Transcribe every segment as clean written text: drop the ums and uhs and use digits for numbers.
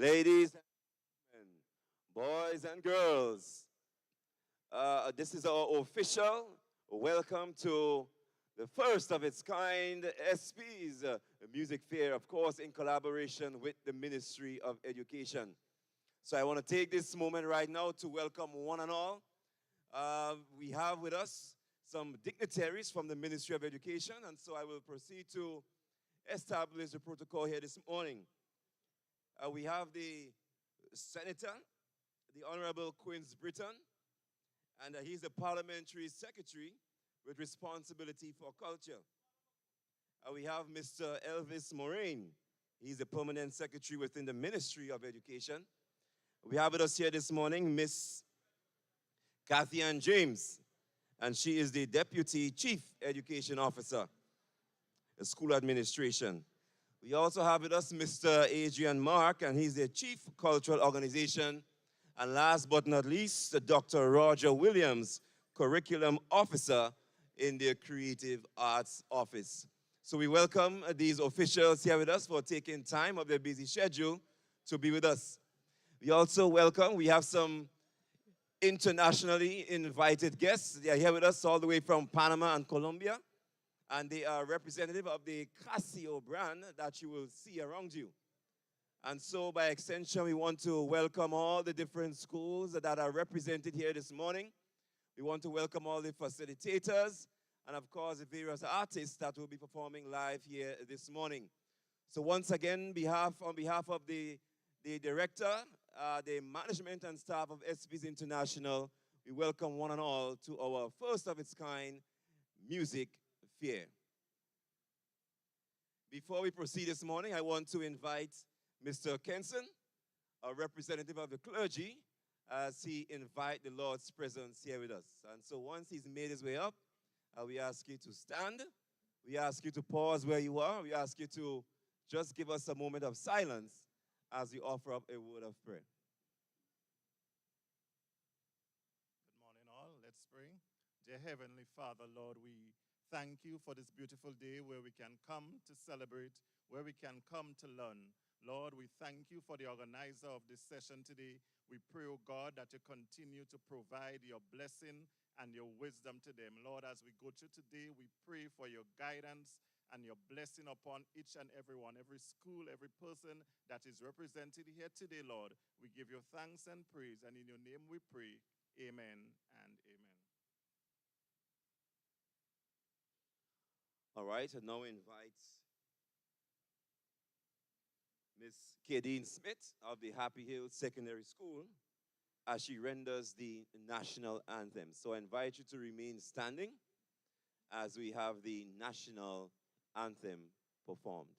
Ladies and gentlemen, boys and girls, this is our official welcome to the first of its kind SP's Music Fair, of course, in collaboration with the Ministry of Education. So I want to take this moment right now to welcome one and all. We have with us some dignitaries from the Ministry of Education, and so I will proceed to establish the protocol here this morning. We have the Senator, the Honorable Quince Britton, and he's the Parliamentary Secretary with responsibility for culture. We have Mr. Elvis Moraine. He's the Permanent Secretary within the Ministry of Education. We have with us here this morning Miss Kathy Ann James, and she is the Deputy Chief Education Officer, the School Administration. We also have with us Mr. Adrian Mark, and he's the Chief Cultural Organization. And last but not least, Dr. Roger Williams, Curriculum Officer in the Creative Arts Office. So we welcome these officials here with us for taking time of their busy schedule to be with us. We also welcome, we have some internationally invited guests. They are here with us all the way from Panama and Colombia, and they are representative of the Casio brand that you will see around you. And so by extension, we want to welcome all the different schools that are represented here this morning. We want to welcome all the facilitators and, of course, the various artists that will be performing live here this morning. So once again, on behalf of the director, the management and staff of SP's International, we welcome one and all to our first of its kind music fair. Before we proceed this morning, I want to invite Mr. Kenson, a representative of the clergy, as he invites the Lord's presence here with us. And so once he's made his way up, we ask you to stand. We ask you to pause where you are. We ask you to just give us a moment of silence as we offer up a word of prayer. Good morning, all. Let's pray. Dear Heavenly Father, Lord, we thank you for this beautiful day where we can come to celebrate, where we can come to learn. Lord, we thank you for the organizer of this session today. We pray, oh God, that you continue to provide your blessing and your wisdom to them. Lord, as we go through today, we pray for your guidance and your blessing upon each and every one, every school, every person that is represented here today, Lord. We give you thanks and praise, and in your name we pray. Amen and amen. All right, and now invite Miss Kadeen Smith of the Happy Hill Secondary School as she renders the national anthem. So I invite you to remain standing as we have the national anthem performed.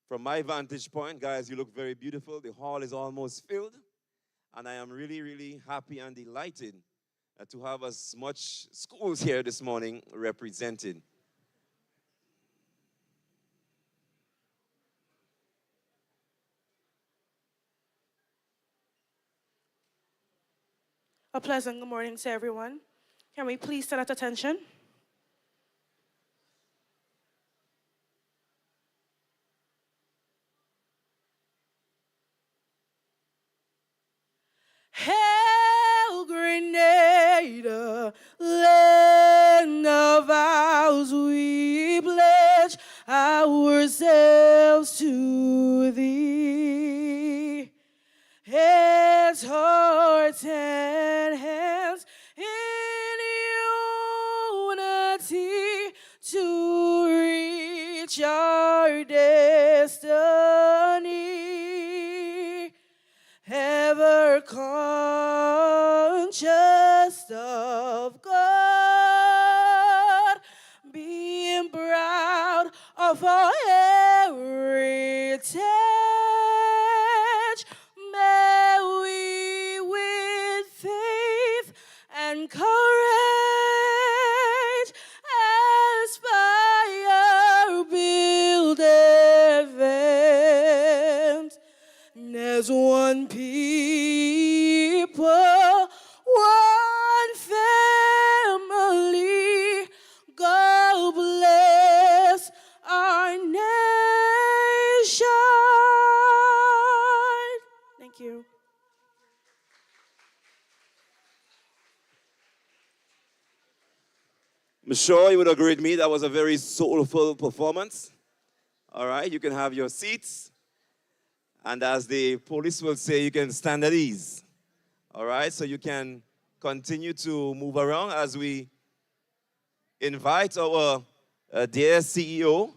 From my vantage point, guys, you look very beautiful. The hall is almost filled, and I am really, really happy and delighted to have as much schools here this morning represented. A pleasant good morning to everyone. Can we please stand at attention? Hail, Grenada, land of ours, we pledge ourselves to thee. Heads, hearts, and hands in unity to reach our destiny. Ever conscious of God, being proud of our heritage. May we with faith and courage aspire, build, advance as one people, one family, sure you would agree with me that was a very soulful performance. All right, you can have your seats. And as the police will say, you can stand at ease. All right, so you can continue to move around as we invite our dear CEO,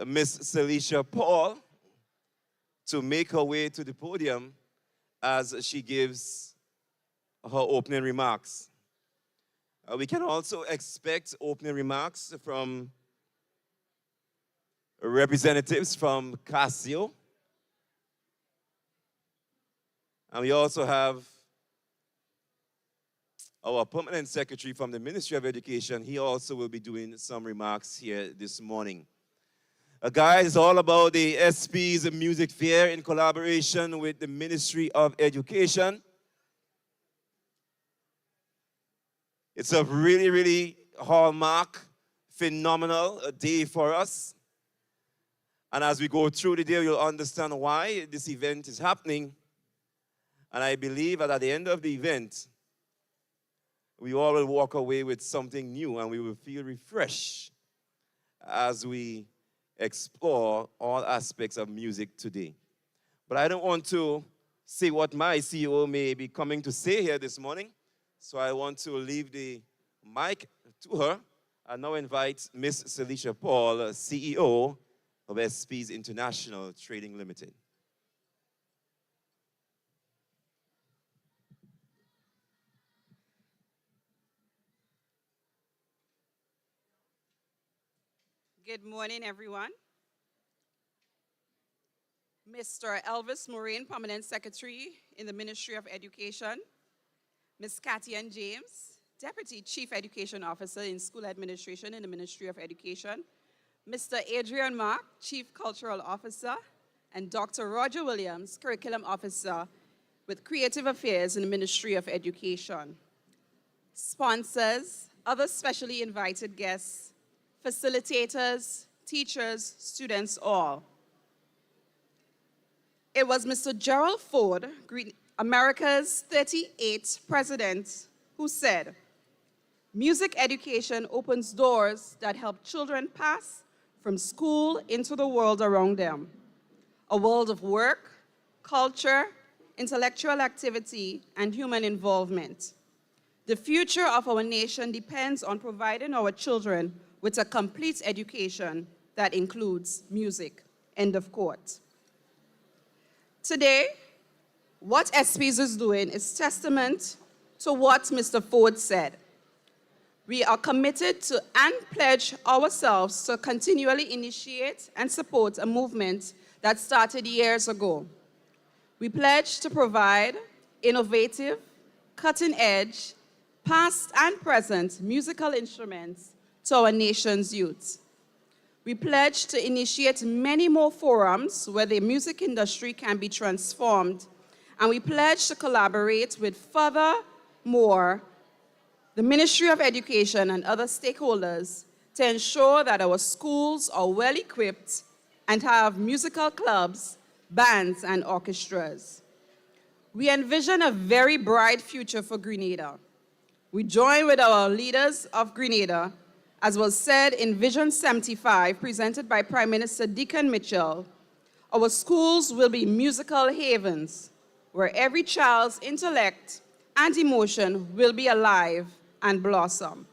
Miss Celicia Paul, to make her way to the podium as she gives her opening remarks. We can also expect opening remarks from representatives from Casio. And we also have our permanent secretary from the Ministry of Education. He also will be doing some remarks here this morning. Guys, it's all about the SP's Music Fair in collaboration with the Ministry of Education. It's a really, really hallmark, phenomenal day for us. And as we go through the day, you'll understand why this event is happening. And I believe that at the end of the event, we all will walk away with something new and we will feel refreshed as we explore all aspects of music today. But I don't want to say what my CEO may be coming to say here this morning, so I want to leave the mic to her. I now invite Ms. Celicia Paul, CEO of SP's International Trading Limited. Good morning, everyone. Mr. Elvis Moraine, Permanent Secretary in the Ministry of Education. Ms. Katyan James, Deputy Chief Education Officer in School Administration in the Ministry of Education. Mr. Adrian Mark, Chief Cultural Officer. And Dr. Roger Williams, Curriculum Officer with Creative Affairs in the Ministry of Education. Sponsors, other specially invited guests, facilitators, teachers, students, all. It was Mr. Gerald Ford, America's 38th president, who said, "Music education opens doors that help children pass from school into the world around them, a world of work, culture, intellectual activity, and human involvement. The future of our nation depends on providing our children with a complete education that includes music." End of quote. Today, what SPs is doing is testament to what Mr. Ford said. We are committed to and pledge ourselves to continually initiate and support a movement that started years ago. We pledge to provide innovative, cutting-edge, past and present musical instruments to our nation's youth. We pledge to initiate many more forums where the music industry can be transformed, and we pledge to collaborate with furthermore the Ministry of Education and other stakeholders to ensure that our schools are well equipped and have musical clubs, bands, and orchestras. We envision a very bright future for Grenada. We join with our leaders of Grenada, as was said in Vision 75, presented by Prime Minister Deacon Mitchell. Our schools will be musical havens, where every child's intellect and emotion will be alive and blossom.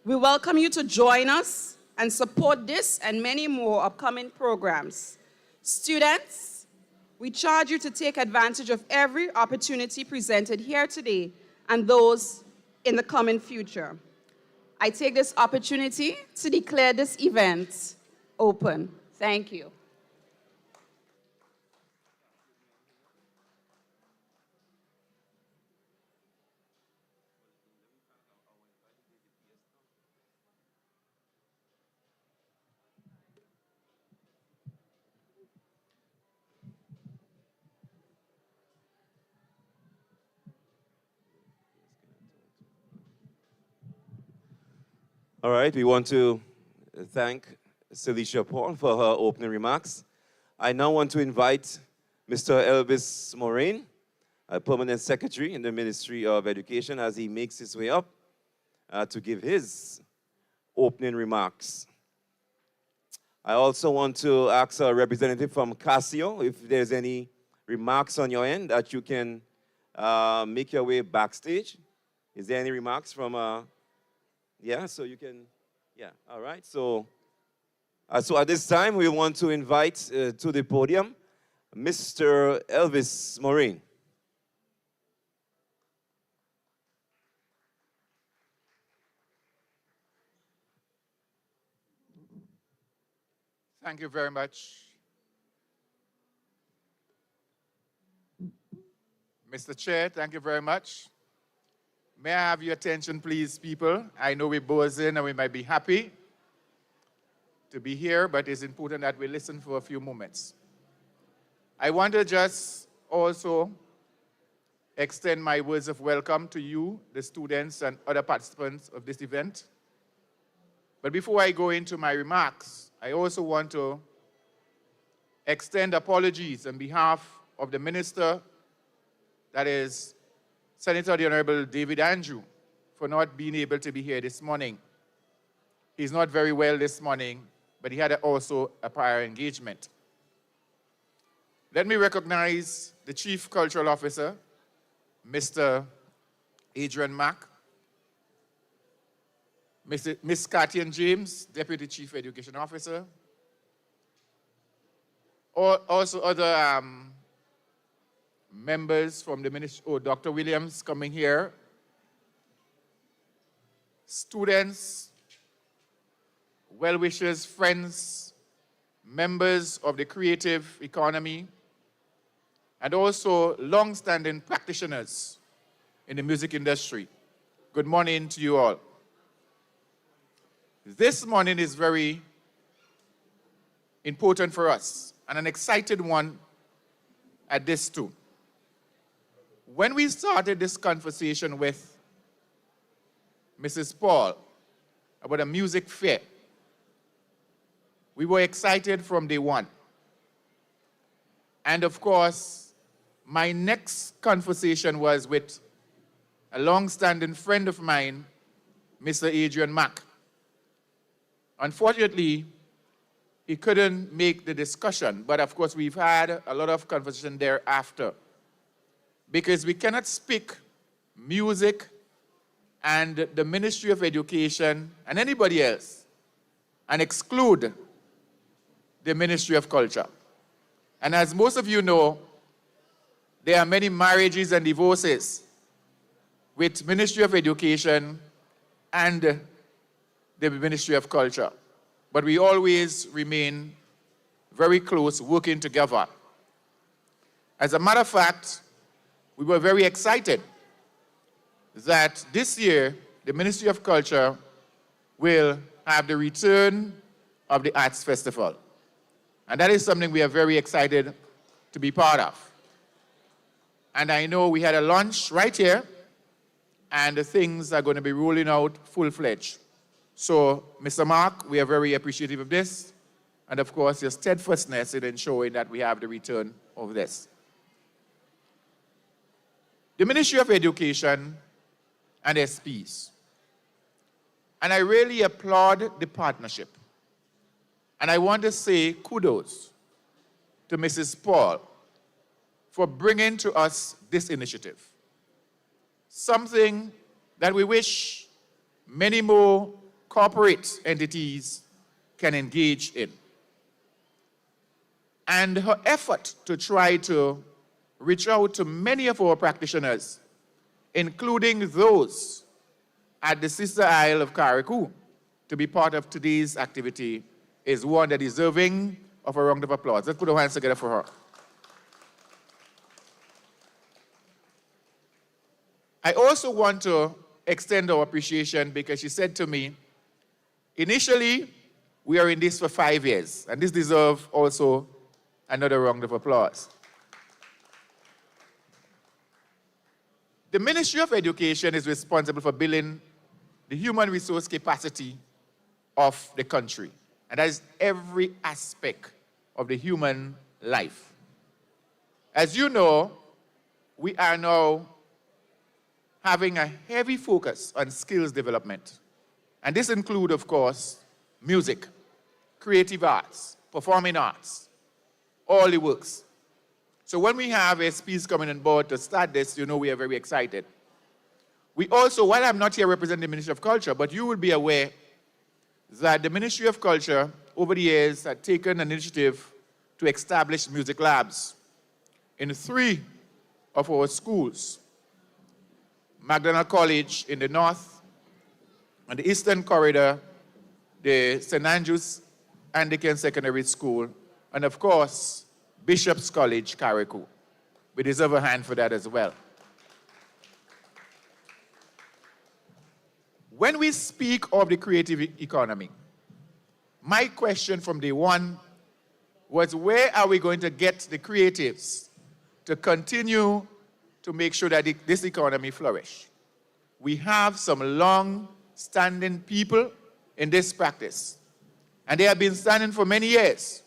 We welcome you to join us and support this and many more upcoming programs. Students, we charge you to take advantage of every opportunity presented here today and those in the coming future. I take this opportunity to declare this event open. Thank you. All right, we want to thank Celicia Paul for her opening remarks. I now want to invite Mr. Elvis Moraine, a permanent secretary in the Ministry of Education, as he makes his way up. to give his opening remarks. I also want to ask a representative from Casio if there's any remarks on your end that you can make your way backstage. Is there any remarks from, yeah, so you can, yeah, all right. So at this time, we want to invite to the podium Mr. Elvis Morin. Thank you very much, Mr. Chair. Thank you very much. May I have your attention, please, people? I know we're buzzing and we might be happy to be here, but it's important that we listen for a few moments. I want to just also extend my words of welcome to you, the students and other participants of this event. But before I go into my remarks, I also want to extend apologies on behalf of the Minister, that is Senator the Honorable David Andrew, for not being able to be here this morning. He's not very well this morning, but he had also a prior engagement. Let me recognize the Chief Cultural Officer, Mr. Adrian Mack, Miss Kathy James, Deputy Chief Education Officer, also other members from the ministry, Dr. Williams coming here, students, well-wishers, friends, members of the creative economy, and also long-standing practitioners in the music industry. Good morning to you all. This morning is very important for us, and an excited one at this too. When we started this conversation with Mrs. Paul about a music fair, we were excited from day one. And of course, my next conversation was with a long-standing friend of mine, Mr. Adrian Mack. Unfortunately, he couldn't make the discussion, but of course we've had a lot of conversation thereafter, because we cannot speak music and the Ministry of Education and anybody else and exclude the Ministry of Culture. And as most of you know, there are many marriages and divorces with Ministry of Education and the Ministry of Culture. But we always remain very close, working together. As a matter of fact, we were very excited that this year, the Ministry of Culture will have the return of the Arts Festival. And that is something we are very excited to be part of. And I know we had a launch right here, and the things are going to be rolling out full-fledged. So, Mr. Mark, we are very appreciative of this, and of course, your steadfastness in ensuring that we have the return of this. The Ministry of Education and SPs. And I really applaud the partnership. And I want to say kudos to Mrs. Paul for bringing to us this initiative. Something that we wish many more corporate entities can engage in. And her effort to try to reach out to many of our practitioners, including those at the Sister Isle of Carriacou, to be part of today's activity, is one that is deserving of a round of applause. Let's put our hands together for her. I also want to extend our appreciation because she said to me, initially, we are in this for 5 years, and this deserves also another round of applause. The Ministry of Education is responsible for building the human resource capacity of the country, and that is every aspect of the human life. As you know, we are now having a heavy focus on skills development. And this includes, of course, music, creative arts, performing arts, all the works. So when we have SPs coming on board to start this, you know we are very excited. We also, while I'm not here representing the Ministry of Culture, but you will be aware that the Ministry of Culture over the years had taken an initiative to establish music labs in 3 of our schools. McDonald College in the north, on the eastern corridor, the St. Andrews Anglican Secondary School, and of course, Bishop's College, Carriacou. We deserve a hand for that as well. When we speak of the creative economy, my question from day one was, where are we going to get the creatives to continue to make sure that this economy flourish? We have some long-standing people in this practice, and they have been standing for many years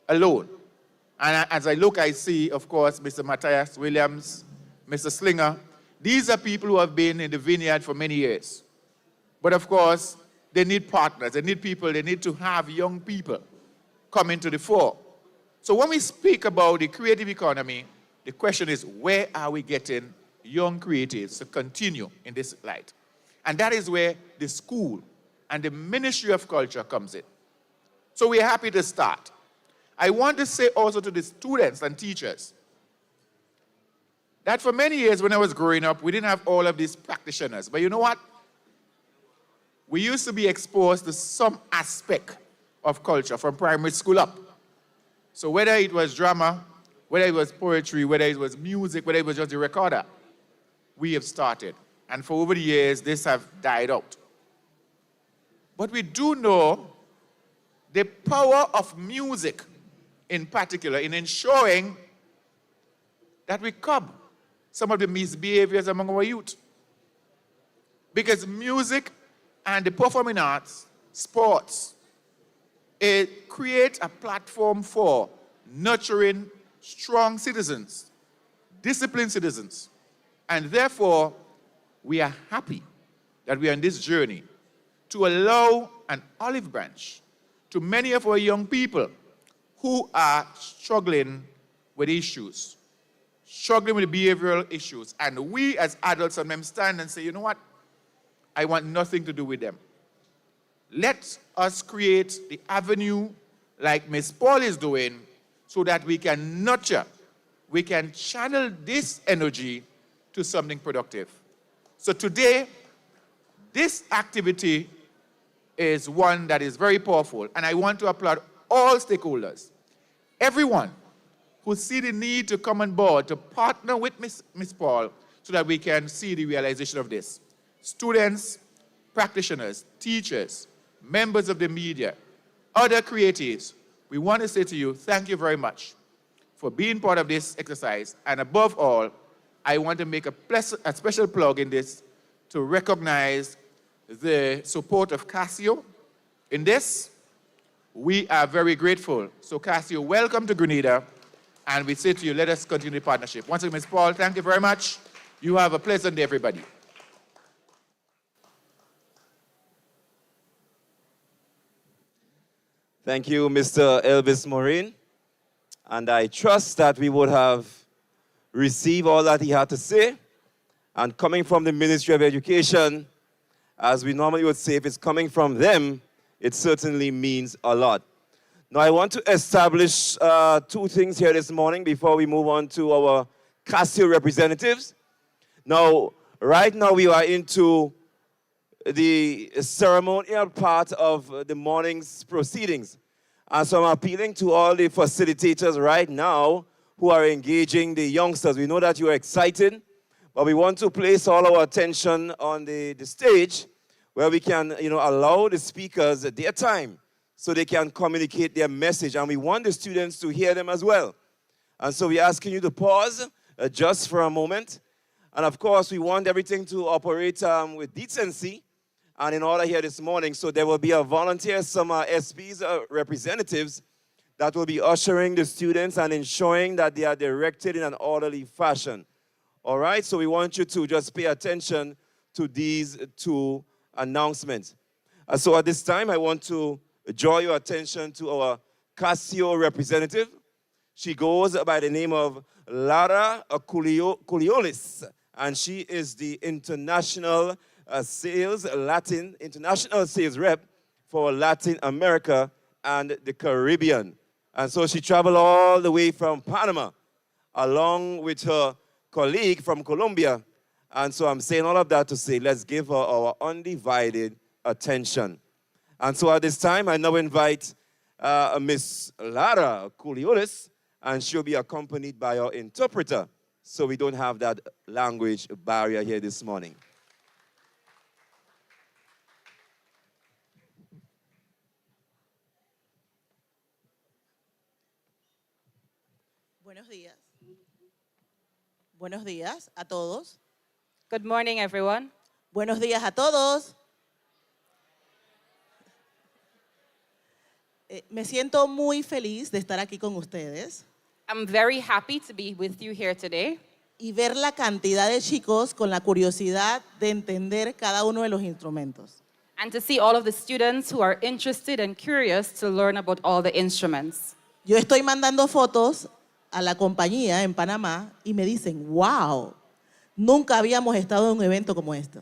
alone. And as I look, I see, of course, Mr. Matthias Williams, Mr. Slinger. These are people who have been in the vineyard for many years. But of course, they need partners, they need people, they need to have young people come into the fore. So when we speak about the creative economy, the question is, where are we getting young creatives to continue in this light? And that is where the school and the Ministry of Culture comes in. So we are happy to start. I want to say also to the students and teachers that for many years when I was growing up, we didn't have all of these practitioners. But you know what? We used to be exposed to some aspect of culture from primary school up. So whether it was drama, whether it was poetry, whether it was music, whether it was just the recorder, we have started. And for over the years, this have died out. But we do know the power of music in particular in ensuring that we curb some of the misbehaviors among our youth. Because music and the performing arts, sports, it creates a platform for nurturing strong citizens, disciplined citizens. And therefore, we are happy that we are on this journey to allow an olive branch to many of our young people who are struggling with issues, struggling with behavioral issues. And we as adults sometimes stand and say, you know what? I want nothing to do with them. Let us create the avenue like Ms. Paul is doing so that we can nurture, we can channel this energy to something productive. So today, this activity is one that is very powerful, and I want to applaud all stakeholders, everyone who see the need to come on board to partner with Ms. Paul so that we can see the realization of this. Students, practitioners, teachers, members of the media, other creatives, we want to say to you, thank you very much for being part of this exercise. And above all, I want to make a special plug in this to recognize the support of Casio. In this, we are very grateful. So Casio, welcome to Grenada. And we say to you, let us continue the partnership. Once again, Ms. Paul, thank you very much. You have a pleasant day, everybody. Thank you, Mr. Elvis Morin. And I trust that we would have received all that he had to say. And coming from the Ministry of Education, as we normally would say, if it's coming from them, it certainly means a lot. Now, I want to establish 2 things here this morning before we move on to our Casio representatives. Now, right now we are into the ceremonial part of the morning's proceedings. And so I'm appealing to all the facilitators right now who are engaging the youngsters. We know that you are excited, but we want to place all our attention on the stage where we can, allow the speakers their time so they can communicate their message. And we want the students to hear them as well. And so we're asking you to pause just for a moment. And of course, we want everything to operate with decency and in order here this morning. So there will be a volunteer, some SPs, representatives that will be ushering the students and ensuring that they are directed in an orderly fashion. All right, so we want you to just pay attention to these two announcements. So at this time, I want to draw your attention to our Casio representative. She goes by the name of Lara Culiolis, and she is the international international sales rep for Latin America and the Caribbean. And so she traveled all the way from Panama, along with her colleague from Colombia. And so I'm saying all of that to say, let's give her our undivided attention. And so at this time, I now invite Miss Lara Culiolis, and she'll be accompanied by our interpreter, so we don't have that language barrier here this morning. Buenos días. Buenos días a todos. Good morning, everyone. Buenos días a todos. Me siento muy feliz de estar aquí con ustedes I'm very happy to be with you here today y ver la cantidad de chicos con la curiosidad de entender cada uno de los instrumentos. and to see all of the students who are interested and curious to learn about all the instruments. Yo estoy mandando fotos a la compañía en Panamá y me dicen, wow, nunca habíamos estado en un evento como este.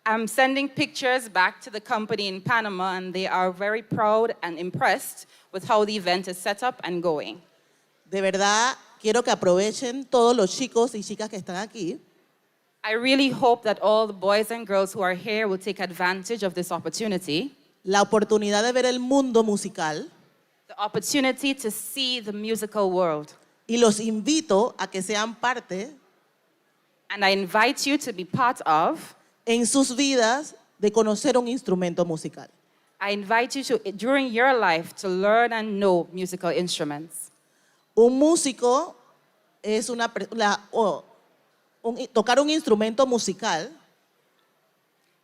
I'm sending pictures back to the company in Panama, and they are very proud and impressed with how the event is set up and going. De verdad, quiero que aprovechen todos los chicos y chicas que están aquí I really hope that all the boys and girls who are here will take advantage of this opportunity, la oportunidad de ver el mundo musical, the opportunity to see the musical world. y los invito a que sean parte And I invite you to be part of, en sus vidas de conocer un instrumento musical. I invite you to, during your life, to learn and know musical instruments. Un músico es tocar un instrumento musical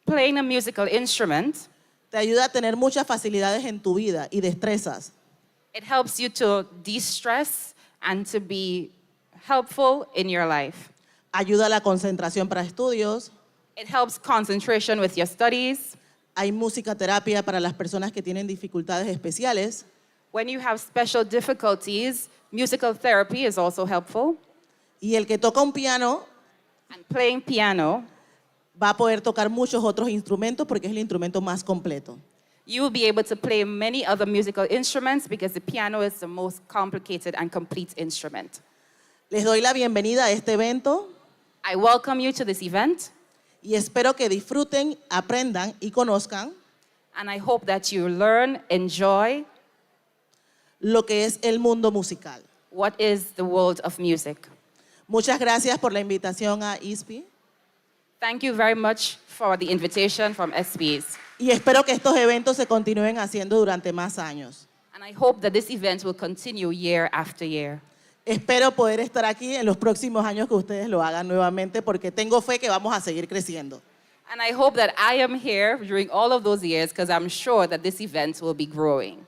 Playing a musical instrument, te ayuda a tener muchas facilidades en tu vida y destrezas. it helps you to de-stress and to be helpful in your life. Ayuda a la concentración para estudios. It helps concentration with your studies. Hay música terapia para las personas que tienen dificultades especiales. When you have special difficulties, musical therapy is also helpful. Y el que toca un piano And playing piano, va a poder tocar muchos otros instrumentos porque es el instrumento más completo. you will be able to play many other musical instruments because the piano is the most complicated and complete instrument. Les doy la bienvenida a este evento I welcome you to this event, y espero que disfruten, aprendan y conozcan and I hope that you learn, enjoy lo que es el mundo musical. what is the world of music. Muchas gracias por la invitación a ISPI Thank you very much for the invitation from SPs. y espero que estos eventos se continúen haciendo durante más años. And I hope that this event will continue year after year. Espero poder estar aquí en los próximos años que ustedes lo hagan nuevamente porque tengo fe que vamos a seguir creciendo. And I hope that I am here during all of those years because I'm sure that this event will be growing.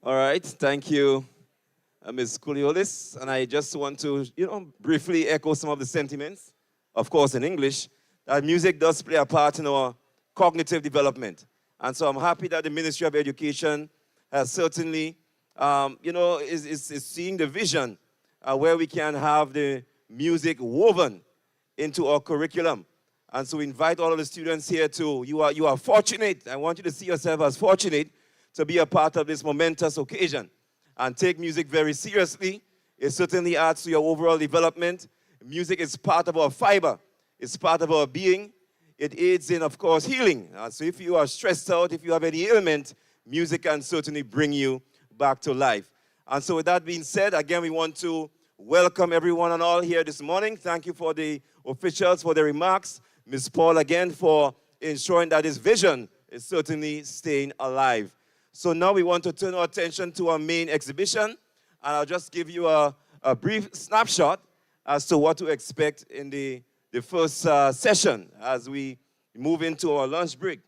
All right, thank you, Ms. Culiolis. And I just want to, briefly echo some of the sentiments, of course in English, that music does play a part in our cognitive development. And so I'm happy that the Ministry of Education has certainly, is seeing the vision where we can have the music woven into our curriculum. And so we invite all of the students here to, you are fortunate. I want you to see yourself as fortunate to be a part of this momentous occasion and take music very seriously. It certainly adds to your overall development. Music is part of our fiber. It's part of our being. It aids in, of course, healing. So if you are stressed out, if you have any ailment, music can certainly bring you back to life. And so with that being said, again, we want to welcome everyone and all here this morning. Thank you for the officials for their remarks. Ms. Paul, again, for ensuring that this vision is certainly staying alive. So now we want to turn our attention to our main exhibition, and I'll just give you a brief snapshot as to what to expect in the first session as we move into our lunch break.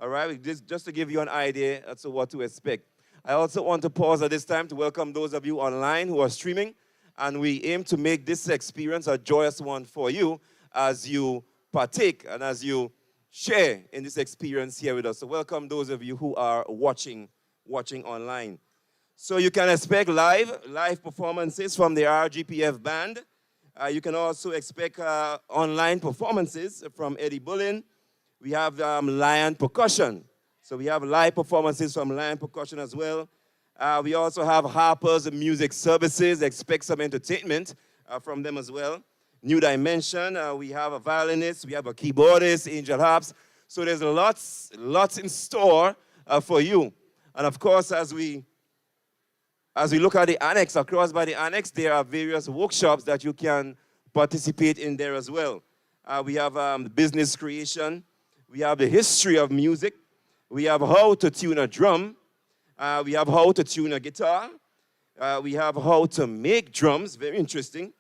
All right, just to give you an idea as to what to expect. I also want to pause at this time to welcome those of you online who are streaming, and we aim to make this experience a joyous one for you as you partake and as you share in this experience here with us. So welcome those of you who are watching online. So you can expect live performances from the RGPF band. You can also expect online performances from Eddie Bullen. We have Lion Percussion. So we have live performances from Lion Percussion as well. We also have Harper's Music Services. Expect some entertainment from them as well. New Dimension, we have a violinist, we have a keyboardist, Angel Harps. So there's lots in store for you. And of course, as we look at the annex, across by the annex, there are various workshops that you can participate in there as well. We have business creation. We have the history of music. We have how to tune a drum. We have how to tune a guitar. We have how to make drums, very interesting.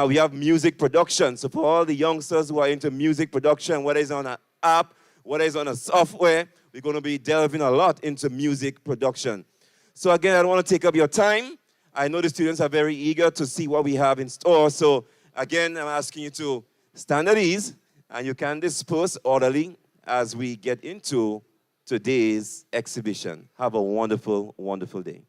We have music production. So for all the youngsters who are into music production, whether it's on an app, whether it's on a software, we're going to be delving a lot into music production. So again, I don't want to take up your time. I know the students are very eager to see what we have in store. So again, I'm asking you to stand at ease, and you can disperse orderly as we get into today's exhibition. Have a wonderful, wonderful day.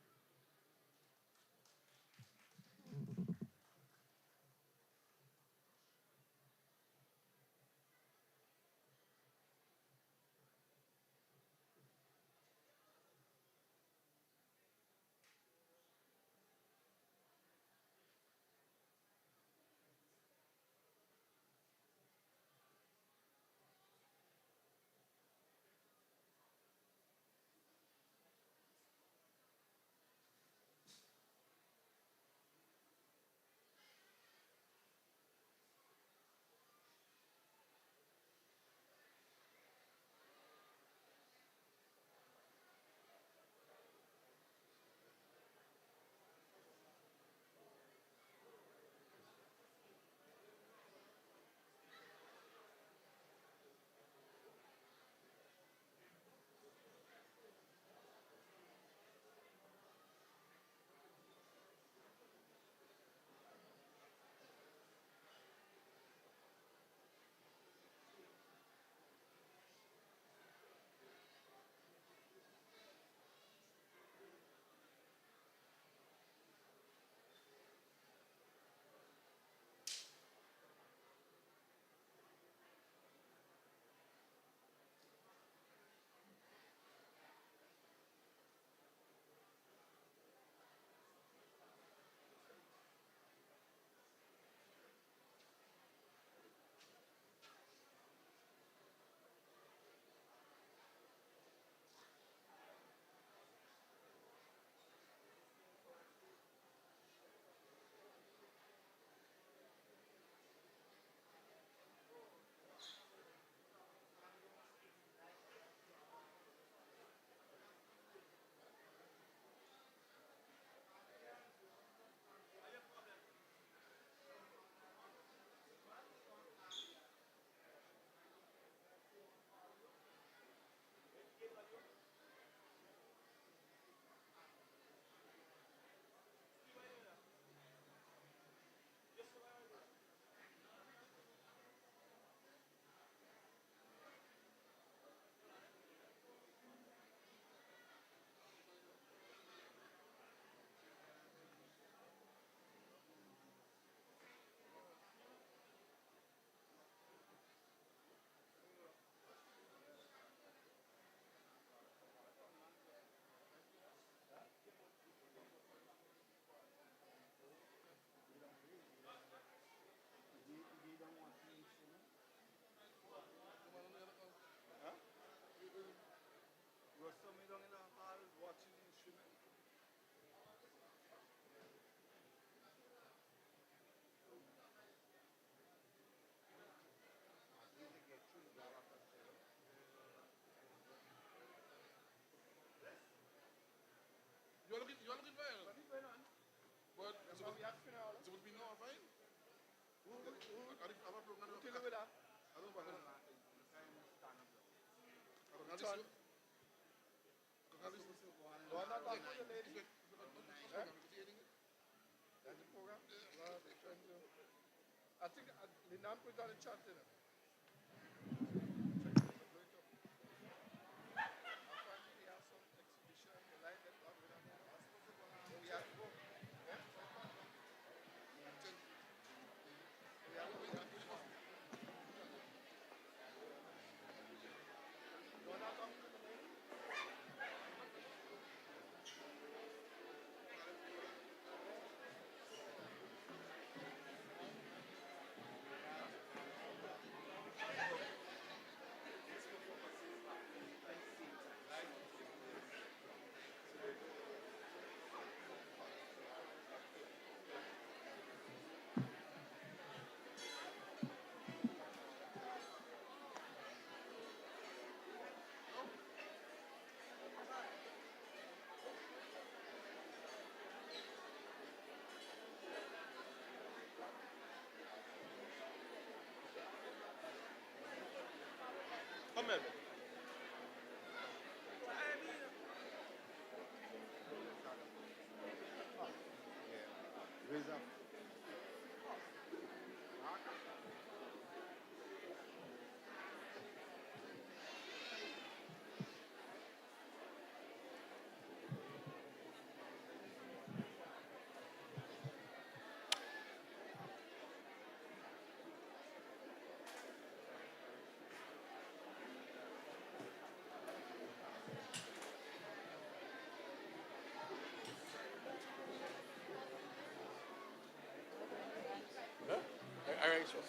All right, sure.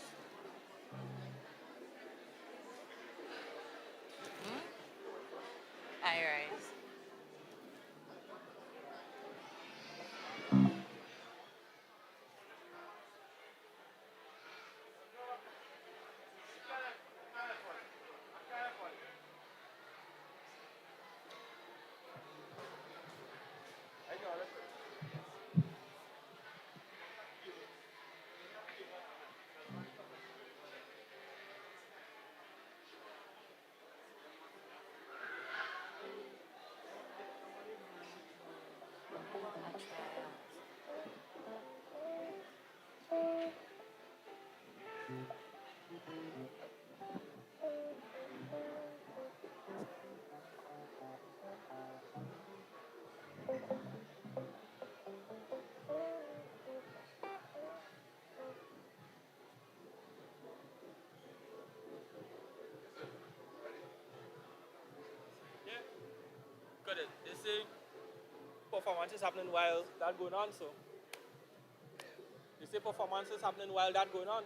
All right. Got it. They say performance is happening while that going on, so they say performance is happening while that going on.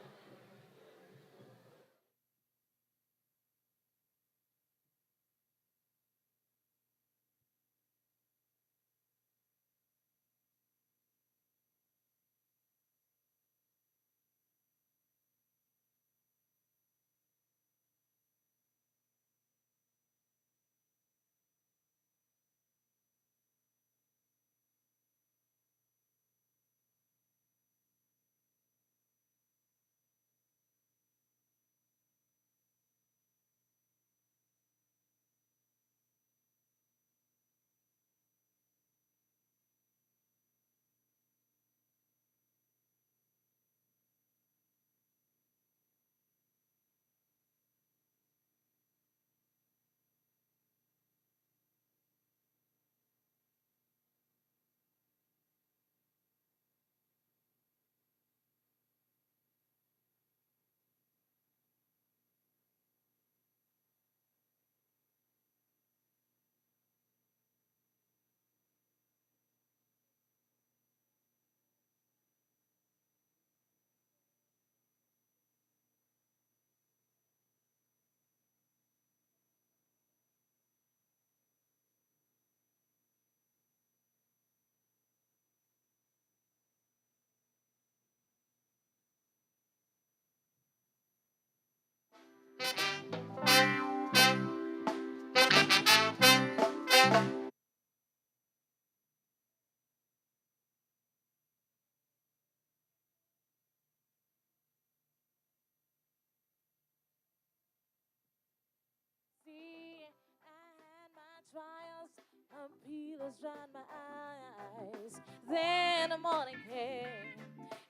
trials and peelers dried my eyes. Then the morning came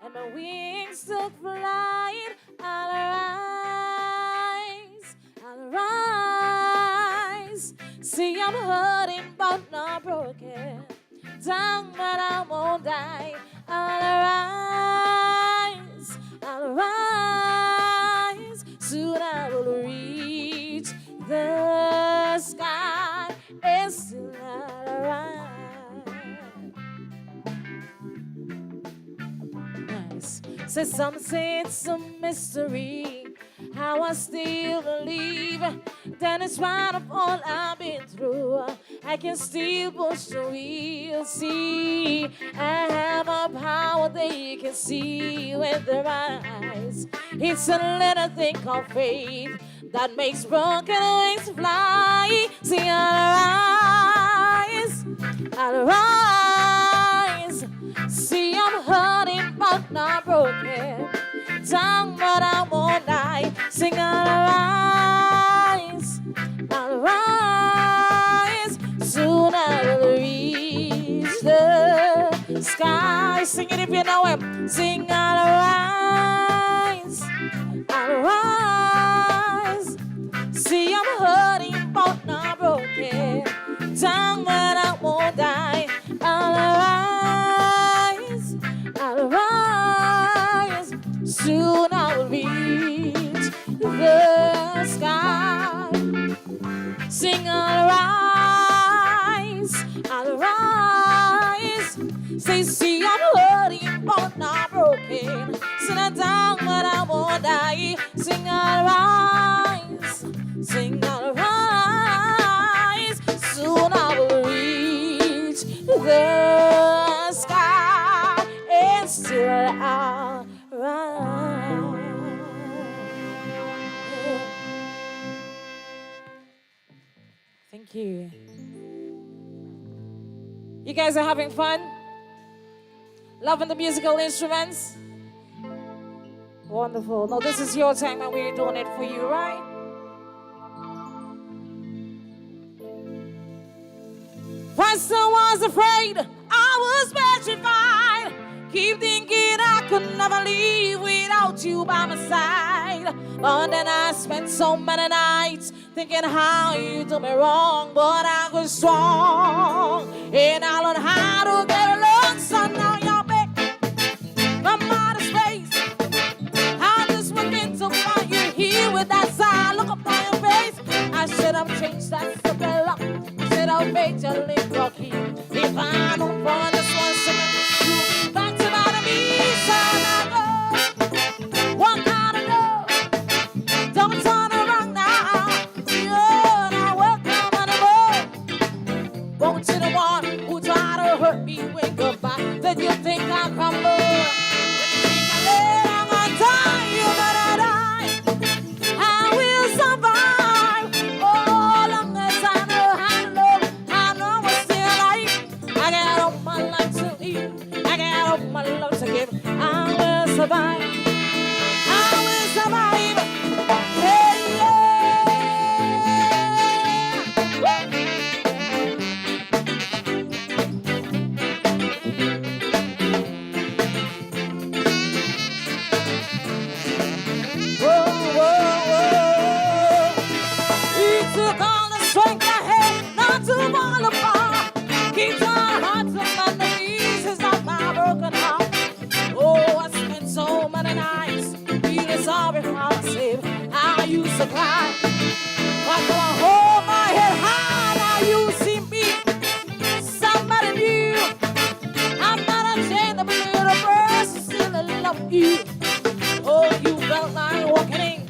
and my wings took flight. I'll arise. See, I'm hurting but not broken. Down but I won't die. I'll arise. Soon I will reach the sky and still not arise. Nice. So some say it's a mystery how I still believe that in spite of all I've been through, I can still push the wheel. See, I have a power they can see with their eyes. It's a little thing called faith that makes broken wings fly. See, I'll rise. See, I'm hurting but not broken. Down but I won't die. Sing, I'll rise. Soon I will reach the sky. Sing it if you know it. Sing, I'll rise. See, I'm hurting but not broken. Down but I won't die. I'll rise. Soon I will reach the sky. Sing, I'll rise. Say, see, I'm hurting but not broken. Sing it down but I won't die. Sing, I'll rise. Sing, I'll rise. Soon I will reach the sky and still I'll rise. Thank you. You guys are having fun? Loving the musical instruments? Wonderful. No, this is your time and we're doing it for you, right? First I was afraid, I was petrified. Keep thinking I could never leave without you by my side. But then I spent so many nights thinking how you do me wrong. But I was strong and I learned how to get along. So now you're back from outer space. I just begin to find you here with that side look upon your face. I should have changed that simple look. Should have made you live rocky. If I don't run this one second, you'll be back to bother me. So now go, one kind of love. Don't turn around now. You're not welcome anymore. Won't you the one who try to hurt me when goodbye? Then you think I'll crumble. Then you think I'll let die. You're gonna die. I will survive. Oh, long as I know how to love, I know I'm still alive. I got all my life to live. I got all my love to give. I will survive. I will survive. Hey, yeah. Whoa, whoa, whoa. He took all the strength I had not to fall apart. Keeps our hearts upon the pieces of my broken heart. Oh, I spent so many nights feeling sorry for myself. I used to cry, but now I hold my head high. Now you see me, somebody new. I'm not ashamed of being a person still in love with you. Oh, you felt like walking in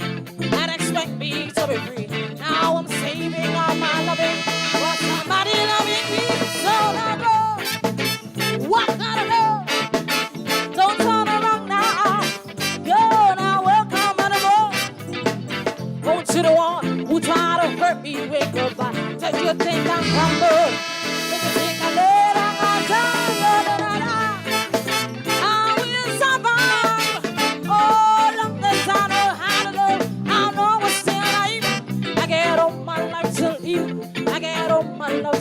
and expect me to be free. Now I'm saving all my loving for somebody loving me. So now go, what kind of love? Don't turn around now. Go now, welcome anymore. Won't you the one who try to hurt me with goodbye? Does you think I'm humble? Does you think I let I'm die? I will survive. Oh, long as I know how to love, I know I'm still alive. I get all my life to live. I get all my love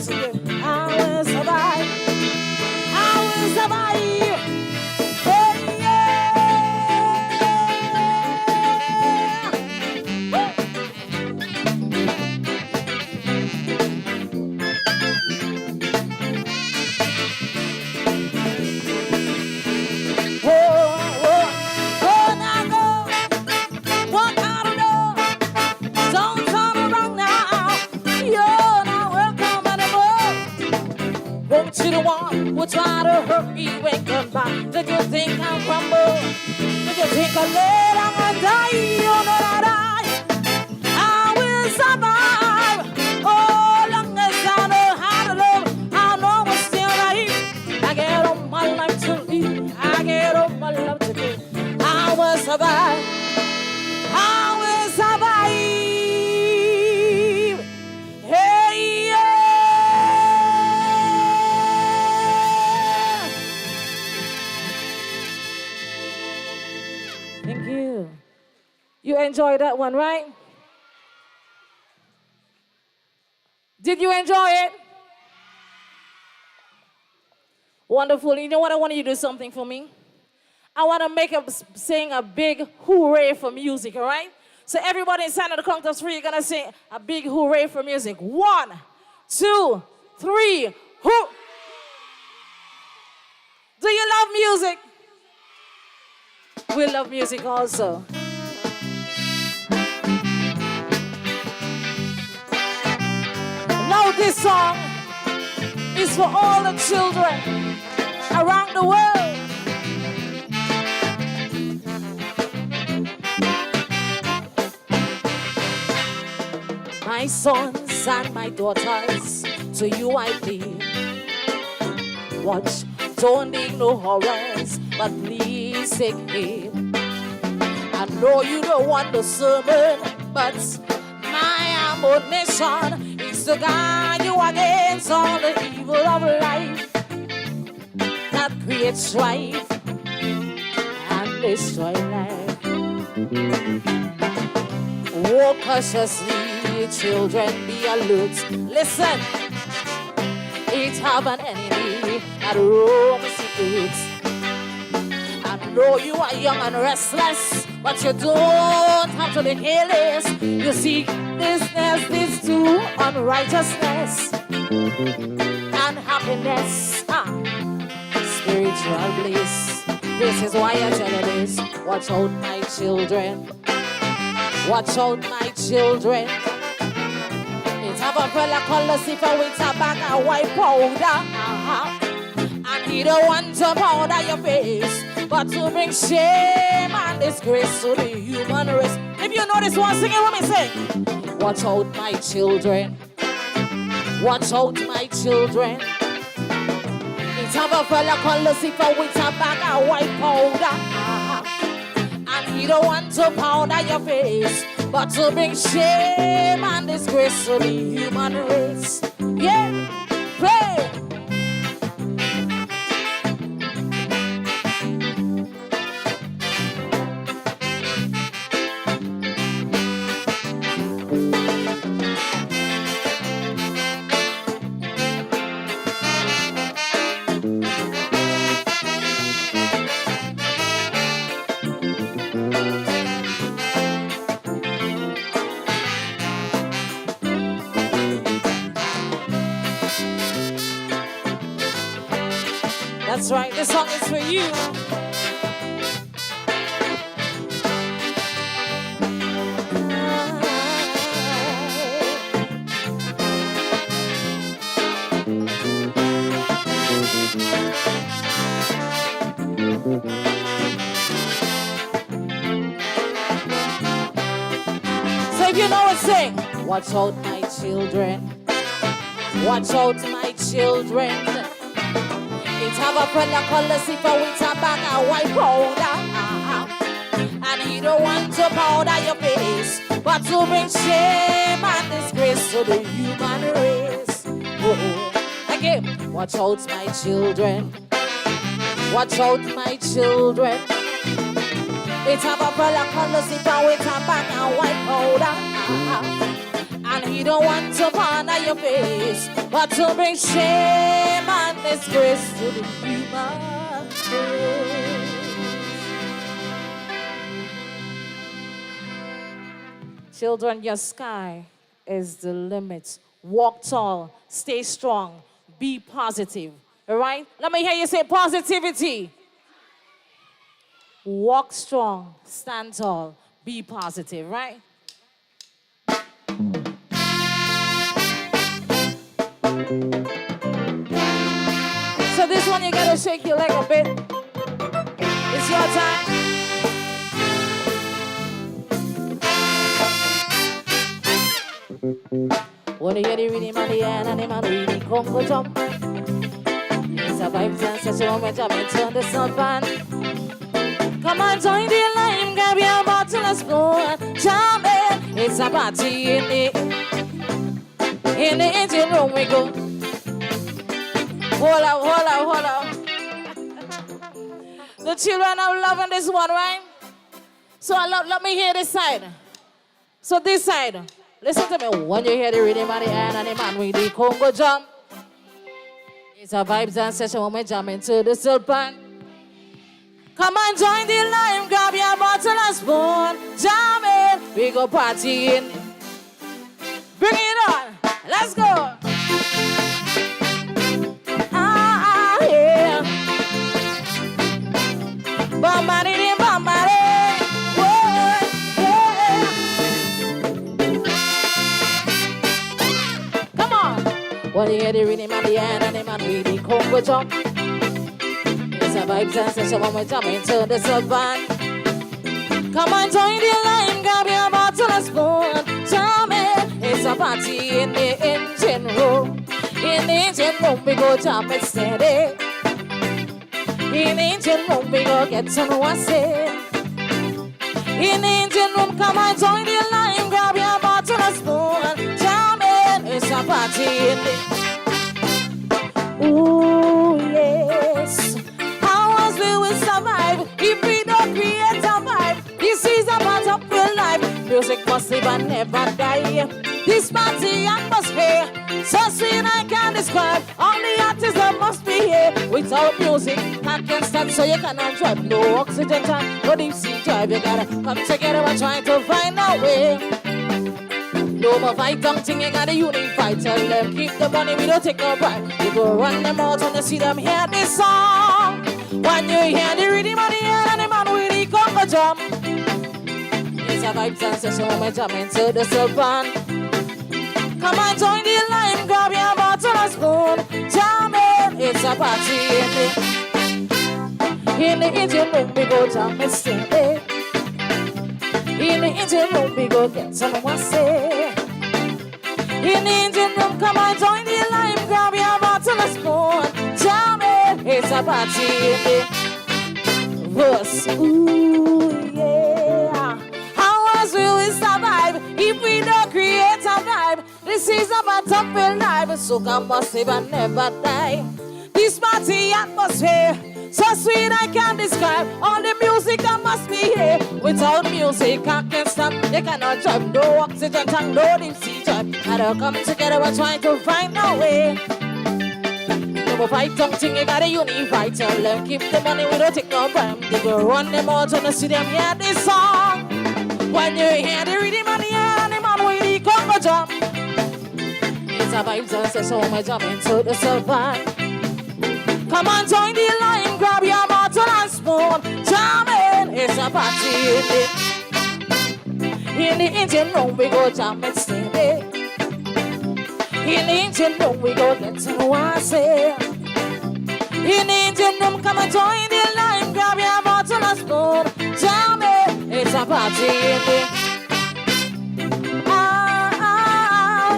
You enjoyed that one, right? Did you enjoy it? Wonderful. You know what? I want you to do something for me. I want to sing a big hooray for music, all right? So everybody inside of the count of three, you're going to sing a big hooray for music. 1, 2, 3, hoo! Do you love music? We love music also. Now this song is for all the children around the world. My sons and my daughters, to you I plead. Watch, don't ignore horrors, but please take heed. I know you don't want the sermon, but my ammunition is to guide you against all the evil of life that creates strife and destroy life. Walk cautiously, children, be alert. Listen, it have an enemy that roams the earth. I know you are young and restless, but you don't have to be careless. You see, this leads to unrighteousness and happiness, spiritual bliss. This is why I tell you this. Watch out, my children. Watch out, my children. It's have a fella called Lucifer with a bag of white powder. And he don't want to powder your face, but to bring shame and disgrace to the human race. If you know this one, sing it with me, sing. Watch out, my children. Watch out, my children. It's have a fella called Lucifer with a bag of white powder. And he don't want to powder your face, but to bring shame and disgrace to the human race. Yeah, play. That's right, this song is for you. So if you know it, sing. Watch out, my children. Watch out, my children. It have a fella called Lucifer with a bag of white powder. And he don't want to powder your face, but to bring shame and disgrace to the human race. Oh. Again, watch out, my children. Watch out, my children. It have a fella called Lucifer with a bag of white powder. And he don't want to powder your face, but to bring shame and disgrace to the human race. Children, your sky is the limit. Walk tall, stay strong, be positive. All right? Let me hear you say positivity. Walk strong, stand tall, be positive, right? So this one you gotta shake your leg a bit. It's your time. Wanna hear the rhythm and the end and the man really Congo jump. It's a vibe dance session when jumping to the sun fan. Come on, join the line, grab your bottle and spoon. Jump in, it's a party in the engine room we go. Hold up, hold up, hold up. The children are loving this one, right? So let me hear this side. So this side. Listen to me. When you hear the rhythm of the hand and the man with the Congo jump, it's a vibes and session when we jam into the silk pan. Come and join the line, grab your bottle and spoon, jam it, we go partying. Bring it on, let's go. Yeah. Bombardity, bombardity, whoa, yeah. Come on. When you hear the rhythm of the hand and the man with the Congo jump, it's a vibes and session when we jump into the savannah. Come and join the line, grab your bottle and spoon, jam it. It's a party in the engine room. In the engine room, we go jam it steady. In the engine room, we go get to know what's it. In the engine room, come and join the line, grab your bottle and spoon, jam it. It's a party in the... Ooh, yes. How else will we survive if we don't create a vibe? This is a part of real life. Music must live and never die. This party atmosphere, so sweet I can't describe. All the artists that must be here. Without music, I can't stand, so you cannot drive. No oxygen tank, no deep sea drive. You gotta come together and try to find a way. No more fight, don't think you gotta unify. Tell them keep the money, we don't take no pride. You go run them out when you see them hear this song. When you hear the rhythm of the air and the man with the conga drum, it's a vibes and session when we jam into the savannah. Come and join the line, grab your bottle and spoon, jam it. It's a party in the engine room, we go jam it steady. In the engine room, we go get some say. In the engine room, come and join the line, grab your bottle and spoon, jam it. It's a party in the verse. Ooh, yeah. How else will we survive if we don't create a vibe? This is about top real life, so come must live and never die. This party atmosphere, so sweet I can't describe. All the music that must be here. Without music I can't stop. You cannot drive, no oxygen tank, no deep sea drive. Gotta come together and try to find a way. No more fight, don't think you gotta unify. Tell them keep the money, we don't take no prime. They go run them out on the see them hear this song. When you hear the rhythm and the air and the man with the conga drum, it's a vibes and session when we jump into the savannah. Come and join the line, grab your bottle and spoon, jam it. It's a party in the engine room, we go jam it steady. In the engine room, we go get to know what I say. In the engine room, come and join the line, grab your bottle and spoon, jam it. It's a party in the...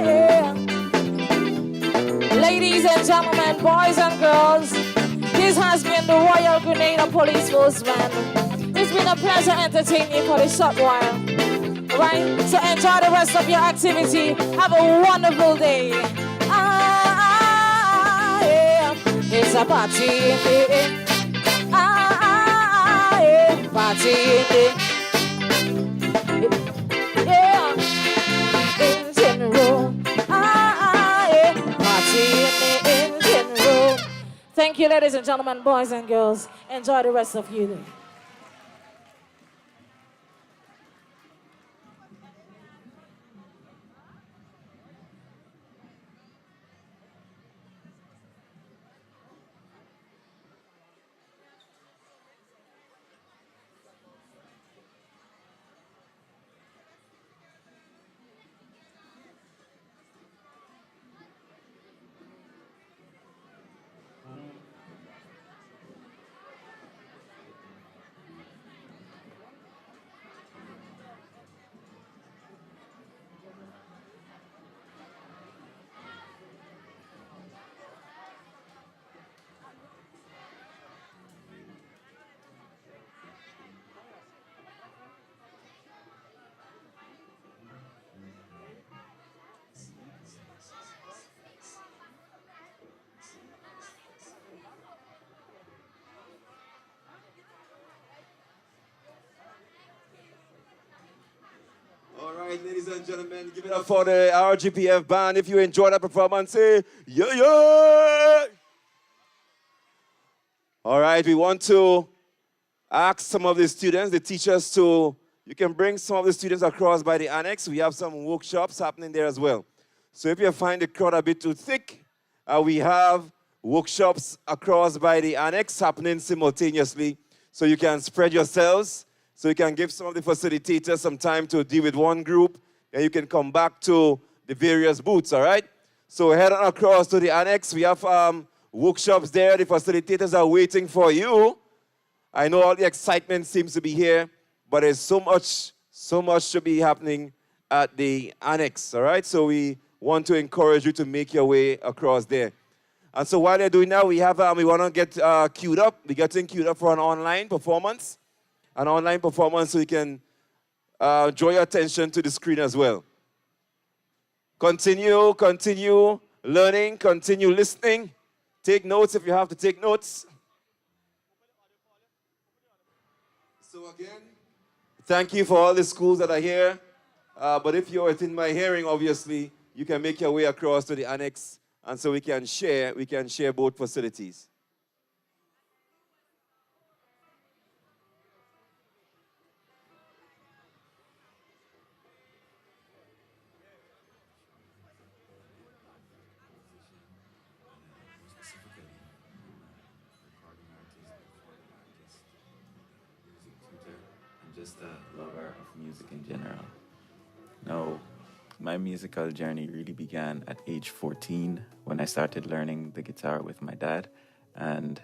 yeah. Ladies and gentlemen, boys and girls, this has been the Royal Grenada Police Force Band. It's been a pleasure entertaining you for this short while. Right? So enjoy the rest of your activity. Have a wonderful day. Yeah. It's a party in the yeah. Party in the yeah. Engine room. Yeah. Party in the engine room. Thank you, ladies and gentlemen, boys and girls. Enjoy the rest of your day. right, ladies and gentlemen, give it up for the RGPF band. If you enjoyed that performance, say yeah, yeah. All right, we want to ask some of the students, the teachers, you can bring some of the students across by the annex. We have some workshops happening there as well. So if you find the crowd a bit too thick, we have workshops across by the annex happening simultaneously. So you can spread yourselves, so you can give some of the facilitators some time to deal with one group, and you can come back to the various booths, all right? So head on across to the annex. We have workshops there. The facilitators are waiting for you. I know all the excitement seems to be here, but there's so much to be happening at the annex, all right? So we want to encourage you to make your way across there. And so while they're doing that, we want to get queued up. We're getting queued up for an online performance so you can draw your attention to the screen as well. Continue learning, continue listening. Take notes if you have to take notes. So again, thank you for all the schools that are here. But if you're within my hearing, obviously, you can make your way across to the annex, and so we can share both facilities. I'm just a lover of music in general. Now, my musical journey really began at age 14 when I started learning the guitar with my dad. And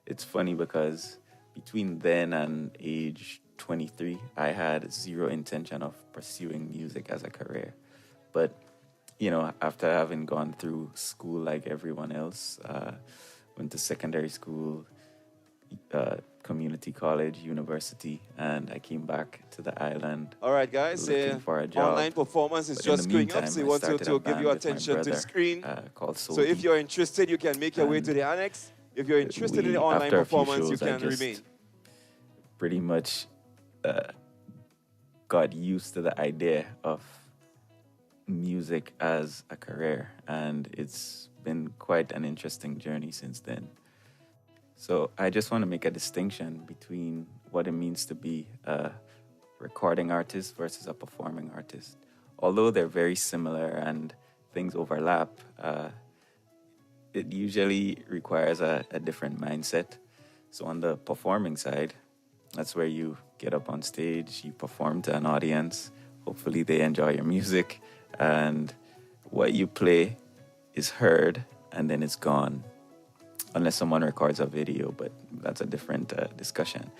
it's funny because between then and age 23, I had zero intention of pursuing music as a career. But, you know, after having gone through school like everyone else, went to secondary school, community college, university, and I came back to the island. All right, guys, looking for a job. online performance is But just in the going meantime, up, so we I want started to a give band your with my attention to the brother, screen. called So if Soul you're interested, you can make your way And to the annex. If you're interested in the we- online after a few performance, you shows, I can just remain. pretty much got used to the idea of music as a career, and it's been quite an interesting journey since then. So I just want to make a distinction between what it means to be a recording artist versus a performing artist. Although they're very similar and things overlap, it usually requires a different mindset. So on the performing side, that's where you get up on stage, you perform to an audience, hopefully they enjoy your music, and what you play is heard and then it's gone. Unless someone records a video, but that's a different discussion.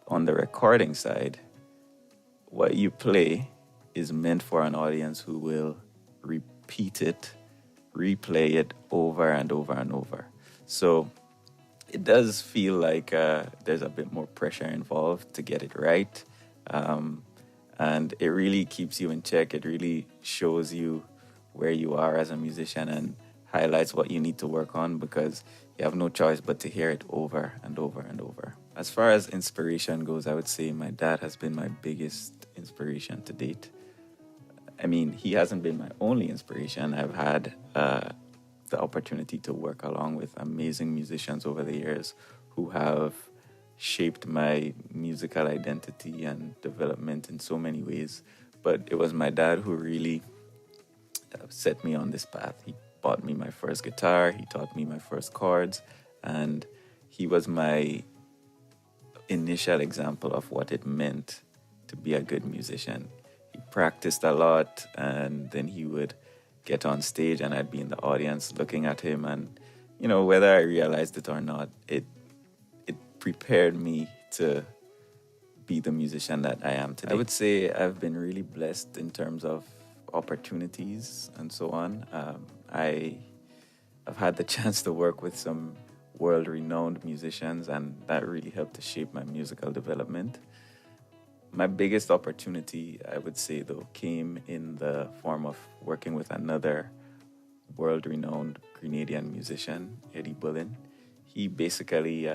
On the recording side, what you play is meant for an audience who will repeat it, replay it over and over and over. So it does feel like there's a bit more pressure involved to get it right. And it really keeps you in check. It really shows you where you are as a musician and highlights what you need to work on, because you have no choice but to hear it over and over and over. As far as inspiration goes, I would say my dad has been my biggest inspiration to date. I mean, he hasn't been my only inspiration. I've had the opportunity to work along with amazing musicians over the years who have shaped my musical identity and development in so many ways. But it was my dad who really set me on this path. He bought me my first guitar, he taught me my first chords, and he was my initial example of what it meant to be a good musician. He practiced a lot, and then he would get on stage and I'd be in the audience looking at him, and you know, whether I realized it or not, it prepared me to be the musician that I am today. I would say I've been really blessed in terms of opportunities and so on. I've had the chance to work with some world-renowned musicians, and that really helped to shape my musical development. My biggest opportunity, I would say, though, came in the form of working with another world-renowned Grenadian musician, Eddie Bullen. He basically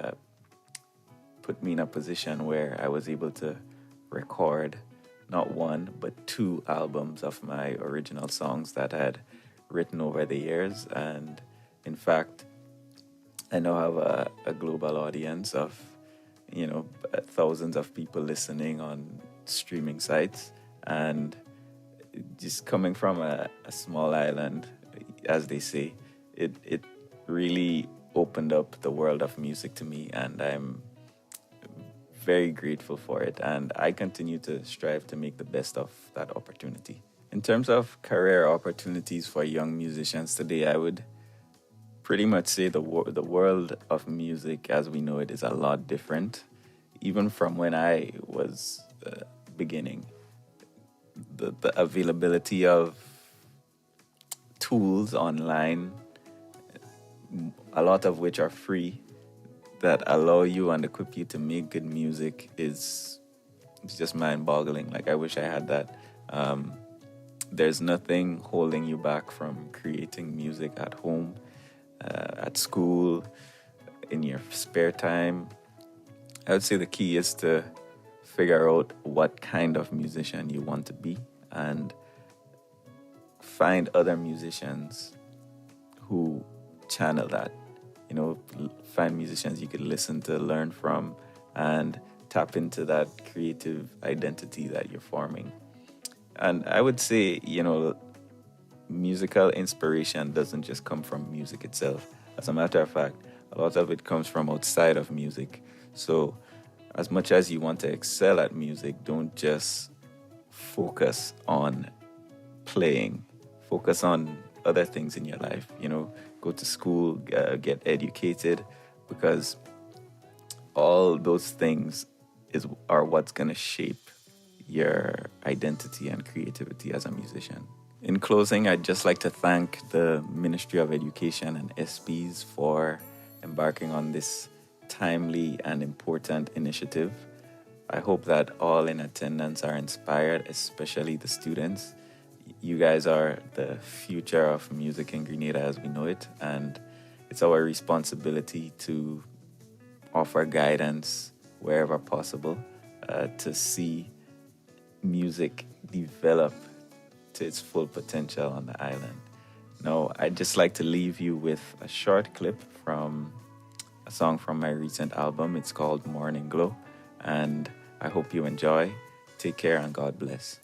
put me in a position where I was able to record not one, but two albums of my original songs that I had written over the years. And in fact, I now have a global audience of, thousands of people listening on streaming sites. And just coming from a small island, as they say, it really opened up the world of music to me, and I'm very grateful for it. And I continue to strive to make the best of that opportunity. In terms of career opportunities for young musicians today, I would pretty much say the world of music as we know it is a lot different, even from when I was beginning. The availability of tools online, a lot of which are free, that allow you and equip you to make good music it's just mind-boggling. Like, I wish I had that. There's nothing holding you back from creating music at home, at school, in your spare time. I would say the key is to figure out what kind of musician you want to be and find other musicians who channel that. Find musicians you could listen to, learn from, and tap into that creative identity that you're forming. And I would say, musical inspiration doesn't just come from music itself. As a matter of fact, a lot of it comes from outside of music. So as much as you want to excel at music, don't just focus on playing. Focus on other things in your life. Go to school, get educated, because all those things are what's going to shape your identity and creativity as a musician. In closing, I'd just like to thank the Ministry of Education and SPs for embarking on this timely and important initiative. I hope that all in attendance are inspired, especially the students. You guys are the future of music in Grenada as we know it, and it's our responsibility to offer guidance wherever possible to see music develop to its full potential on the island. Now, I'd just like to leave you with a short clip from a song from my recent album. It's called Morning Glow, and I hope you enjoy. Take care and God bless.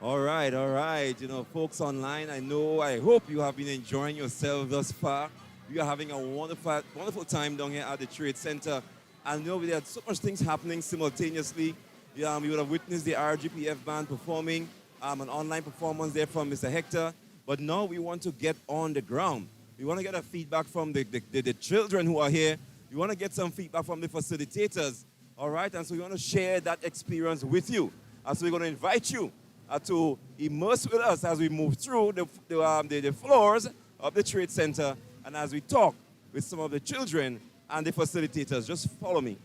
All right, all right. You know, folks online, I hope you have been enjoying yourself thus far. We are having a wonderful, wonderful time down here at the Trade Center. And you know, we had so much things happening simultaneously. You would have witnessed the RGPF band performing, an online performance there from Mr. Hector. But now we want to get on the ground. We want to get a feedback from the children who are here. We want to get some feedback from the facilitators. All right, and so we want to share that experience with you. And so we're going to invite you to immerse with us as we move through the floors of the Trade Center and as we talk with some of the children and the facilitators. Just follow me.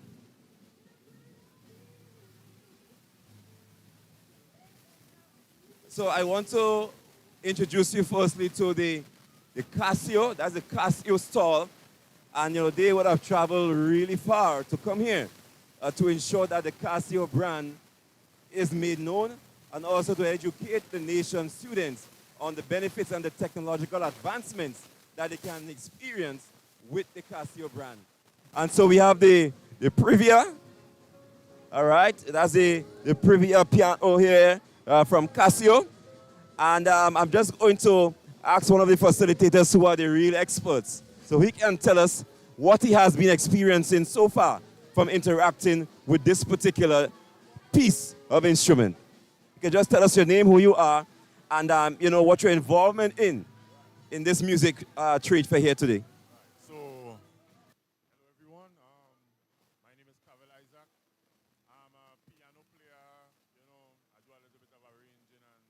So I want to introduce you firstly to the Casio. That's the Casio stall. And, you know, they would have traveled really far to come here to ensure that the Casio brand is made known and also to educate the nation's students on the benefits and the technological advancements that they can experience with the Casio brand. And so we have the Privia. All right, that's the Privia piano here from Casio. And I'm just going to ask one of the facilitators who are the real experts so he can tell us what he has been experiencing so far from interacting with this particular piece of instrument. You can just tell us your name, who you are, and you know what your involvement in this music trade fair here today. So, hello everyone. My name is Kavel Isaac. I'm a piano player. You know, I do a little bit of arranging, and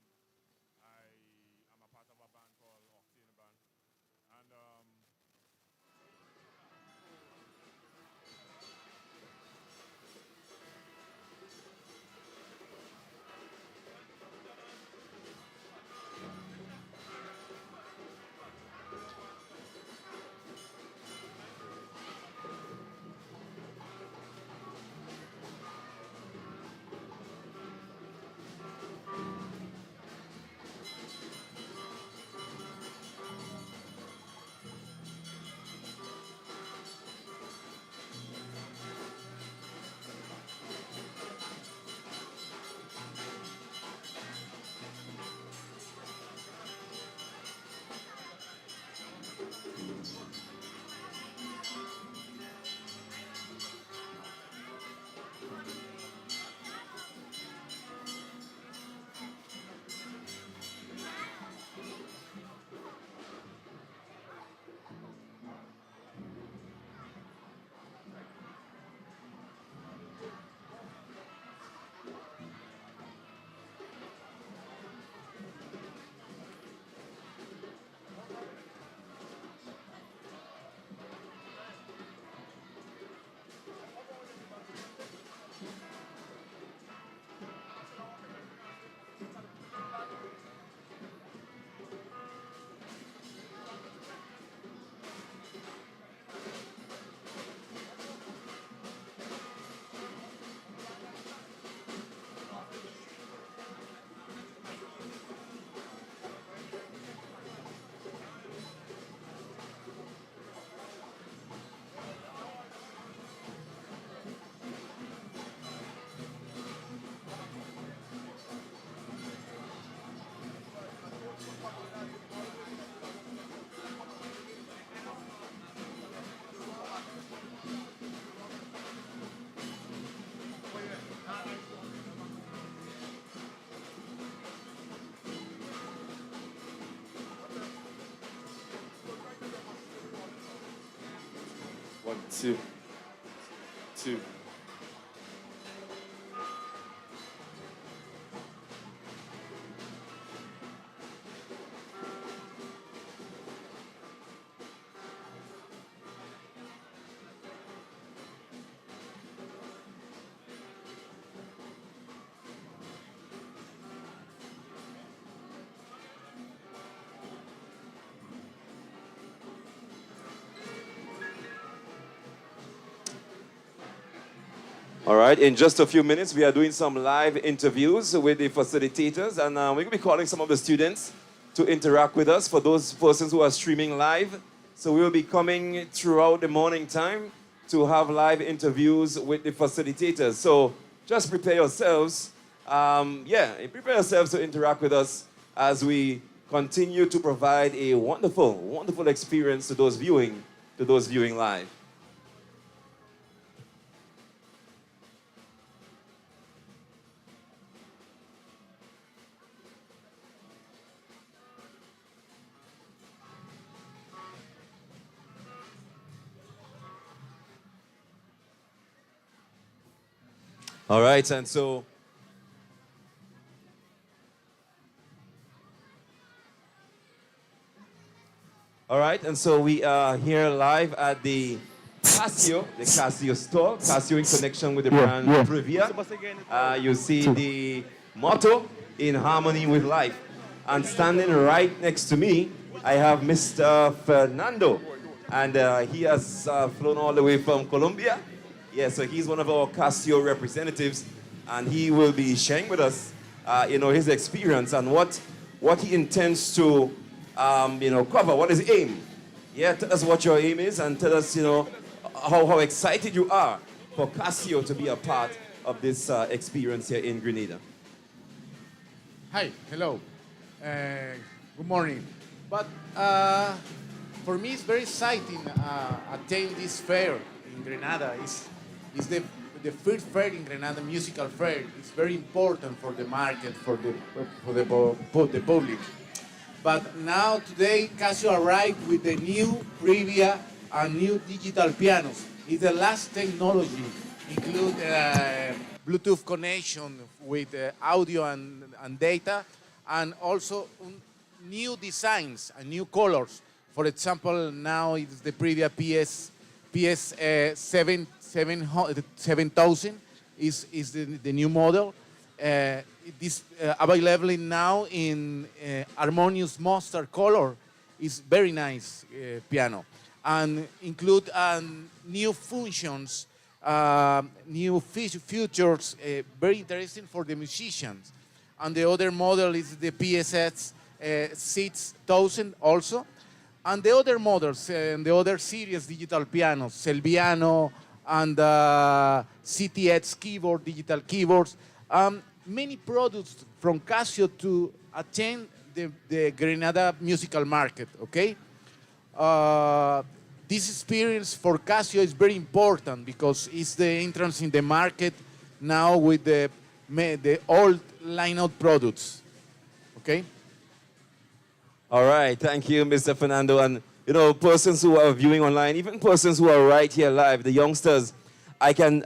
I am a part of a band called Orchestral. And One, two, two. All right, in just a few minutes, we are doing some live interviews with the facilitators, and we're going to be calling some of the students to interact with us for those persons who are streaming live. So we'll be coming throughout the morning time to have live interviews with the facilitators. So just prepare yourselves Yeah, prepare yourselves to interact with us as we continue to provide a wonderful, wonderful experience to those viewing live. All right, and so all right, and so we are here live at the Casio store, Casio in connection with the brand Privia. You see the motto, in harmony with life. And standing right next to me, I have Mr. Fernando. And he has flown all the way from Colombia. Yeah, so he's one of our Casio representatives. And he will be sharing with us, his experience and what he intends to cover. What is the aim? Yeah, tell us what your aim is and tell us, how excited you are for Casio to be a part of this experience here in Grenada. Hi, hello, good morning. But for me, it's very exciting attend this fair in Grenada. It's the first fair in Grenada, musical fair. It's very important for the market, for the public. But now, today, Casio arrived with the new Privia and new digital pianos. It's the last technology, include Bluetooth connection with audio and data, and also new designs and new colors. For example, now it's the Privia PS 7000 is the new model. This available now in harmonious mustard color. Is very nice piano, and include new functions, new features, very interesting for the musicians. And the other model is the PSS 6000 also. And the other models and the other series digital pianos, Selviano and CTX keyboard, digital keyboards. Many products from Casio to attend the Grenada musical market, okay? This experience for Casio is very important because it's the entrance in the market now with the old line-out products, okay? All right, thank you, Mr. Fernando. And, persons who are viewing online, even persons who are right here live, the youngsters, I can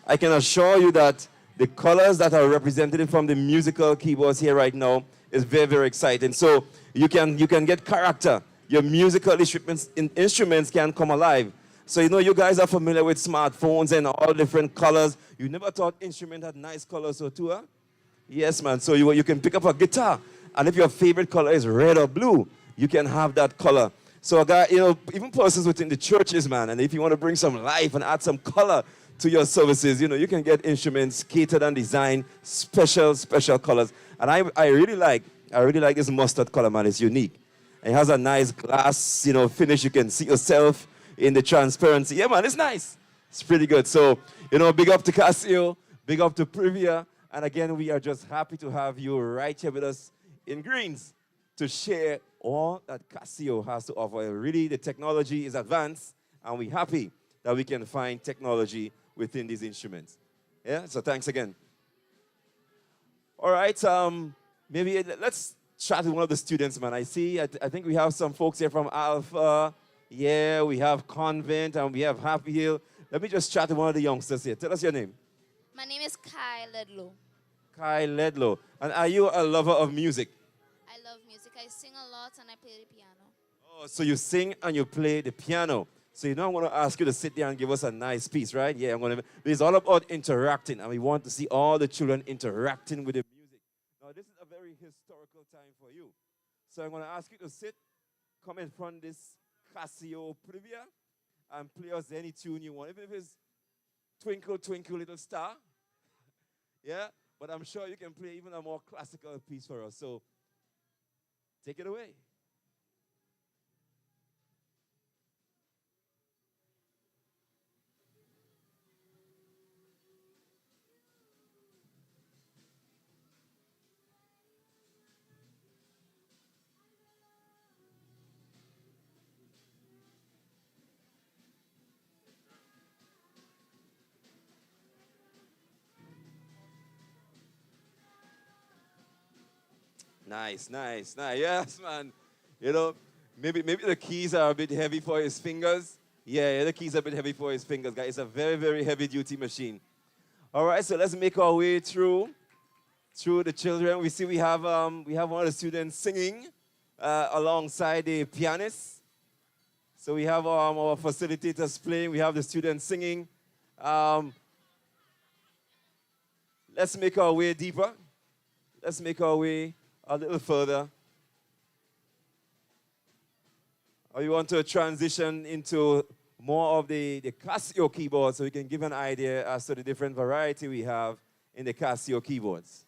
assure you that the colors that are represented from the musical keyboards here right now is very, very exciting. So you can get character. Your musical instruments can come alive. So you guys are familiar with smartphones and all different colors. You never thought instrument had nice colors or too, huh? Yes, man. So you can pick up a guitar, and if your favorite color is red or blue, you can have that color. So even persons within the churches, man, and if you want to bring some life and add some color to your services, you can get instruments catered and designed, special colors. And I really like this mustard color, man. It's unique. It has a nice glass, finish. You can see yourself in the transparency. Yeah, man, it's nice. It's pretty good. So, big up to Casio, big up to Privia. And again, we are just happy to have you right here with us in Greens to share all that Casio has to offer. Really, the technology is advanced, and we're happy that we can find technology within these instruments. Yeah, so thanks again. All right, maybe let's chat with one of the students, man. I think we have some folks here from Alpha. Yeah, we have Convent and we have Happy Hill. Let me just chat with one of the youngsters here. Tell us your name. My name is Kai Ledlow. Kai Ledlow. And are you a lover of music? I love music. I sing a lot and I play the piano. Oh, so you sing and you play the piano. So I'm going to ask you to sit there and give us a nice piece, right? Yeah, it's all about interacting, and we want to see all the children interacting with the music. Now, this is a very historical time for you. So I'm going to ask you to sit, come in front of this Casio Privia, and play us any tune you want. Even if it's Twinkle, Twinkle, Little Star. Yeah, but I'm sure you can play even a more classical piece for us. So take it away. Nice, nice, nice. Yes, man. You know, maybe the keys are a bit heavy for his fingers. Yeah, the keys are a bit heavy for his fingers, guys. It's a very, very heavy-duty machine. All right, so let's make our way through the children. We see we have one of the students singing alongside the pianist. So we have our facilitators playing. We have the students singing. Let's make our way deeper. Let's make our way a little further. Or you want to transition into more of the Casio keyboard so we can give an idea as to the different variety we have in the Casio keyboards.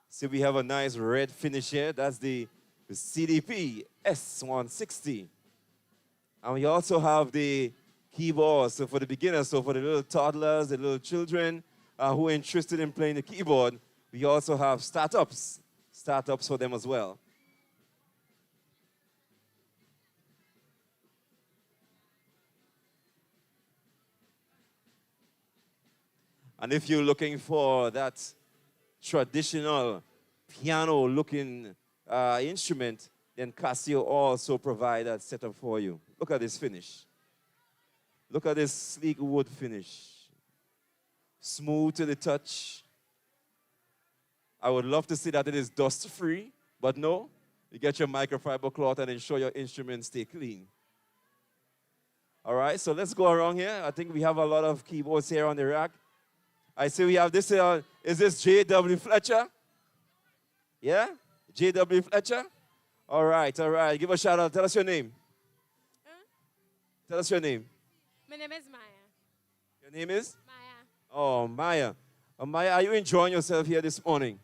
See, we have a nice red finish here. That's the CDP S160. And we also have the keyboard, so for the beginners, so for the little toddlers, the little children who are interested in playing the keyboard, we also have startups for them as well. And if you're looking for that traditional piano-looking instrument, then Casio also provide that setup for you. Look at this finish. Look at this sleek wood finish. Smooth to the touch. I would love to see that it is dust-free, but no. You get your microfiber cloth and ensure your instruments stay clean. All right, so let's go around here. I think we have a lot of keyboards here on the rack. I see we have this, is this J.W. Fletcher? Yeah? J.W. Fletcher? All right. Give a shout out. Tell us your name. Tell us your name. My name is Maya. Your name is? Maya. Oh, Maya. Maya, are you enjoying yourself here this morning?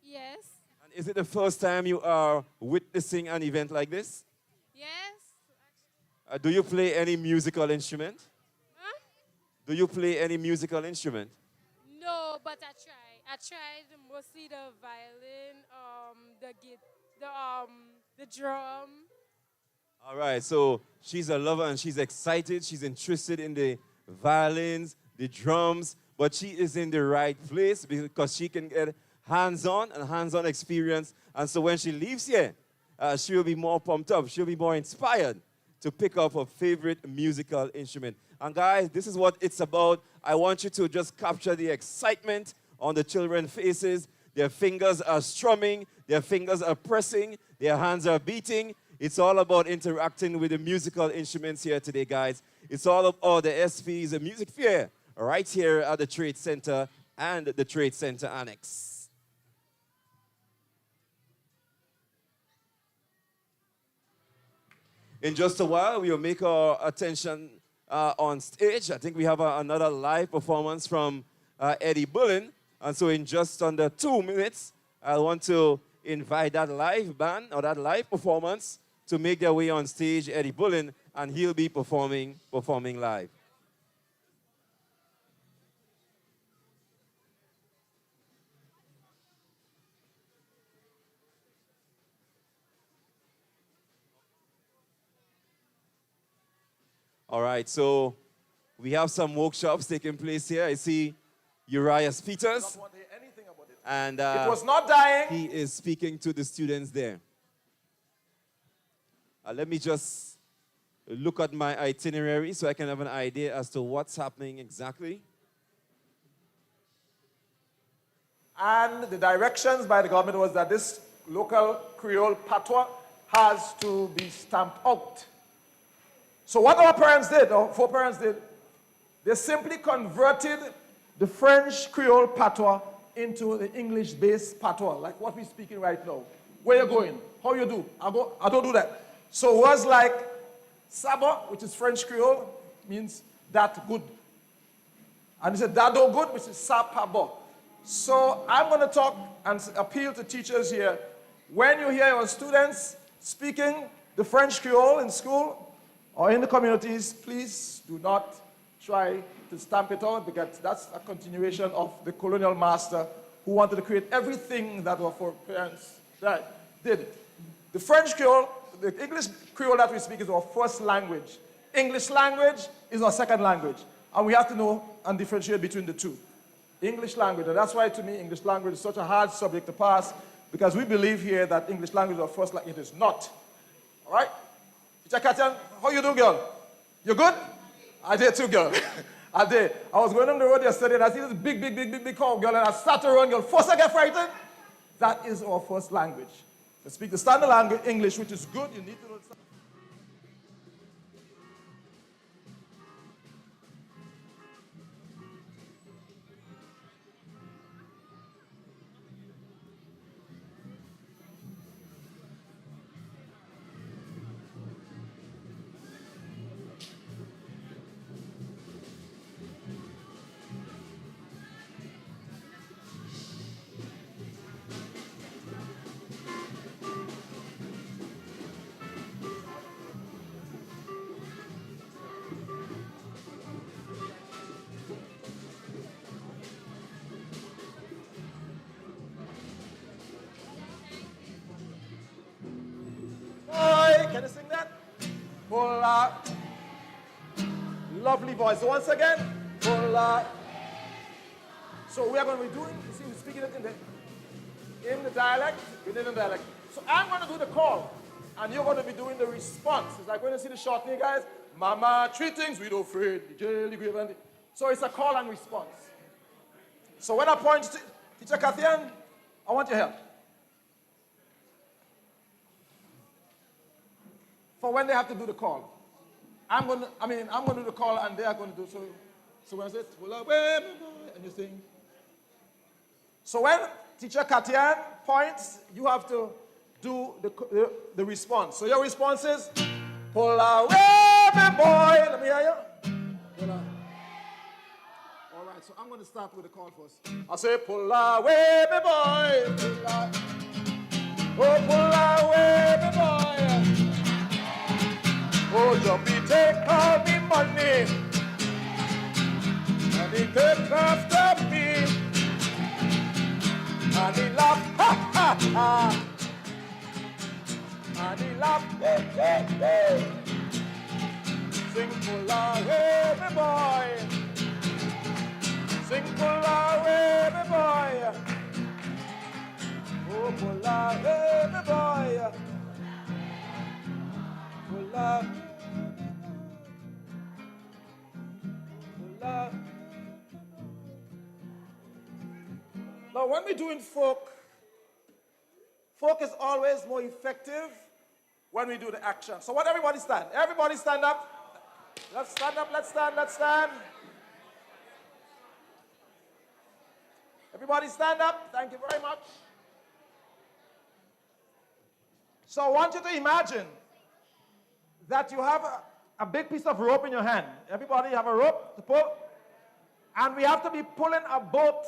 Yes. And is it the first time you are witnessing an event like this? Yes. Do you play any musical instrument? Huh? Do you play any musical instrument? No, but I tried. I tried mostly the violin, the drum. All right, so she's a lover and she's excited. She's interested in the violins, the drums, but she is in the right place because she can get hands-on experience. And so when she leaves here, she will be more pumped up. She'll be more inspired to pick up her favorite musical instrument. And guys, this is what it's about. I want you to just capture the excitement on the children's faces. Their fingers are strumming, their fingers are pressing, their hands are beating. It's all about interacting with the musical instruments here today, guys. It's all about the SP's Music Fair right here at the Trade Center and the Trade Center Annex. In just a while, we will make our attention on stage. I think we have another live performance from Eddie Bullen. And so in just under 2 minutes, I want to invite that live band or that live performance to make their way on stage, Eddie Bullen, and he'll be performing live. All right, so we have some workshops taking place here. I see Uriah Peters, and it was not dying. He is speaking to the students there. Let me just look at my itinerary so I can have an idea as to what's happening exactly. And the directions by the government was that this local Creole patois has to be stamped out. So what our parents did, or foreparents did, they simply converted the French Creole patois into the English-based patois, like what we're speaking right now. Where you going? How you do? I don't do that. So words like sabo, which is French Creole, means that good. And they said dado good, which is sapabo. So I'm going to talk and appeal to teachers here. When you hear your students speaking the French Creole in school or in the communities, please do not try to stamp it out, because that's a continuation of the colonial master who wanted to create everything that our foreparents did. The French Creole, the English Creole that we speak is our first language. English language is our second language. And we have to know and differentiate between the two. English language. And that's why, to me, English language is such a hard subject to pass, because we believe here that English language is our first language. It is not. All right? Teacher Katian, how you do, girl? You good? I did too, girl. I did. I was going on the road yesterday, and I see this big cow, girl, and I start to run, girl. First I get frightened. That is our first language. To speak the standard language, English, which is good, you need to know the Can you sing that? Hola. Lovely voice. So once again, hola. So we are going to be doing, you see, we're speaking it in the dialect, within the dialect. So I'm going to do the call, and you're going to be doing the response. It's like when you see the short name, guys, Mama, three things we don't afraid. So it's a call and response. So when I point to Teacher Kathian, I want your help. For when they have to do the call. I'm going to do the call and they are going to do so. So when I say, and you sing. So when Teacher Katian points, you have to do the response. So your response is, pull away, my boy. Let me hear you. Pull away. All right, so I'm going to start with the call first. I'll say, pull away, my boy. Pull away. Oh, pull away, my boy. Oh, jumpy, take all me money, and he take after me, and he laugh, ha, ha, ha, and he laugh, hey, hey, hey. Sing pull away, my boy, sing pull away, my boy, oh, pull away, my boy, pull away. Now, when we're doing folk is always more effective when we do the action. So, what everybody stand? Everybody stand up. Let's stand up. Let's stand. Let's stand. Everybody stand up. Thank you very much. So, I want you to imagine that you have a big piece of rope in your hand. Everybody have a rope to pull. And we have to be pulling a boat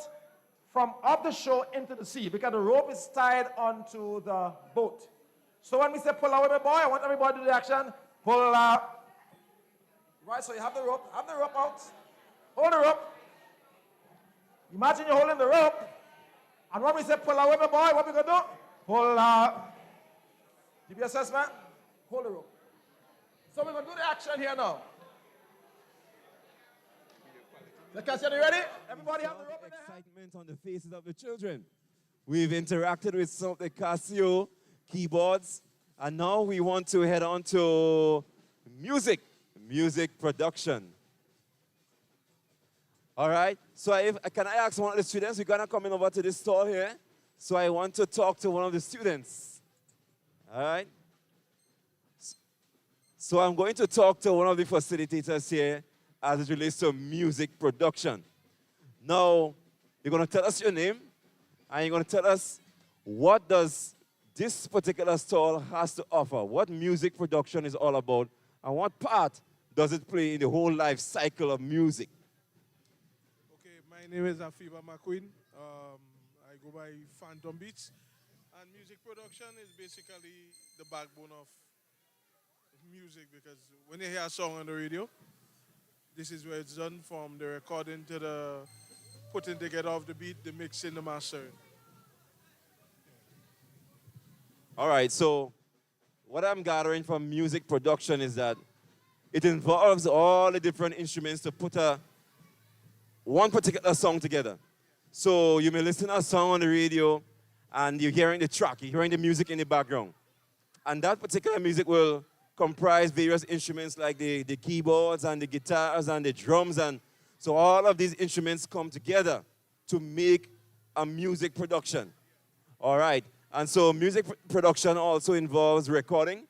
from off the shore into the sea because the rope is tied onto the boat. So when we say pull out, my boy, I want everybody to do the action. Pull out. Right, so you have the rope. Have the rope out. Hold the rope. Imagine you're holding the rope. And when we say pull out, my boy, what we going to do? Pull out. Give your assessment. Hold the rope. So we're going to do the action here now. Casio, you ready? Everybody have the rope in their hand. Excitement on the faces of the children. We've interacted with some of the Casio keyboards, and now we want to head on to music production. All right, so can I ask one of the students? We're going to come in over to this stall here. So I want to talk to one of the students. All right. So I'm going to talk to one of the facilitators here as it relates to music production. Now, you're going to tell us your name, and you're going to tell us what does this particular stall has to offer, what music production is all about, and what part does it play in the whole life cycle of music. Okay, my name is Afiba McQueen. I go by Phantom Beats. And music production is basically the backbone of music, because when you hear a song on the radio, this is where it's done, from the recording to the putting together of the beat, the mixing, the mastering. All right, so what I'm gathering from music production is that it involves all the different instruments to put one particular song together. So you may listen to a song on the radio and you're hearing the track, you're hearing the music in the background. And that particular music will comprise various instruments like the keyboards and the guitars and the drums. And so all of these instruments come together to make a music production. All right. And so music production also involves recording.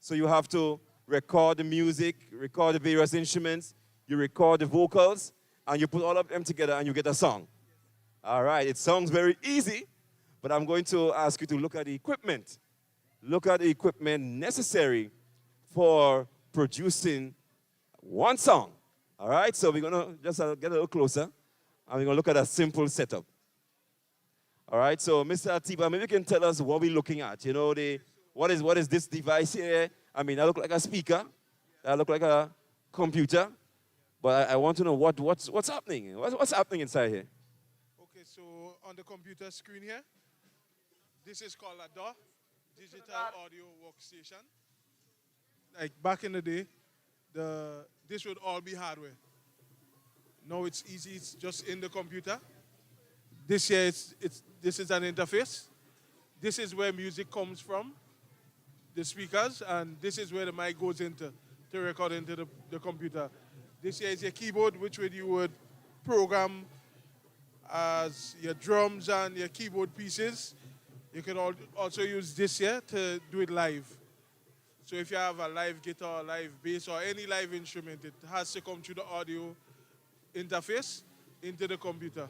So you have to record the music, record the various instruments, you record the vocals, and you put all of them together and you get a song. All right. It sounds very easy, but I'm going to ask you to look at the equipment. Look at the equipment necessary for producing one song. All right, so we're going to just get a little closer, and we're going to look at a simple setup. All right, so Mr. Atiba, maybe you can tell us what we're looking at. You know, what is this device here? I mean, that looks like a speaker. That looks like a computer. But I want to know what's happening. What's happening inside here? Okay, so on the computer screen here, this is called a DAW. Digital audio workstation. Like back in the day, this would all be hardware. Now it's easy, it's just in the computer. This here, this is an interface. This is where music comes from, the speakers, and this is where the mic goes into to record into the computer. This here is your keyboard, which you would program as your drums and your keyboard pieces. You can also use this here to do it live. So if you have a live guitar, live bass, or any live instrument, it has to come through the audio interface into the computer.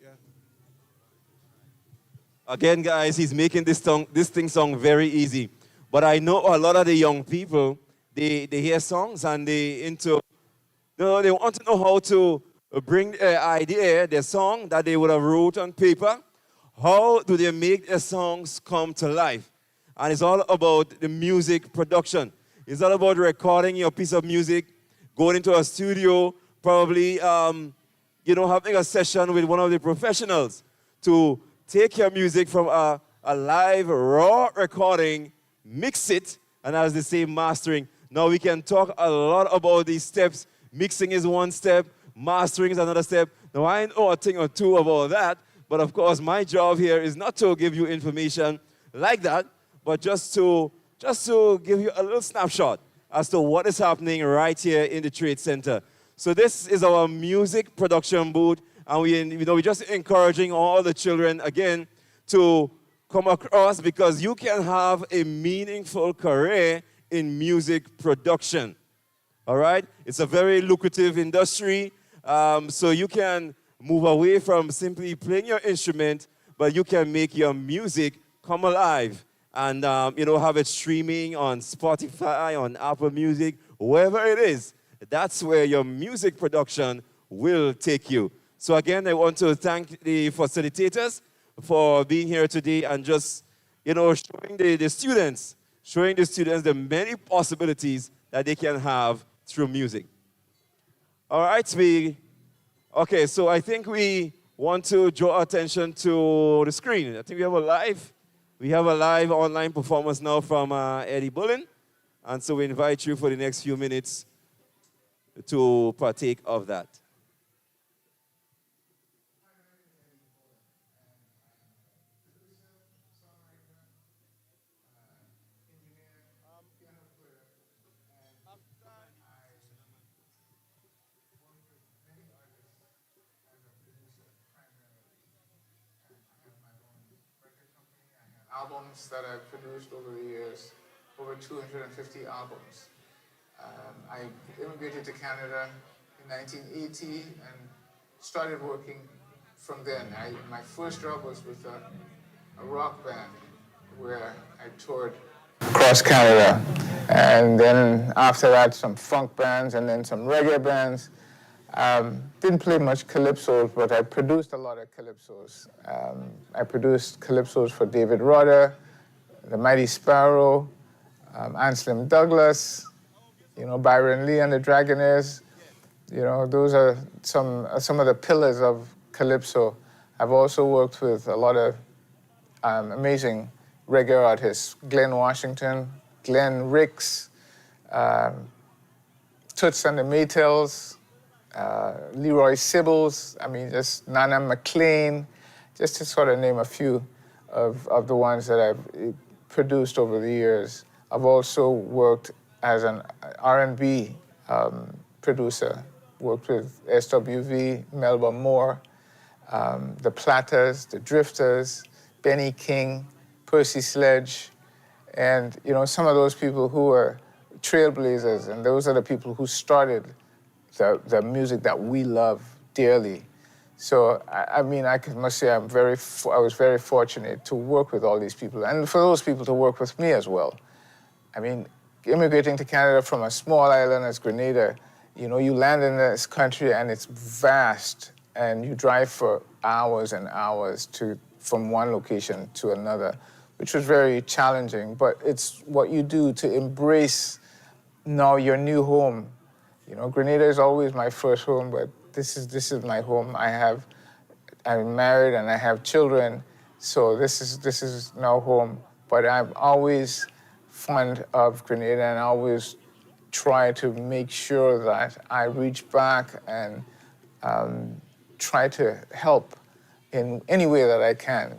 Yeah. Again, guys, he's making this thing sound very easy. But I know a lot of the young people, they hear songs and they want to know how to bring their idea, their song that they would have wrote on paper. How do they make their songs come to life? And it's all about the music production. It's all about recording your piece of music, going into a studio, probably having a session with one of the professionals to take your music from a live, raw recording, mix it, and as they say, mastering. Now we can talk a lot about these steps. Mixing is one step, mastering is another step. Now I know a thing or two about that. But of course, my job here is not to give you information like that, but just to give you a little snapshot as to what is happening right here in the Trade Center. So this is our music production booth, and we're just encouraging all the children again to come across because you can have a meaningful career in music production. All right, it's a very lucrative industry, so you can move away from simply playing your instrument, but you can make your music come alive and, have it streaming on Spotify, on Apple Music, wherever it is. That's where your music production will take you. So again, I want to thank the facilitators for being here today and just, showing the students the many possibilities that they can have through music. All right, okay, so I think we want to draw attention to the screen. I think we have a live online performance now from Eddie Bullen. And so we invite you for the next few minutes to partake of that. Albums that I've produced over the years, over 250 albums. I immigrated to Canada in 1980 and started working from then. My first job was with a rock band where I toured across Canada. And then after that, some funk bands and then some reggae bands. Didn't play much calypsos, but I produced a lot of calypsos. I produced calypsos for David Rudder, the Mighty Sparrow, Anselm Douglas, Byron Lee and the Dragonaires. Those are some of the pillars of calypso. I've also worked with a lot of amazing reggae artists: Glenn Washington, Glenn Ricks, Toots and the Maytals, Leroy Sibbles, I mean, just Nana McLean, just to sort of name a few of the ones that I've produced over the years. I've also worked as an R&B producer, worked with SWV, Melba Moore, the Platters, the Drifters, Benny King, Percy Sledge, and some of those people who were trailblazers, and those are the people who started the music that we love dearly. So I mean, must say I was very fortunate to work with all these people, and for those people to work with me as well. I mean, immigrating to Canada from a small island as Grenada, you land in this country and it's vast, and you drive for hours and hours from one location to another, which was very challenging. But it's what you do to embrace now your new home. Grenada is always my first home, but this is my home. I'm married and I have children, so this is now home. But I'm always fond of Grenada, and I always try to make sure that I reach back and try to help in any way that I can.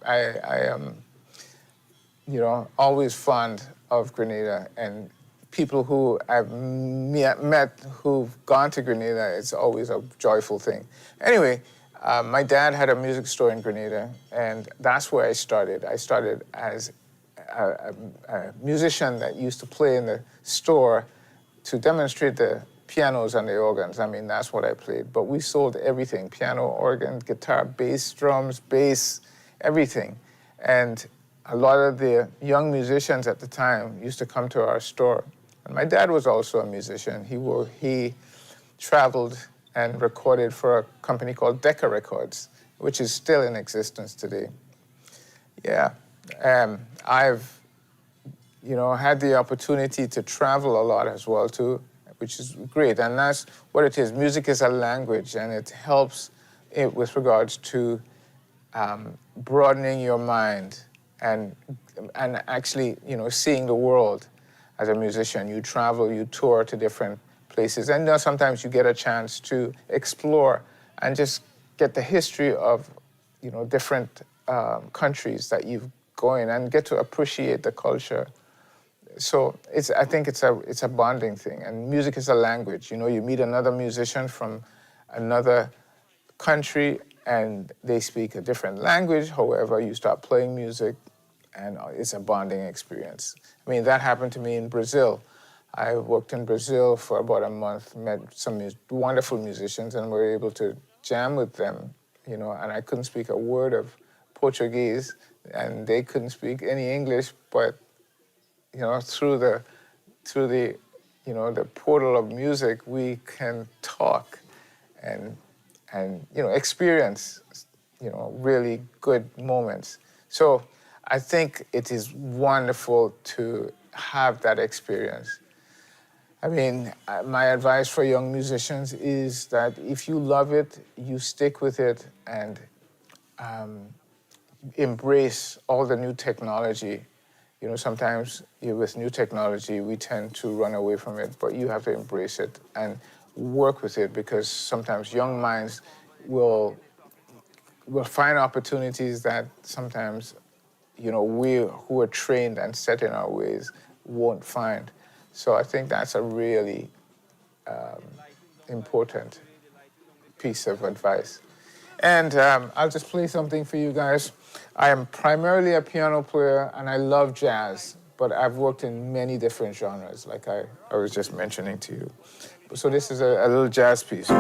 I am always fond of Grenada, and people who I've met who've gone to Grenada, it's always a joyful thing. Anyway, my dad had a music store in Grenada, and that's where I started. I started as a musician that used to play in the store to demonstrate the pianos and the organs. I mean, that's what I played. But we sold everything: piano, organ, guitar, bass, drums, bass, everything. And a lot of the young musicians at the time used to come to our store. And my dad was also a musician. He traveled and recorded for a company called Decca Records, which is still in existence today. Yeah, I've, had the opportunity to travel a lot as well too, which is great. And that's what it is. Music is a language, and it helps with regards to broadening your mind and actually, seeing the world as a musician. You travel, you tour to different places, and sometimes you get a chance to explore and just get the history of, different countries that you've going, and get to appreciate the culture. So I think it's a bonding thing, and music is a language. You meet another musician from another country, and they speak a different language. However, you start playing music, and it's a bonding experience. I mean, that happened to me in Brazil. I worked in Brazil for about a month, met some wonderful musicians, and were able to jam with them, and I couldn't speak a word of Portuguese, and they couldn't speak any English, but, through the the portal of music, we can talk and experience, really good moments. So I think it is wonderful to have that experience. I mean, my advice for young musicians is that if you love it, you stick with it, and embrace all the new technology. Sometimes with new technology, we tend to run away from it, but you have to embrace it and work with it, because sometimes young minds will find opportunities that sometimes, we who are trained and set in our ways won't find. So I think that's a really important piece of advice. And I'll just play something for you guys. I am primarily a piano player, and I love jazz, but I've worked in many different genres, like I was just mentioning to you. So this is a little jazz piece.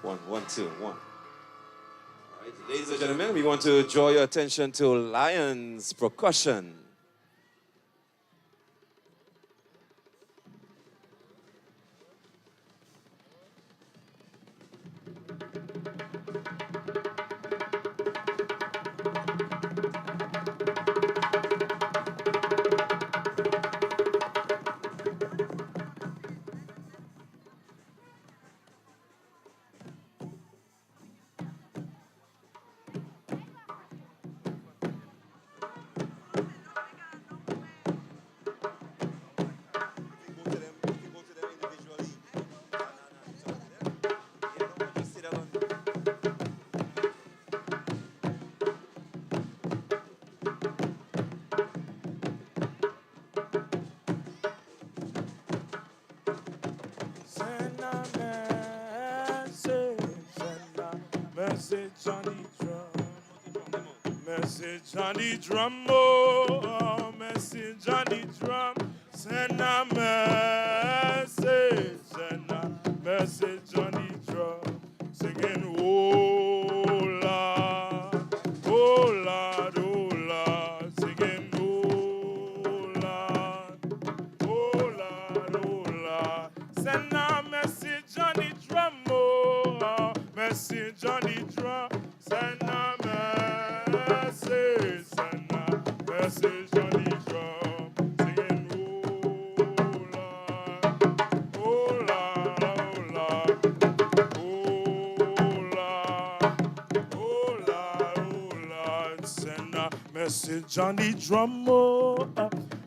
One, one, two, one. All right, ladies and gentlemen, we want to draw your attention to Lions Percussion. Send a message, message on the drum. Message on the drum, oh, message on the drum. Send a message on the drum. Singing, oh Lord, oh Lord, oh Lord. Singing, oh Lord, oh Lord, oh Lord. Send a message on the drum, oh, message on the drum. Send a message on the drum. Singing, oh Lord, oh Lord, oh Lord, oh Lord, oh Lord. Send a message on the drum, oh,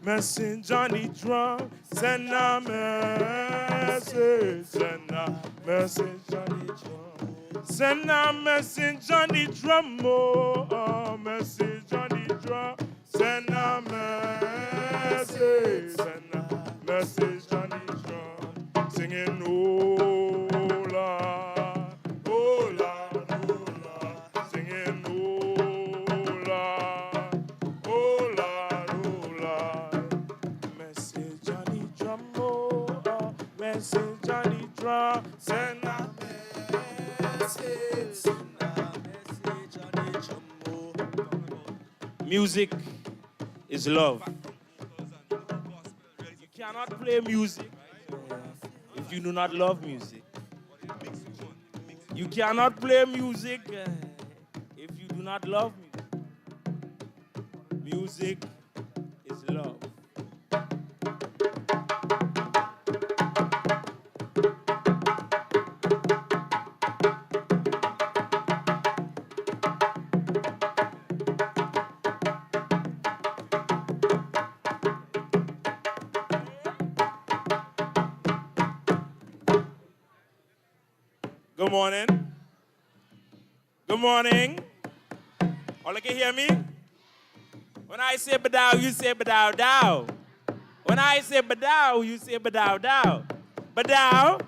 message on the drum. Send a message on the drum. Send a message on the drum, oh, message on the drum. Send a message on the drum. Singing, oh Lord, oh Lord, oh Lord. Singing, oh Lord, oh Lord, oh Lord. Message on the drum, oh, message on the drum. Send a message on the drum, oh. Music is love. You cannot play music if you do not love music. You cannot play music if you do not love music. Music is love. Good morning. Good morning. All can hear me? When I say badow, you say badow dow. When I say badow, you say badow dow. Badow.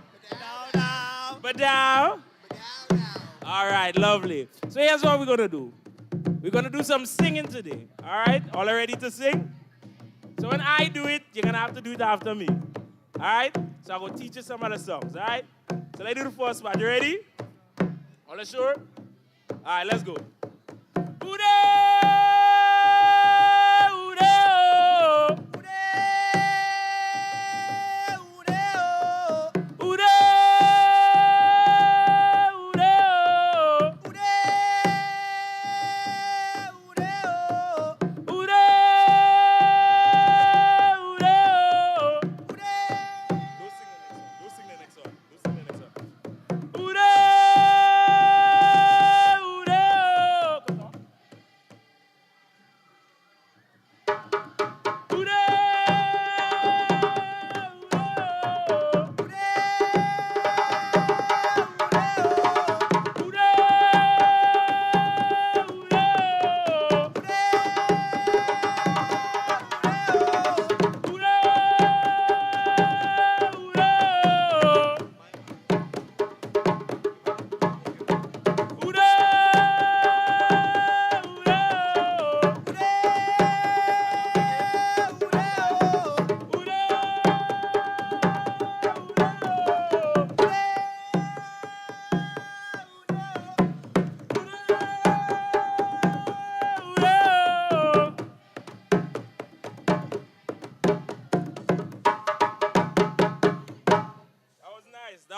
Badow. All right, lovely. So here's what we're going to do. We're going to do some singing today. All right? All ready to sing? So when I do it, you're going to have to do it after me. All right? So I'm going to teach you some other songs. All right? So let's do the first part. You ready? All sure? All right, let's go.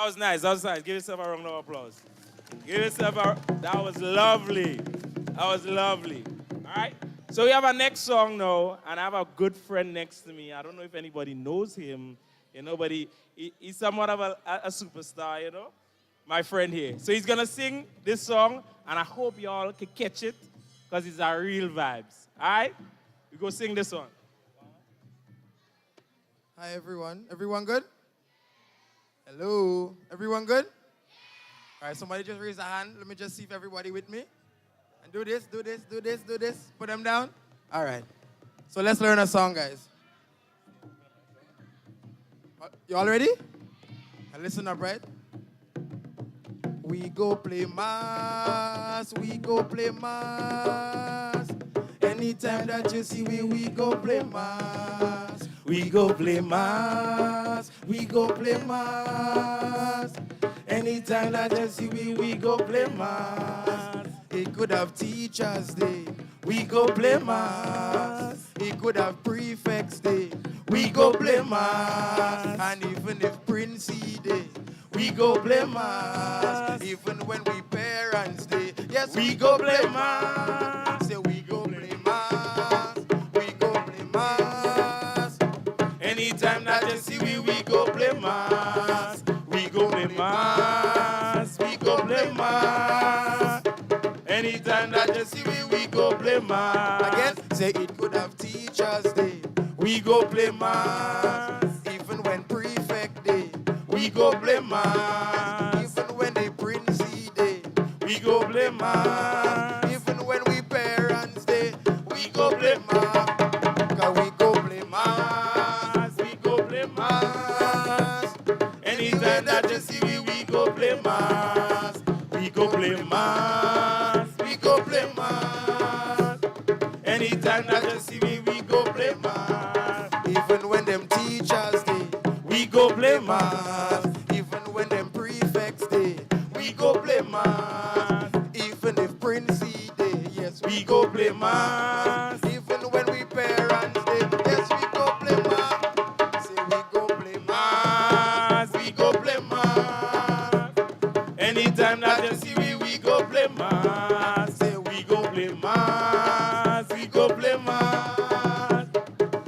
That was nice. That was nice. Give yourself a round of applause. Give yourself a. That was lovely. That was lovely. All right. So we have our next song now, and I have a good friend next to me. I don't know if anybody knows him, you know, but he's somewhat of a superstar, you know, my friend here. So he's gonna sing this song, and I hope y'all can catch it, because it's our real vibes. All right? We go sing this one. Hi, everyone. Everyone good? Hello. Everyone good? All right, somebody just raise a hand. Let me just see if everybody with me. And do this, do this, do this, do this. Put them down. All right. So let's learn a song, guys. You all ready? And listen up, right? We go play mass. We go play mass. Anytime that you see we go play mass. We go play mass. We go play mass. Anytime that you see we go play mass. It could have Teachers' Day. We go play mass. It could have Prefects' Day. We go play mass. And even if Princey Day, we go play mass. Even when we Parents' Day, yes, we go play mass. Say we go play mass. We go play mass. Anytime that you see we go play mass. We go play mass. We go play mass. Anytime that you see we go play mass. Again, say it could have Teachers' Day. We go play mass. Even when Prefect Day, we go play mass. Even when they Princey Day, we go play mass. Even when we Parents' Day, we go play mass. Cause we go play mass. We go play mass. Anytime that you see we go play mass. We go play mass. We go play mass. Anytime that you see we go play mass. Even when them Teachers' Day, we go play mass. Even when them Prefects' Day, we go play mass. Even if Princey Day, yes, we go play mass. Even when we Parents' Day, yes, we go play mass. Say we go play mass. We go play mass. Anytime that you see we go play mass. Say we go play mass. We go play mass.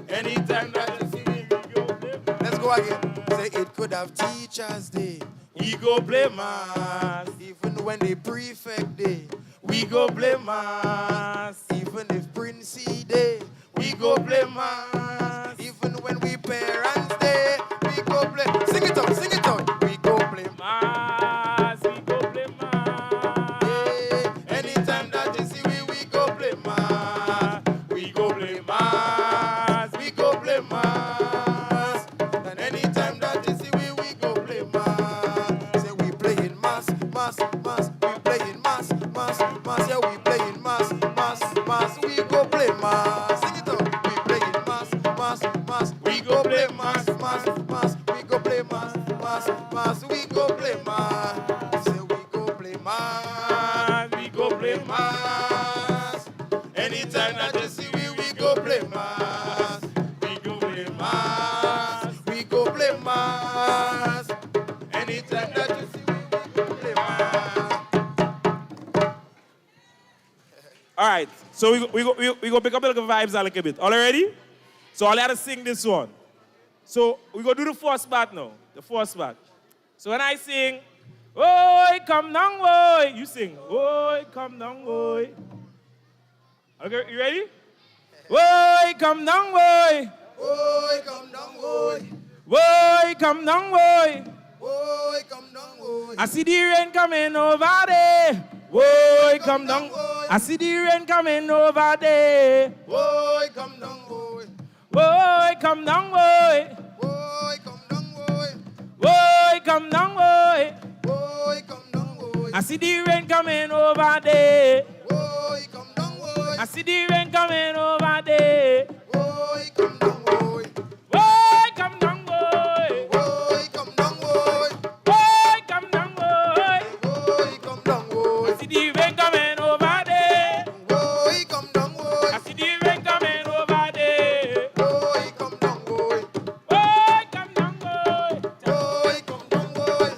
Anytime that you see we go play mass. Let's go again. Say it could have Teachers' Day. We go play mass. Even when they Prefect Day, we go play mass. Even if Princey Day, we go play mass. Even when we Parents' Day, we go play. Sing it out, sing it out. We go play mass. We go play mass. Yeah. Anytime that you see we go play mass. We go play mass. We go play mass. And anytime that you see we go play mass. Say we playing mass, mass, mass. We playing mass, mass, mass. Yeah, we playing mass, mass, mass. We go play mass. Sing it out. We playing mass, mass, mass. We go play mass, mass, mass. We go play mass, mass, mass. We go play mass. Say we go play mass. We go play mass. Anytime that you see we go play mass. We go play mass. We go play mass. Anytime that you see we go play mass. All right, so we go pick up a little vibes a little bit. All ready? So I'll let us sing this one. So we go do the first part now, the first part. So when I sing, "Oi, come down, boy," you sing, "Oi, come down, boy." Okay, you ready? "Oi, come down, boy." Oi, come down, boy. "Oi, come down, boy." Oi, come down, boy. I see the rain coming over there. Oi, come down. I see the rain coming over there. Oi, come down, boy. Oi, come down, boy. Oi, come down, boy. Oi, come down, boy. Oi, come down, boy. I see the rain coming over there. Oi, come down, boy. I see the rain coming over there. Oi, come down, boy. Oi, come down, boy. Oi, come down, boy. Oi, come down, boy. Oi, come down, boy. I see the rain coming over there. Oi, come down, boy. I see the rain coming over there. Oi, come down, boy. Oi, come down, boy. Oi, come down, boy.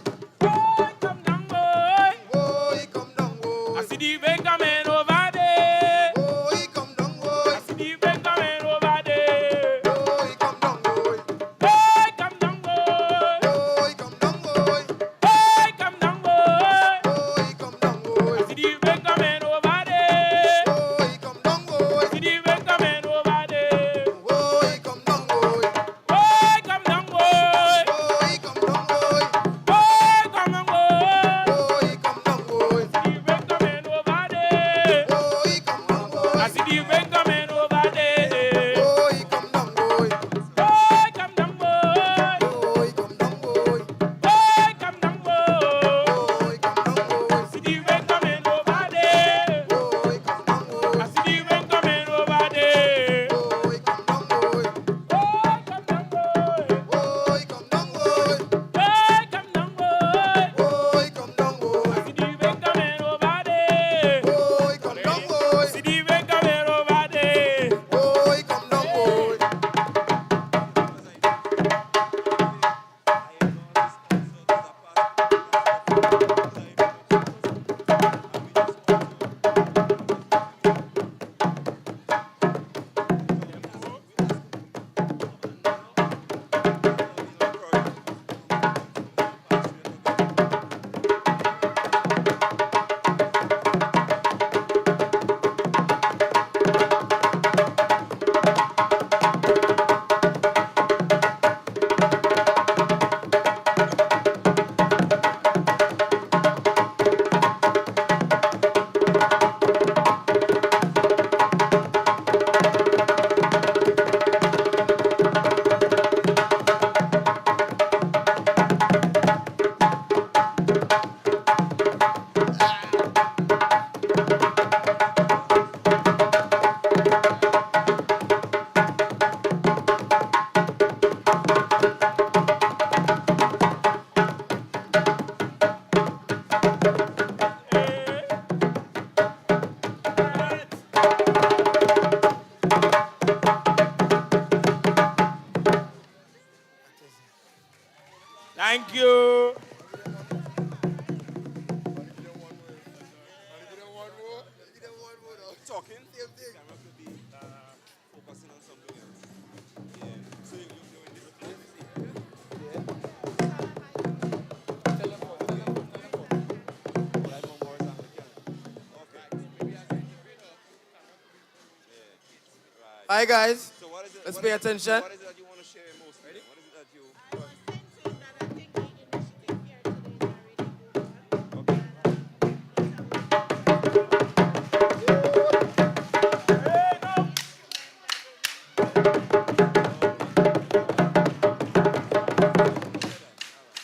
Hi, guys. So what is it? Let's what pay is it- attention. What is it that you want to share most? Ready? What is it that you?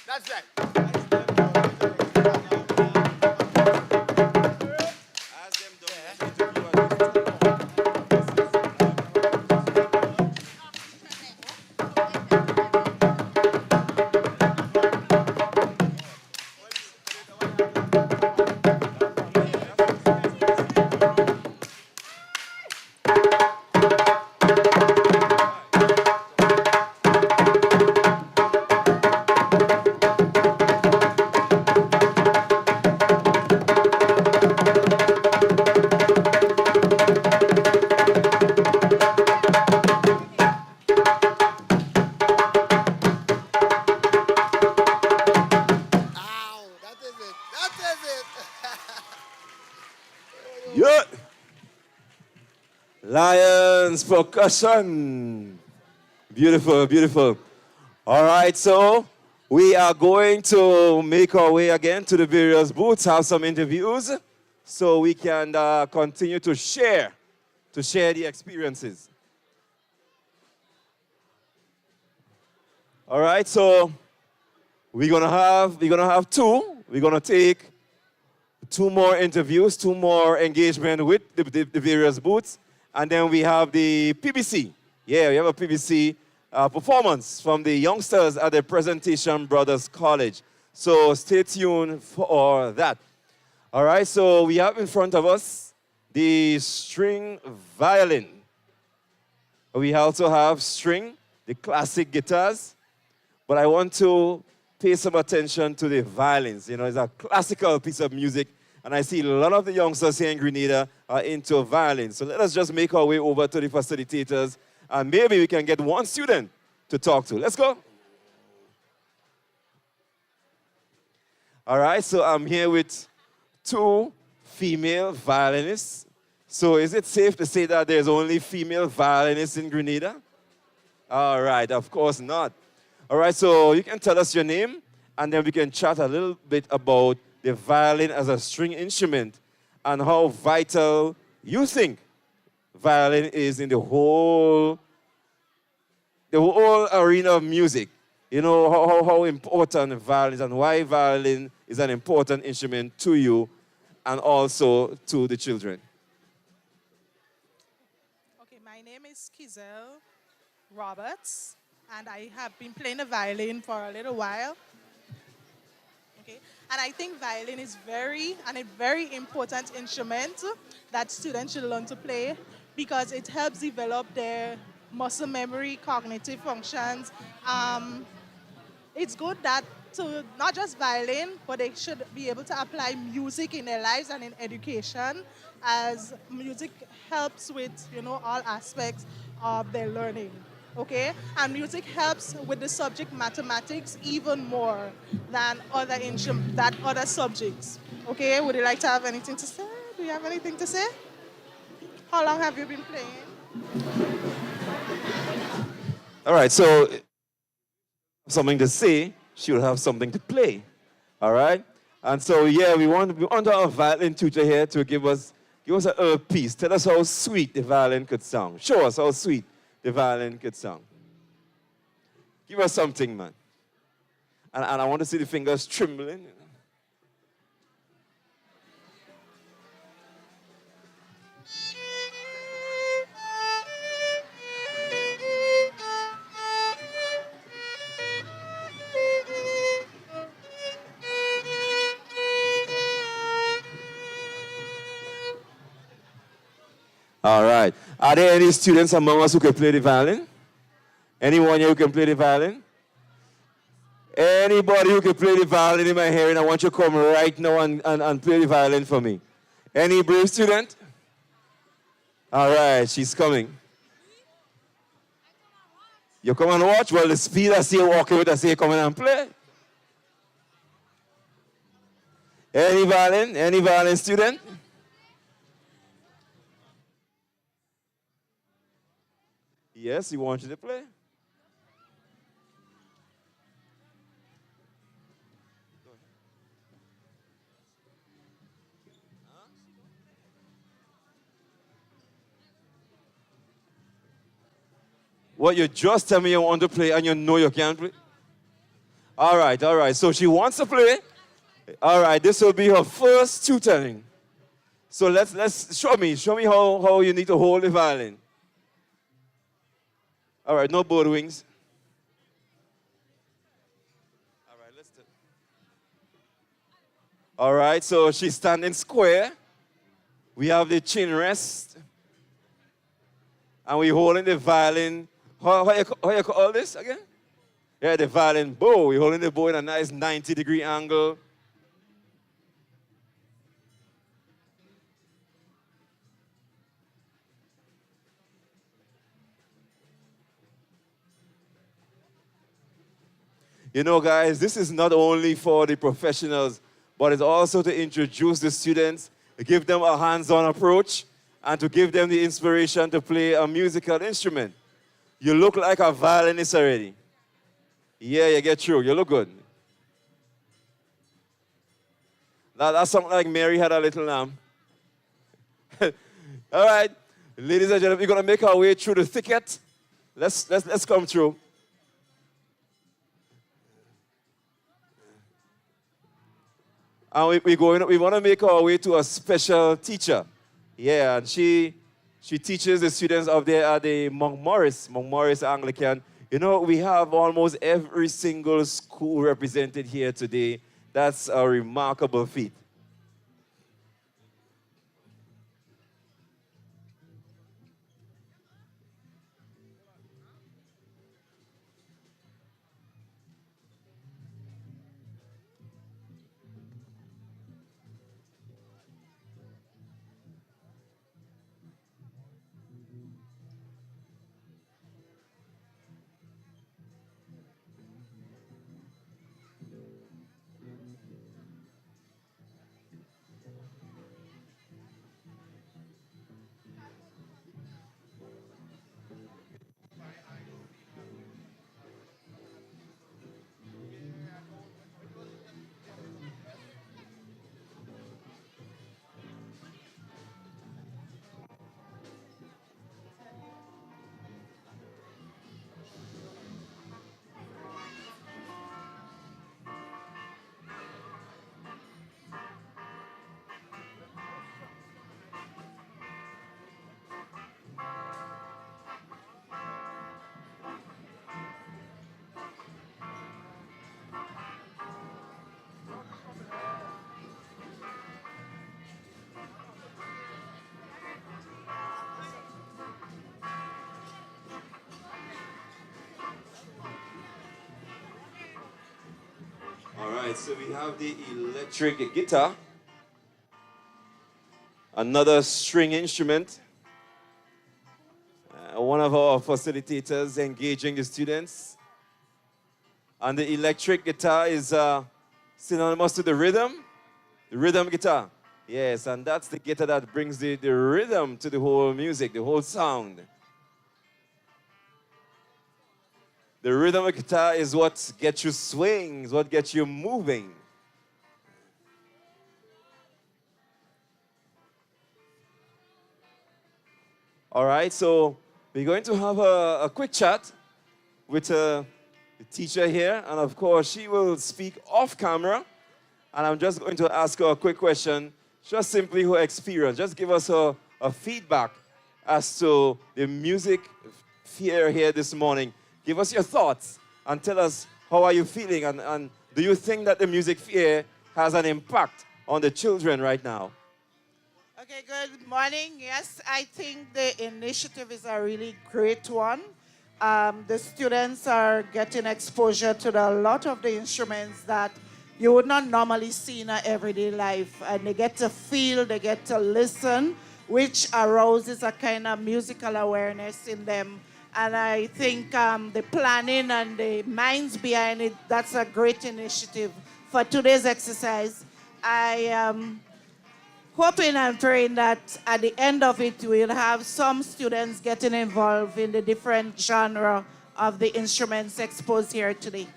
That's right. Yeah. Lions percussion. Beautiful, beautiful. All right, so we are going to make our way again to the various booths, have some interviews, so we can continue to share the experiences. All right, so we're gonna have two. We're gonna take two more interviews, two more engagement with the various booths, and then we have the PBC. Yeah, we have a PBC performance from the youngsters at the Presentation Brothers College. So stay tuned for that. All right, so we have in front of us the string violin. We also have string, the classic guitars, but I want to pay some attention to the violins. You know, it's a classical piece of music, and I see a lot of the youngsters here in Grenada are into violins. So let us just make our way over to the facilitators, and maybe we can get one student to talk to. Let's go. All right, so I'm here with two female violinists. So is it safe to say that there's only female violinists in Grenada? All right, of course not. All right, so you can tell us your name, and then we can chat a little bit about the violin as a string instrument and how vital you think violin is in the whole arena of music. You know, how important violin is and why violin is an important instrument to you and also to the children. Okay, my name is Kizel Roberts, and I have been playing the violin for a little while. Okay, and I think violin is a very important instrument that students should learn to play because it helps develop their muscle memory, cognitive functions. It's good that to not just violin, but they should be able to apply music in their lives and in education, as music helps with all aspects of their learning. Okay, and music helps with the subject mathematics even more than other subjects. Okay, would you like to have anything to say? Do you have anything to say? How long have you been playing? All right, so something to say, she will have something to play. All right? And so, yeah, we want our violin tutor here to give us a piece. Tell us how sweet the violin could sound. Show us how sweet the violin could sound. Give us something, man. And I want to see the fingers trembling. All right. Are there any students among us who can play the violin? Anyone here who can play the violin? Anybody who can play the violin in my hearing, I want you to come right now and play the violin for me. Any brave student? All right, she's coming. You come and watch? Well, the speed I see you walking with, I see you come in and play. Any violin? Any violin student? Yes, he wants you to play. What, you just tell me you want to play and you know you can't play? All right, all right. So she wants to play. All right, this will be her first tutoring. So let's show me how you need to hold the violin. All right, no bird wings. All right, so she's standing square. We have the chin rest. And we're holding the violin. How you call this again? Yeah, the violin bow. We're holding the bow in a nice 90-degree angle. You know, guys, this is not only for the professionals, but it's also to introduce the students, to give them a hands-on approach, and to give them the inspiration to play a musical instrument. You look like a violinist already. Yeah, you get through. You look good. That's something like Mary had a little lamb. All right, ladies and gentlemen, we're going to make our way through the thicket. Let's come through. And we want to make our way to a special teacher. Yeah, and she teaches the students up there at the Montmorris Anglican. You know, we have almost every single school represented here today. That's a remarkable feat. All right, so we have the electric guitar, another string instrument. One of our facilitators engaging the students. And the electric guitar is synonymous to the rhythm guitar. Yes, and that's the guitar that brings the rhythm to the whole music, the whole sound. The rhythm guitar is what gets you swings, what gets you moving. All right, so we're going to have a quick chat with the teacher here, and of course, she will speak off camera, and I'm just going to ask her a quick question, just simply her experience. Just give us a feedback as to the music fair here this morning. Give us your thoughts and tell us how are you feeling, and do you think that the music fair has an impact on the children right now? Okay, good morning. Yes, I think the initiative is a really great one. The students are getting exposure to a lot of the instruments that you would not normally see in our everyday life. And they get to feel, they get to listen, which arouses a kind of musical awareness in them. And I think the planning and the minds behind it, that's a great initiative. For today's exercise, I hoping and praying that at the end of it, we'll have some students getting involved in the different genre of the instruments exposed here today.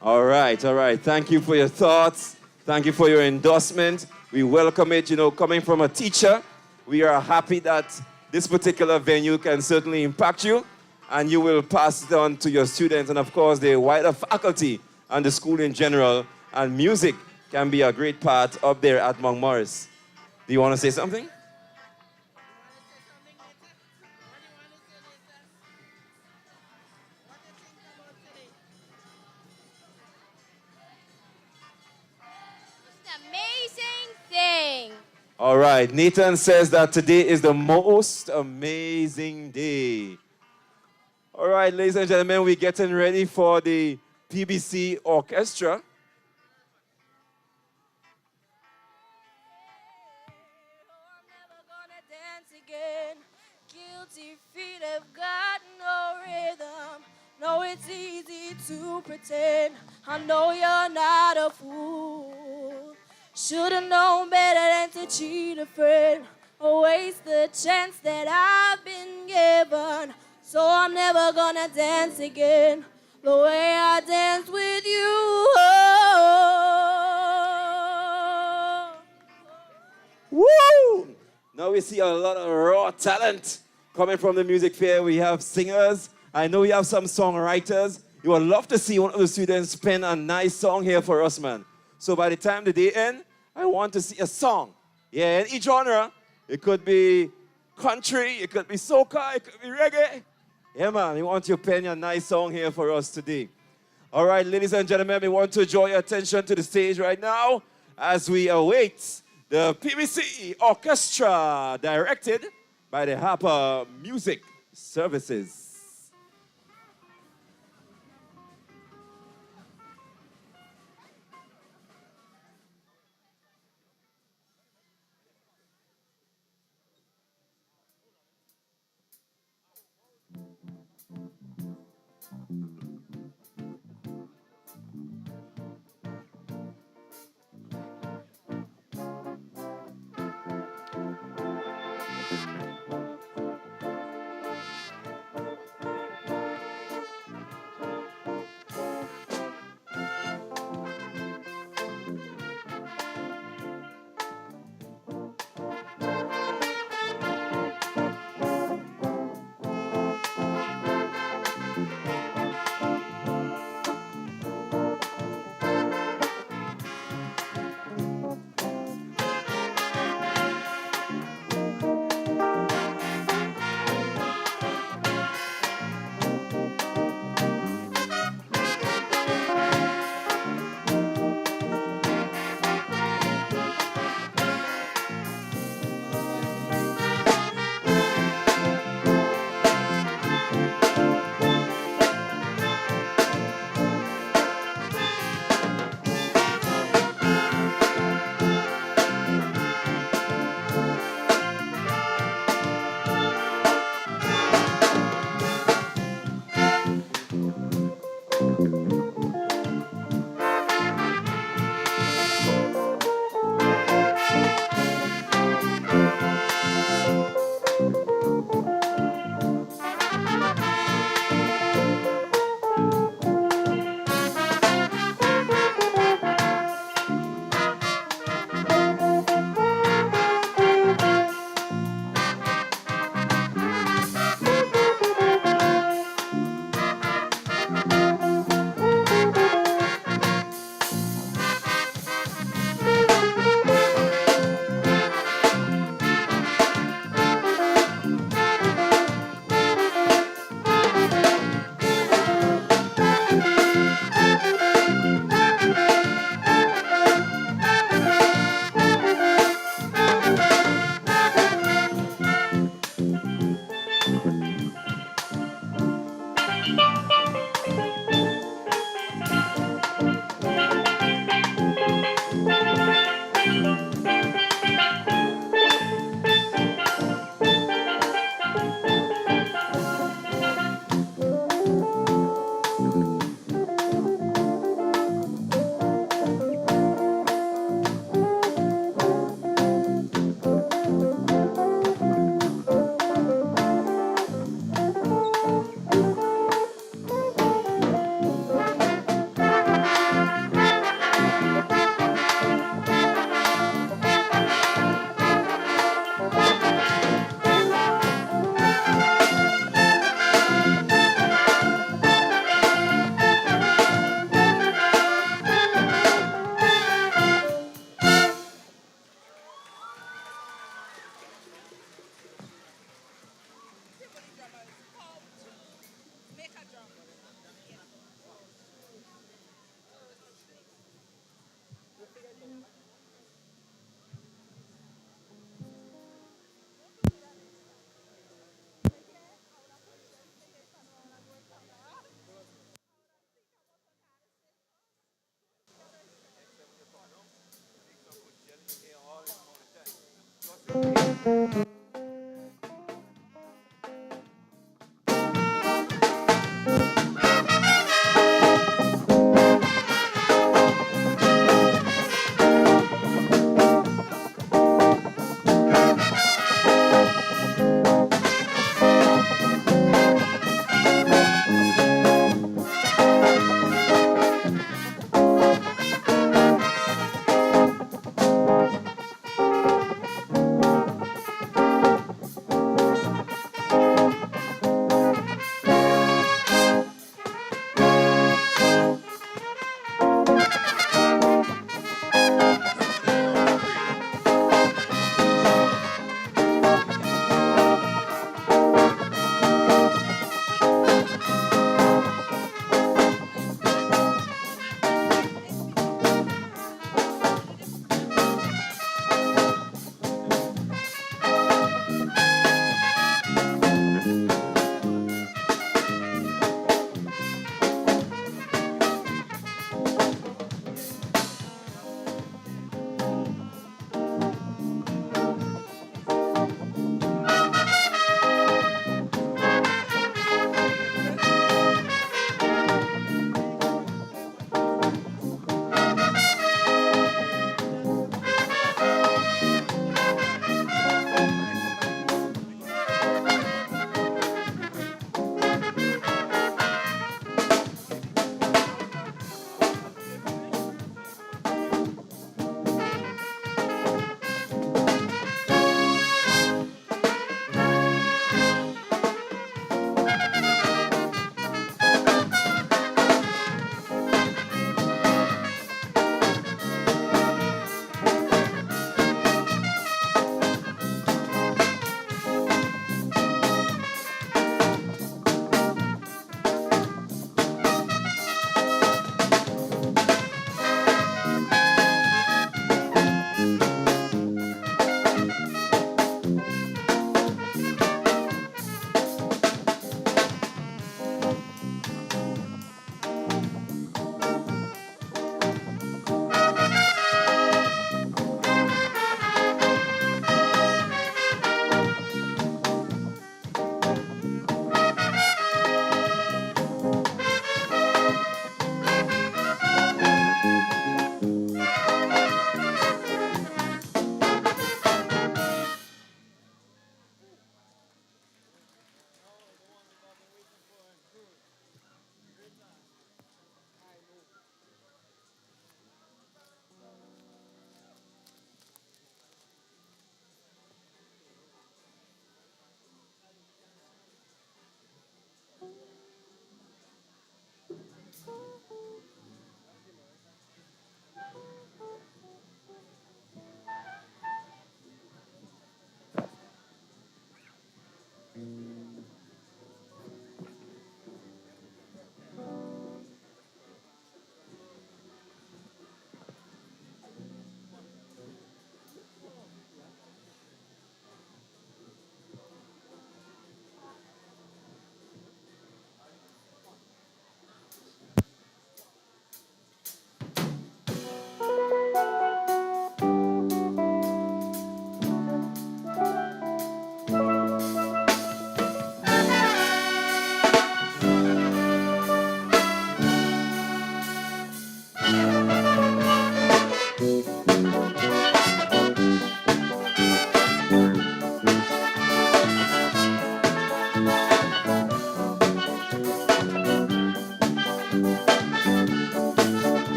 All right, all right. Thank you for your thoughts. Thank you for your endorsement. We welcome it. You know, coming from a teacher, we are happy that this particular venue can certainly impact you, and you will pass it on to your students and, of course, the wider faculty and the school in general. And music can be a great part up there at Montmorris. Do you want to say something? Amazing thing. All right, Nathan says that today is the most amazing day. All right, ladies and gentlemen, we're getting ready for the PBC Orchestra. Guilty feet have got no rhythm. No, it's easy to pretend. I know you're not a fool. Should've known better than to cheat a friend or waste the chance that I've been given. So I'm never gonna dance again the way I danced with you. Woo! Now we see a lot of raw talent coming from the music fair. We have singers. I know we have some songwriters. You would love to see one of the students pen a nice song here for us, man. So by the time the day ends, I want to see a song. Yeah, in each genre. It could be country, it could be soca, it could be reggae. Yeah, man, we want you to pen a nice song here for us today. All right, ladies and gentlemen, we want to draw your attention to the stage right now as we await the PBC Orchestra, directed by the Harper Music Services.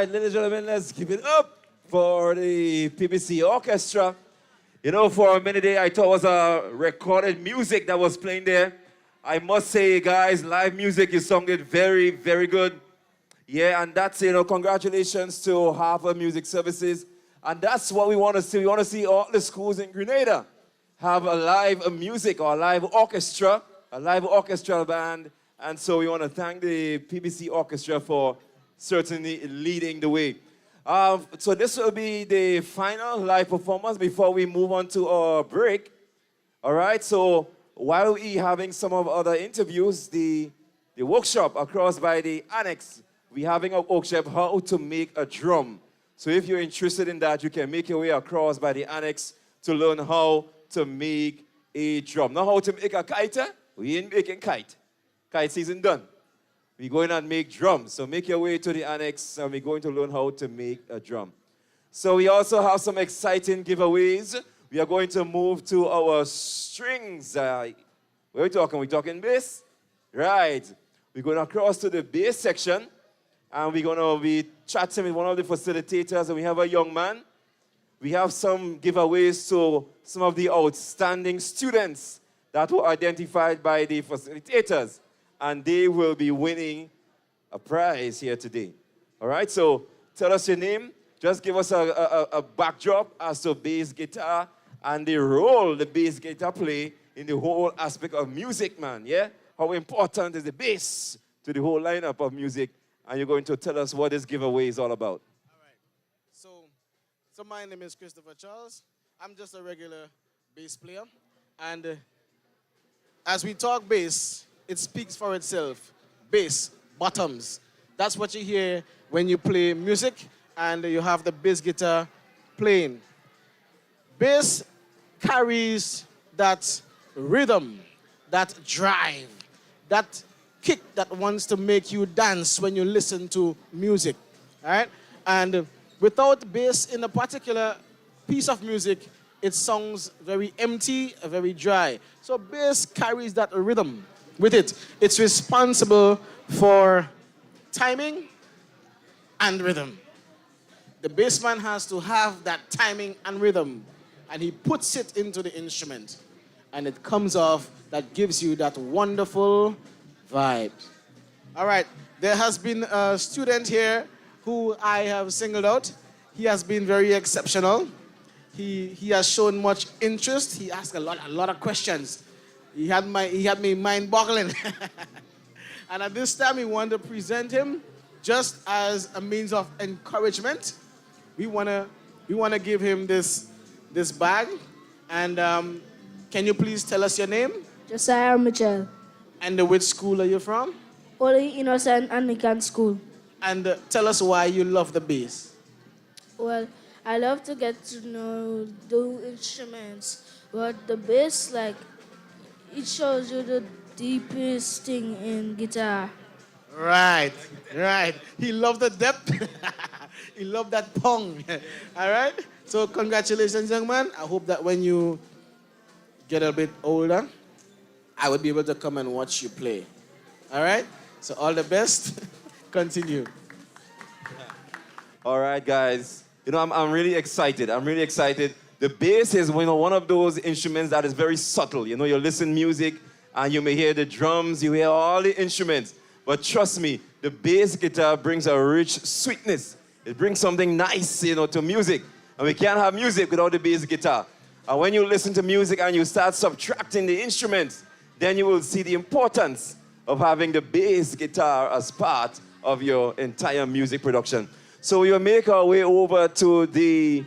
right, ladies and gentlemen, let's give it up for the PBC Orchestra. You know, for a minute there, I thought it was recorded music that was playing there. I must say, guys, live music, you sounded very, very good. Yeah, and that's, you know, congratulations to Harvard Music Services. And that's what we want to see. We want to see all the schools in Grenada have a live music or a live orchestra, a live orchestral band. And so we want to thank the PBC Orchestra for certainly leading the way. So this will be the final live performance before we move on to our break. All right, so while we having some of other interviews, the workshop across by the annex, we're having a workshop how to make a drum. So if you're interested in that, you can make your way across by the annex to learn how to make a drum. Not how to make a kite. We ain't making kite. Kite season done. We're going and make drums. So make your way to the annex and we're going to learn how to make a drum. So we also have some exciting giveaways. We are going to move to our strings. What are we talking? We're talking bass? Right. We're going across to the bass section and we're going to be chatting with one of the facilitators, and we have a young man. We have some giveaways to some of the outstanding students that were identified by the facilitators, and they will be winning a prize here today. All right, so tell us your name. Just give us a backdrop as to bass guitar and the role the bass guitar play in the whole aspect of music, man, yeah? How important is the bass to the whole lineup of music? And you're going to tell us what this giveaway is all about. All right. So my name is Christopher Charles. I'm just a regular bass player. And as we talk bass, it speaks for itself. Bass, bottoms. That's what you hear when you play music and you have the bass guitar playing. Bass carries that rhythm, that drive, that kick that wants to make you dance when you listen to music, all right? And without bass in a particular piece of music, it sounds very empty, very dry. So bass carries that rhythm with it. It's responsible for timing and rhythm. The bassman has to have that timing and rhythm, and he puts it into the instrument, and it comes off that gives you that wonderful vibe. All right, there has been a student here who I have singled out. He has been very exceptional. He has shown much interest. He asked a lot of questions. He had me mind-boggling. And at this time, we want to present him just as a means of encouragement. We wanna give him this bag. And can you please tell us your name? Josiah Mitchell. And which school are you from? Holy Innocent Anglican School. And tell us why you love the bass. Well, I love to get to know the instruments, but the bass, like, it shows you the deepest thing in guitar. Right. He loved the depth. He loved that pong. All right? So congratulations, young man. I hope that when you get a bit older, I would be able to come and watch you play. All right? So all the best. Continue. All right, guys. You know, I'm really excited. The bass is, you know, one of those instruments that is very subtle. You know, you listen music and you may hear the drums, you hear all the instruments. But trust me, the bass guitar brings a rich sweetness. It brings something nice, you know, to music. And we can't have music without the bass guitar. And when you listen to music and you start subtracting the instruments, then you will see the importance of having the bass guitar as part of your entire music production. So we'll make our way over to the...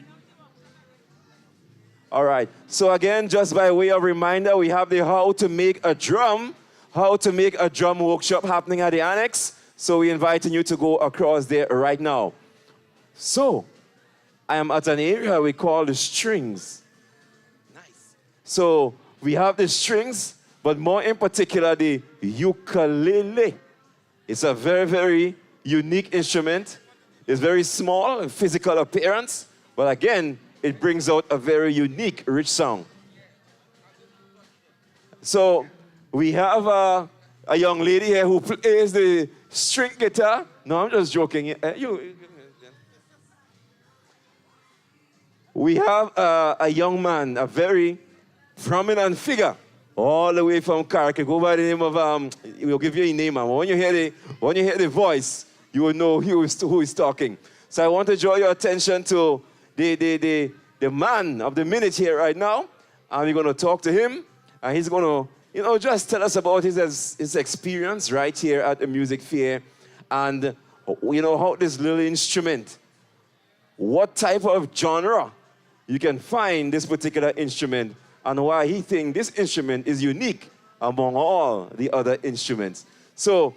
All right. So again, just by way of reminder, we have the how to make a drum workshop happening at the annex. So we're inviting you to go across there right now. So I am at an area we call the strings. Nice. So we have the strings, but more in particular, the ukulele. It's a very, very unique instrument. It's very small in physical appearance, but again, it brings out a very unique, rich sound. So we have a young lady here who plays the string guitar. No, I'm just joking. we have a young man, a very prominent figure, all the way from Carrick. Go by the name of, we'll give you a name, man. When you hear the voice, you will know who is talking. So I want to draw your attention to the man of the minute here right now. And we're going to talk to him. And he's going to, just tell us about his experience right here at the music fair. And, how this little instrument, what type of genre you can find this particular instrument, and why he thinks this instrument is unique among all the other instruments. So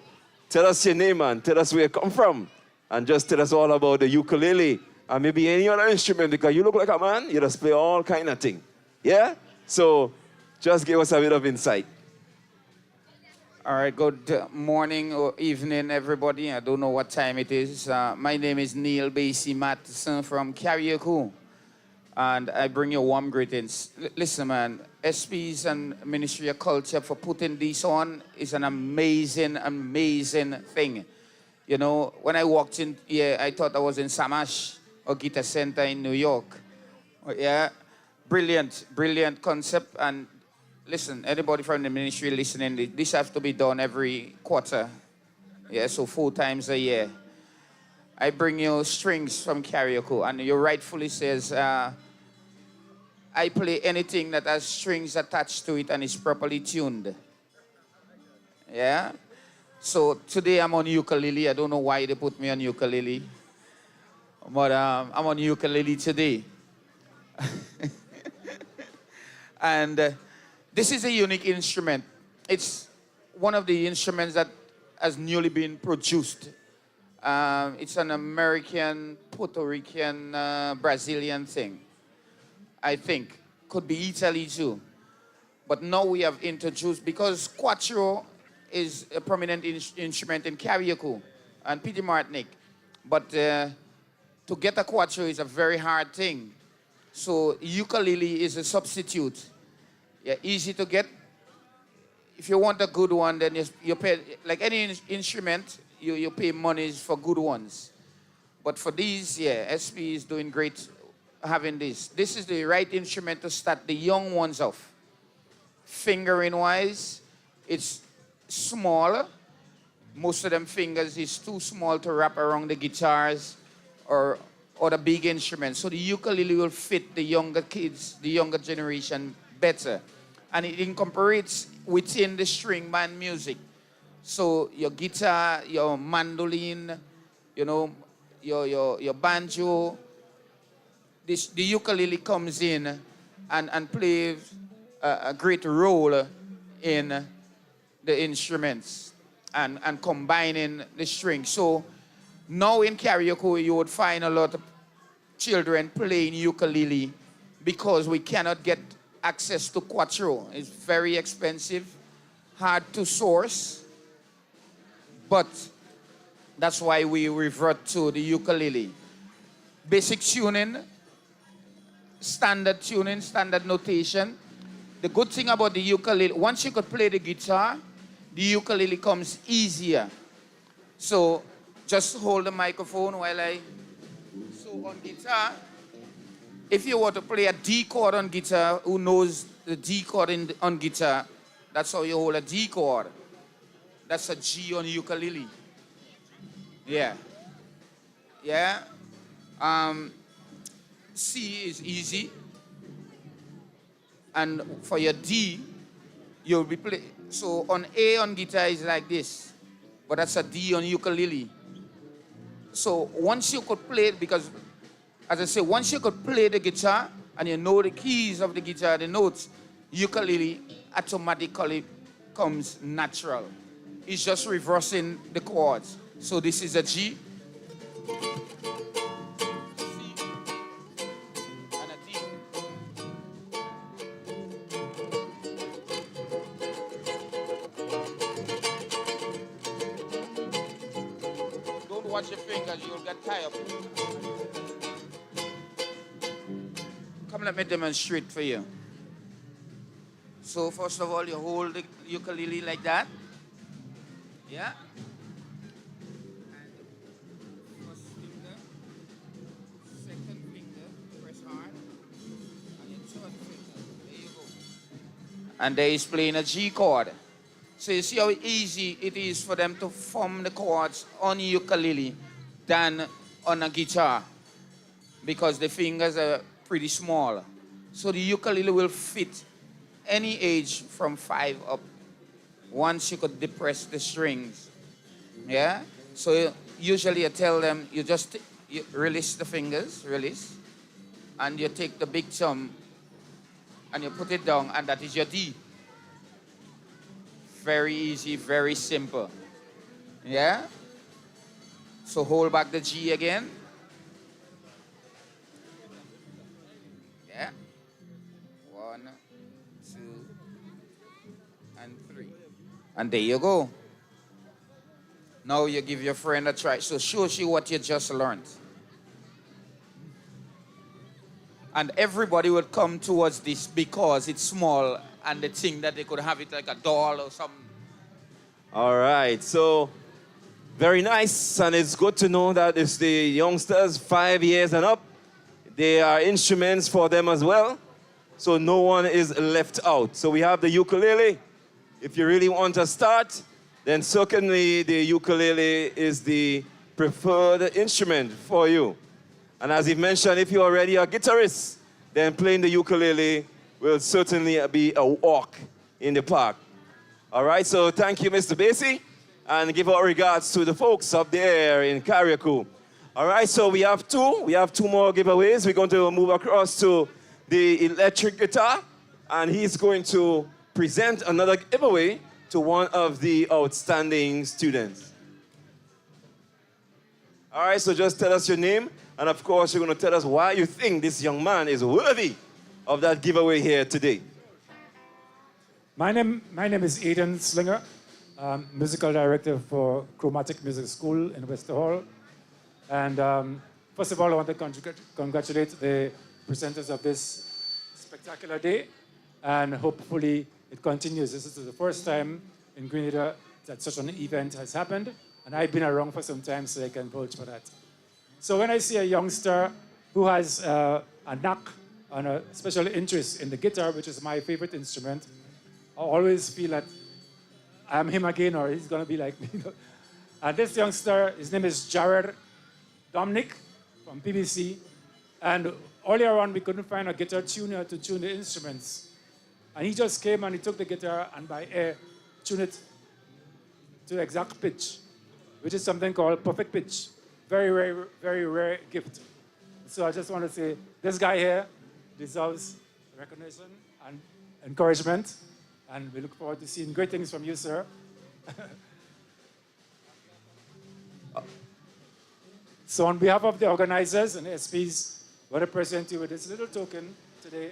tell us your name, man. Tell us where you come from. And just tell us all about the ukulele and maybe any other instrument, because you look like a man, you just play all kind of thing. Yeah? So just give us a bit of insight. All right, good morning or evening, everybody. I don't know what time it is. My name is Neil Basie Matheson from Carriacou, and I bring you warm greetings. Listen, man, SPs and Ministry of Culture for putting this on is an amazing, amazing thing. When I walked in here, I thought I was in Samash or Guitar Center in New York. Yeah, brilliant, brilliant concept. And listen, anybody from the ministry listening, this has to be done every quarter. Yeah, so 4 times a year. I bring you strings from Carriacou, and you rightfully says, I play anything that has strings attached to it and is properly tuned. Yeah? So today I'm on ukulele. I don't know why they put me on ukulele, but I'm on ukulele today. And this is a unique instrument. It's one of the instruments that has newly been produced. It's an American, Puerto Rican, Brazilian thing. I think. Could be Italy too. But now we have introduced, because Quattro is a prominent instrument in Carriacou and Petit Martinique. But to get a Quattro is a very hard thing. So ukulele is a substitute. Yeah, easy to get. If you want a good one, then you pay, like any instrument, you pay monies for good ones. But for these, yeah, SP is doing great having this. This is the right instrument to start the young ones off. Fingering wise, it's small. Most of them fingers is too small to wrap around the guitars or the big instruments. So the ukulele will fit the younger kids, the younger generation better. And it incorporates within the string band music. So your guitar, your mandolin, your banjo, the ukulele comes in and plays a great role in the instruments and combining the strings. So now in Carriacou, you would find a lot of children playing ukulele because we cannot get access to Quattro. It's very expensive, hard to source, but that's why we revert to the ukulele. Basic tuning, standard notation. The good thing about the ukulele, once you could play the guitar, the ukulele comes easier. So just hold the microphone while so on guitar, if you were to play a D chord on guitar, who knows the D chord on guitar, that's how you hold a D chord. That's a G on ukulele. Yeah. Yeah. C is easy. And for your D, you'll be play. So on A on guitar is like this, but that's a D on ukulele. So once you could play it, because as I say, once you could play the guitar and you know the keys of the guitar, the notes, ukulele automatically comes natural. It's just reversing the chords. So this is a G. Don't watch your fingers, you'll get tired. Come, let me demonstrate for you. So first of all, you hold the ukulele like that. Yeah. And first finger, second finger, press hard. and there is playing a G chord. So you see how easy it is for them to form the chords on ukulele than on a guitar, because the fingers are pretty small. So the ukulele will fit any age from 5 up, once you could depress the strings. Yeah? So usually I tell them, you release the fingers, release, and you take the big thumb and you put it down, and that is your D. Very easy, very simple. Yeah? So hold back the G again. Yeah? 1, 2, and 3. And there you go. Now you give your friend a try. So show you what you just learned. And everybody would come towards this because it's small and they think that they could have it like a doll or something. All right, so very nice, and it's good to know that it's the youngsters 5 years and up. There are instruments for them as well, so no one is left out. So we have the ukulele. If you really want to start, then certainly the ukulele is the preferred instrument for you. And as he mentioned, if you're already a guitarist, then playing the ukulele will certainly be a walk in the park. All right, so thank you, Mr. Basie, and give our regards to the folks up there in Carriacou. All right, so we have two more giveaways. We're going to move across to the electric guitar, and he's going to present another giveaway to one of the outstanding students. All right, so just tell us your name, and of course, you're going to tell us why you think this young man is worthy of that giveaway here today. My name is Aidan Slinger. I'm musical director for Chromatic Music School in Wester Hall. And first of all, I want to congratulate the presenters of this spectacular day, and hopefully it continues. This is the first time in Grenada that such an event has happened, and I've been around for some time, so I can vouch for that. So when I see a youngster who has a knack and a special interest in the guitar, which is my favorite instrument, I always feel that I'm him again, or he's going to be like me. And this youngster, his name is Jared Dominic from PBC. And earlier on, we couldn't find a guitar tuner to tune the instruments. And he just came and he took the guitar and by ear tuned it to the exact pitch, which is something called perfect pitch. Very, very, very rare gift. So I just want to say, this guy here deserves recognition and encouragement. And we look forward to seeing great things from you, sir. So on behalf of the organizers and SPs, I want to present you with this little token today.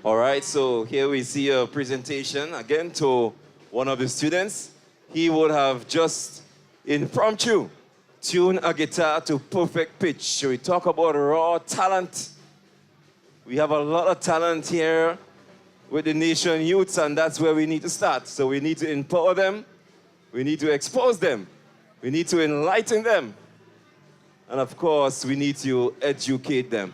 All right, so here we see a presentation again to one of the students. He would have just impromptu tuned a guitar to perfect pitch. So we talk about raw talent. We have a lot of talent here with the nation youths, and that's where we need to start. So we need to empower them. We need to expose them. We need to enlighten them. And of course, we need to educate them.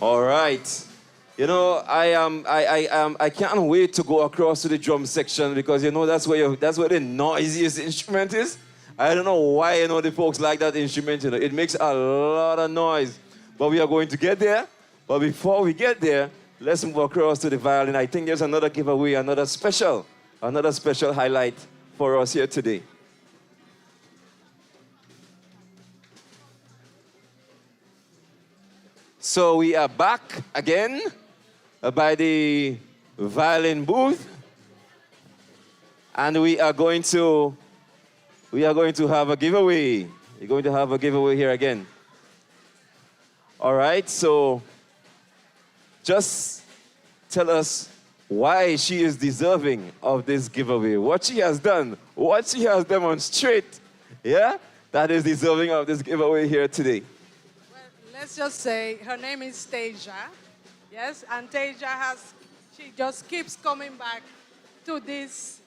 All right. You know, I can't wait to go across to the drum section because you know that's where the noisiest instrument is. I don't know why the folks like that instrument. It makes a lot of noise, but we are going to get there. But before we get there, let's move across to the violin. I think there's another giveaway, another special highlight for us here today. So we are back again by the violin booth, and we are going to have a giveaway. We're going to have a giveaway here again. All right, so just tell us why she is deserving of this giveaway, what she has done, what she has demonstrated, yeah, that is deserving of this giveaway here today. Let's just say her name is Tasia. Yes, and Tasia she just keeps coming back to this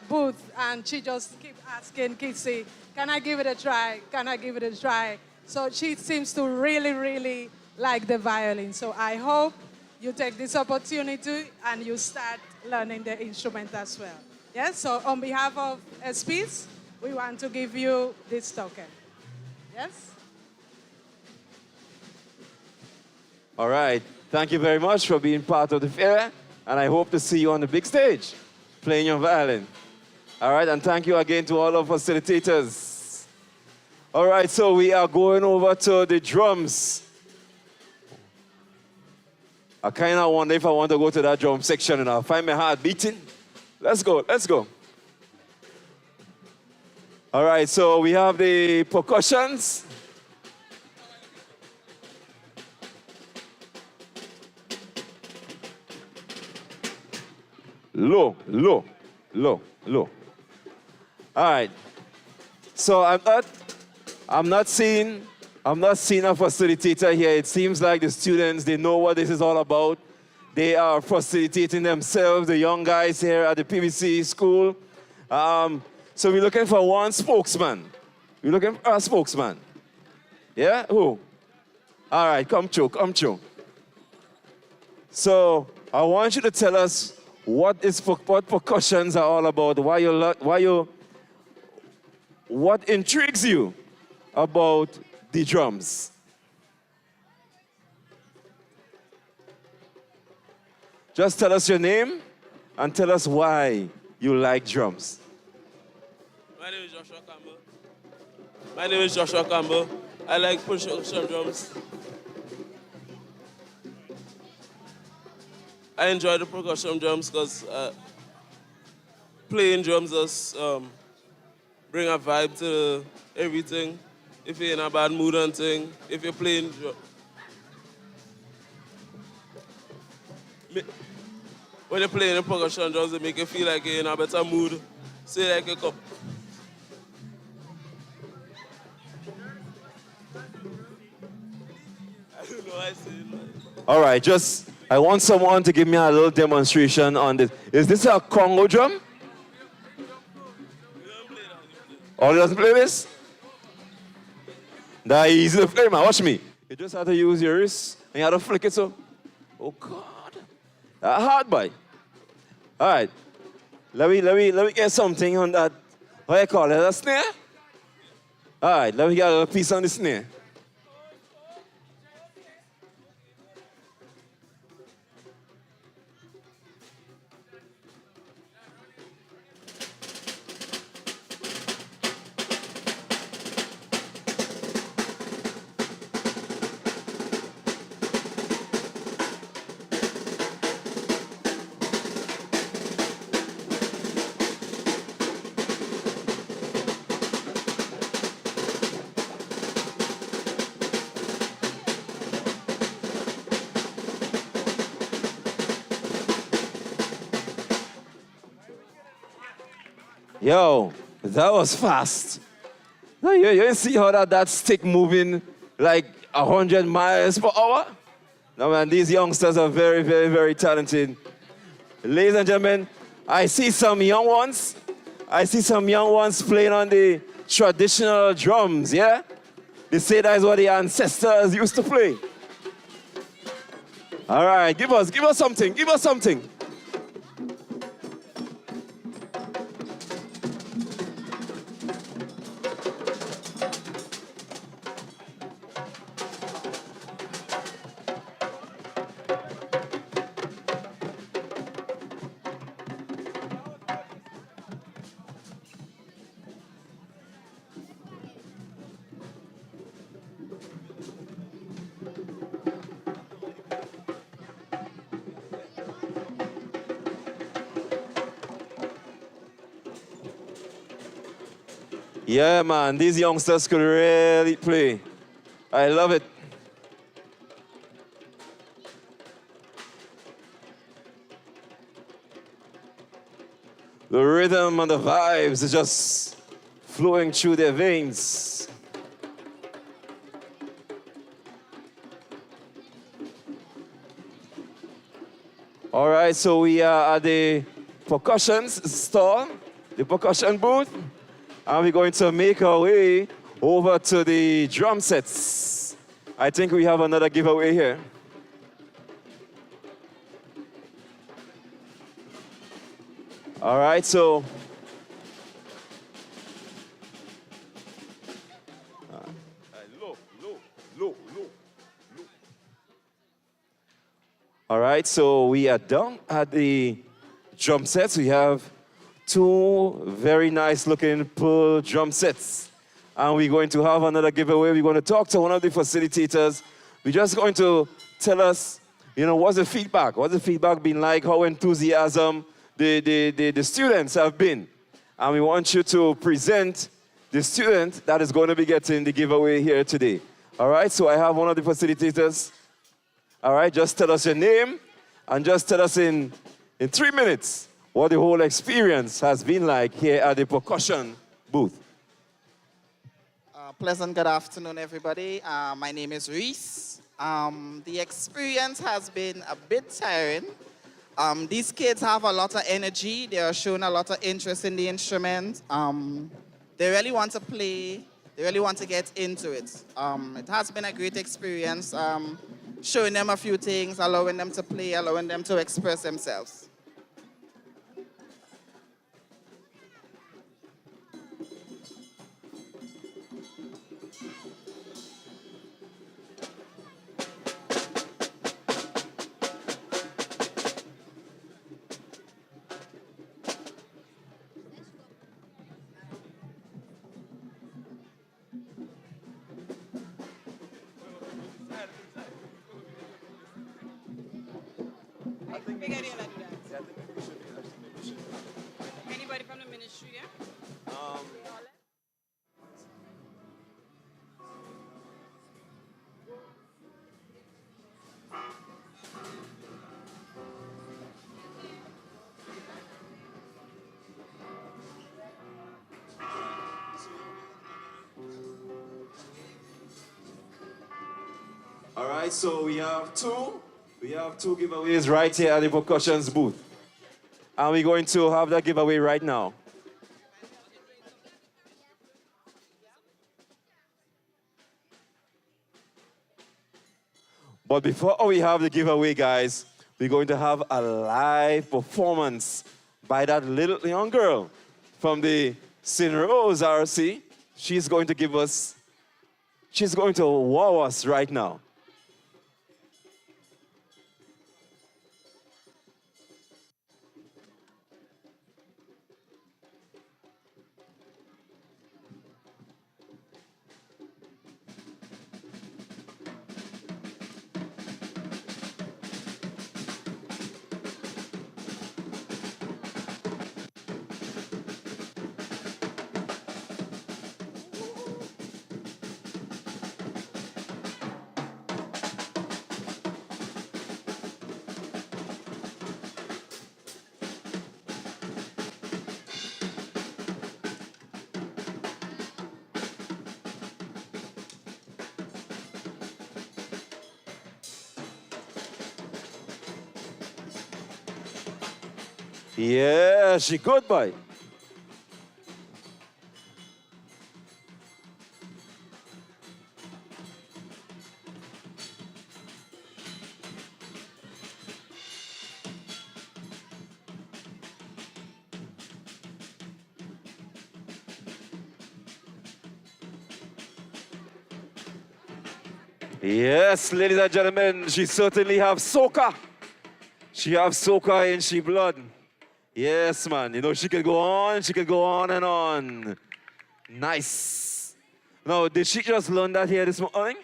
booth, and she just keeps asking Kissy, can I give it a try? Can I give it a try? So she seems to really, really like the violin. So I hope you take this opportunity and you start learning the instrument as well. Yes, so on behalf of SPs, we want to give you this token. Yes? All right, thank you very much for being part of the fair, and I hope to see you on the big stage playing your violin. All right, and thank you again to all of our facilitators. All right, so we are going over to the drums. I kind of wonder if I want to go to that drum section and I'll find my heart beating. Let's go, let's go. All right, so we have the percussions. Low, low, low, low. All right. So I'm not seeing a facilitator here. It seems like the students, they know what this is all about. They are facilitating themselves, the young guys here at the PVC school. So we're looking for one spokesman. We're looking for a spokesman. Yeah? Who? All right, come through, come through. So I want you to tell us what percussions are all about, what intrigues you about the drums. Just tell us your name and tell us why you like drums. My name is Joshua Campbell. My name is Joshua Campbell. I like percussion drums. I enjoy the percussion drums because playing drums just bring a vibe to everything. If you're in a bad mood and thing, if you're playing when you're playing the percussion drums, it make you feel like you're in a better mood. Say like a cup. I don't know why I say it like. All right, I want someone to give me a little demonstration on this. Is this a Congo drum? Oh, he doesn't play this? That's easy to play, man. Watch me. You just have to use your wrist and you have to flick it so. Oh, God. That's hard, boy. All right. Let me get something on that. What do you call it? A snare? All right, let me get a little piece on the snare. Yo, that was fast. No, you see how that stick moving like 100 miles per hour? No, man, these youngsters are very, very, very talented. Ladies and gentlemen, I see some young ones. I see some young ones playing on the traditional drums, yeah? They say that's what the ancestors used to play. All right, give us something, give us something. Yeah, man, these youngsters could really play. I love it. The rhythm and the vibes is just flowing through their veins. All right, so we are at the percussion store, the percussion booth, and we're going to make our way over to the drum sets. I think we have another giveaway here. All right, so all right, so we are done at the drum sets. We have two very nice looking pearl drum sets. And we're going to have another giveaway. We're going to talk to one of the facilitators. We're just going to tell us, what's the feedback? What's the feedback been like? How enthusiasm the students have been? And we want you to present the student that is going to be getting the giveaway here today. All right, so I have one of the facilitators. All right, just tell us your name and just tell us in 3 minutes what the whole experience has been like here at the percussion booth. Pleasant good afternoon, everybody. My name is Reese. The experience has been a bit tiring. These kids have a lot of energy. They are showing a lot of interest in the instrument. They really want to play. They really want to get into it. It has been a great experience. Showing them a few things, allowing them to play, allowing them to express themselves. Anybody from the ministry, yeah? All right, so we have two giveaways right here at the percussion's booth. And we're going to have that giveaway right now. But before we have the giveaway, guys, we're going to have a live performance by that little young girl from the St. Rose RC. She's going to wow us right now. Yeah, she good, boy. Yes, ladies and gentlemen, she certainly have soca. She have soca in she blood. Yes, man. She can go on and on. Nice. Now, did she just learn that here this morning?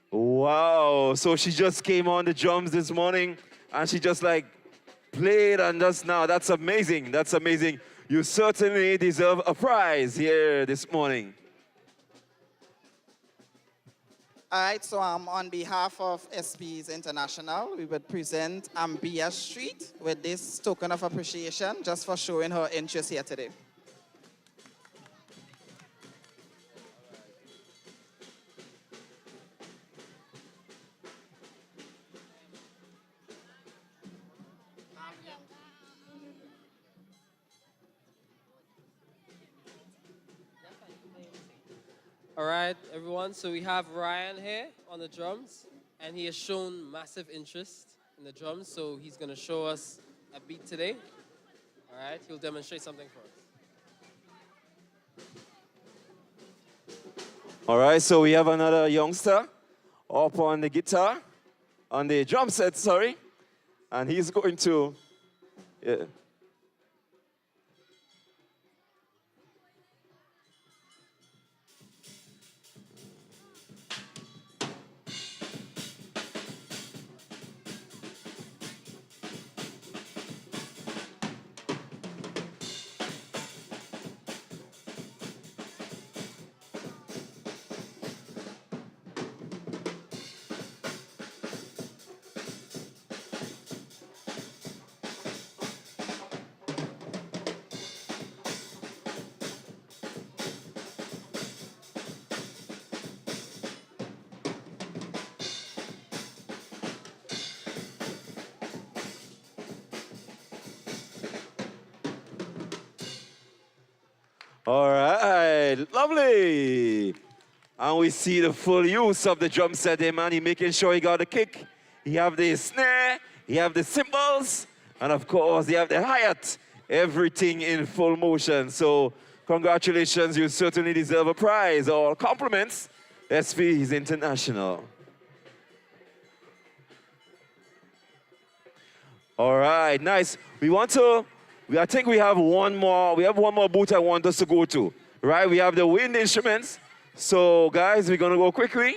Wow. So she just came on the drums this morning and she just played and just now. That's amazing. That's amazing. You certainly deserve a prize here this morning. All right, so on behalf of SPs International, we would present Ambia Street with this token of appreciation just for showing her interest here today. All right, everyone. So we have Ryan here on the drums, and he has shown massive interest in the drums. So he's going to show us a beat today. All right, he'll demonstrate something for us. All right, so we have another youngster up on the guitar, on the drum set, sorry, and he's going to, yeah. All right, lovely. And we see the full use of the drum set there, man. He making sure he got the kick. He have the snare, he have the cymbals, and of course, he have the hi-hat. Everything in full motion. So congratulations, you certainly deserve a prize. All compliments. SPs International. All right, nice. I think we have one more booth I want us to go to, right? We have the wind instruments. So guys, we're gonna go quickly.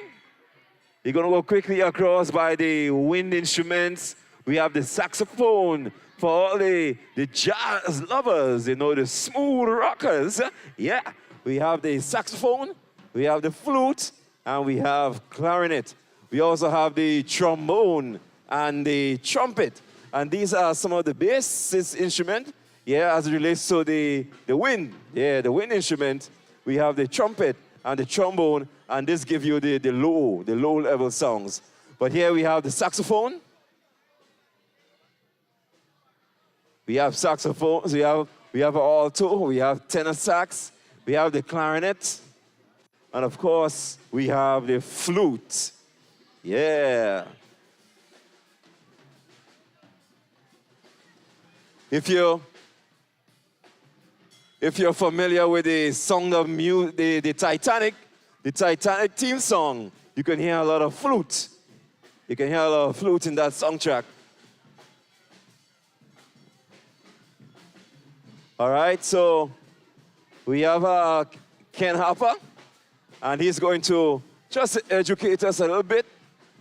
We're gonna go quickly across by the wind instruments. We have the saxophone for all the jazz lovers, the smooth rockers. Yeah, we have the saxophone, we have the flute, and we have clarinet. We also have the trombone and the trumpet. And these are some of the bassist instruments, as it relates to the wind. Yeah, the wind instrument. We have the trumpet and the trombone, and this gives you the low level sounds. But here we have the saxophone. We have saxophones, we have alto, we have tenor sax, we have the clarinet, and of course, we have the flute. Yeah. If you're familiar with the song of the Titanic theme song, you can hear a lot of flute. You can hear a lot of flute in that soundtrack. All right, so we have Ken Harper, and he's going to just educate us a little bit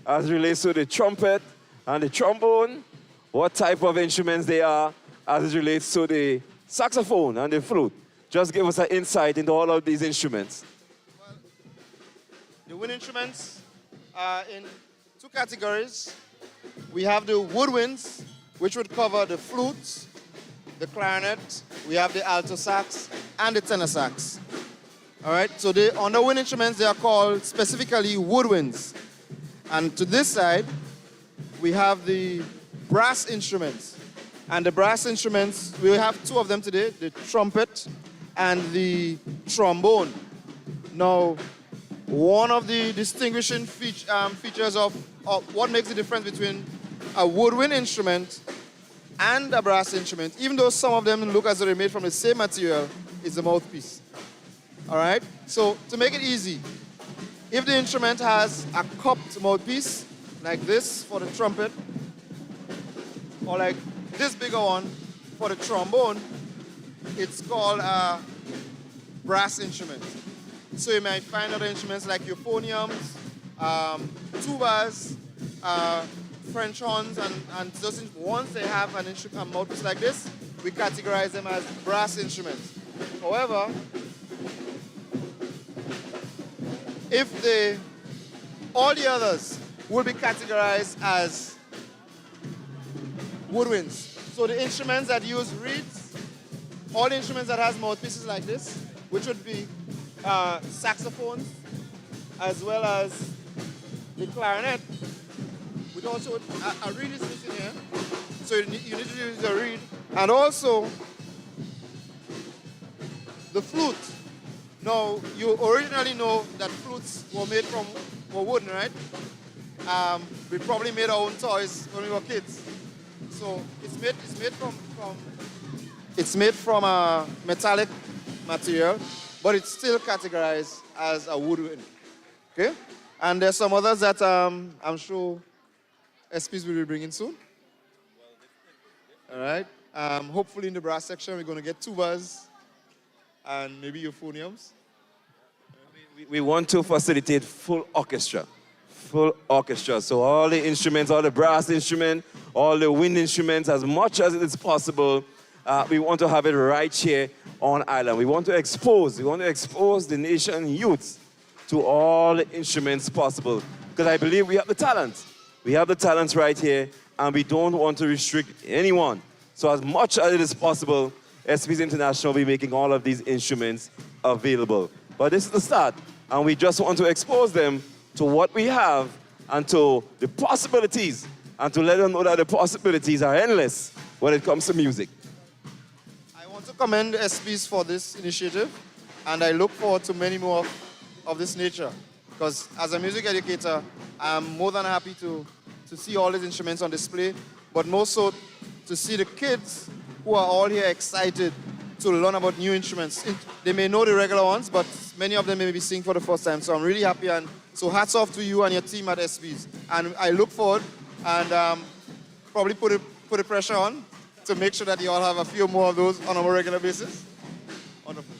as it relates to the trumpet and the trombone, what type of instruments they are as it relates to the saxophone and the flute. Just give us an insight into all of these instruments. Well, the wind instruments are in two categories. We have the woodwinds, which would cover the flutes, the clarinet, we have the alto sax, and the tenor sax. All right, so on the wind instruments, they are called specifically woodwinds. And to this side, we have the brass instruments. And the brass instruments, we have two of them today, the trumpet and the trombone. Now, one of the distinguishing features of what makes the difference between a woodwind instrument and a brass instrument, even though some of them look as though they're made from the same material, is the mouthpiece. All right? So to make it easy, if the instrument has a cupped mouthpiece, like this for the trumpet, or like this bigger one for the trombone, it's called a brass instrument. So you might find other instruments like euphoniums, tubas, French horns, and those things. Once they have an instrument, a mouthpiece like this, we categorize them as brass instruments. However, all the others will be categorized as woodwinds. So the instruments that use reeds, all the instruments that has mouthpieces like this, which would be saxophones, as well as the clarinet, which also a reed is missing here. So you need to use a reed, and also the flute. Now, you originally know that flutes were wooden, right? We probably made our own toys when we were kids. So it's made from a metallic material, but it's still categorized as a woodwind. Okay? And there's some others that I'm sure SPs will be bringing soon. All right. Hopefully in the brass section we're going to get tubas and maybe euphoniums. We want to facilitate full orchestra. Full orchestra. So all the instruments, all the brass instruments, all the wind instruments, as much as it is possible, we want to have it right here on island. We want to expose the nation youth to all the instruments possible. Because I believe we have the talent. We have the talent right here, and we don't want to restrict anyone. So as much as it is possible, SPs International will be making all of these instruments available. But this is the start, and we just want to expose them to what we have and to the possibilities, and to let them know that the possibilities are endless when it comes to music. I want to commend SPs for this initiative, and I look forward to many more of this nature. Because as a music educator, I'm more than happy to see all these instruments on display, but more so to see the kids who are all here excited to learn about new instruments. They may know the regular ones, but many of them may be seeing for the first time. So I'm really happy, and so hats off to you and your team at SPs. And I look forward and probably put the pressure on to make sure that you all have a few more of those on a more regular basis. Wonderful.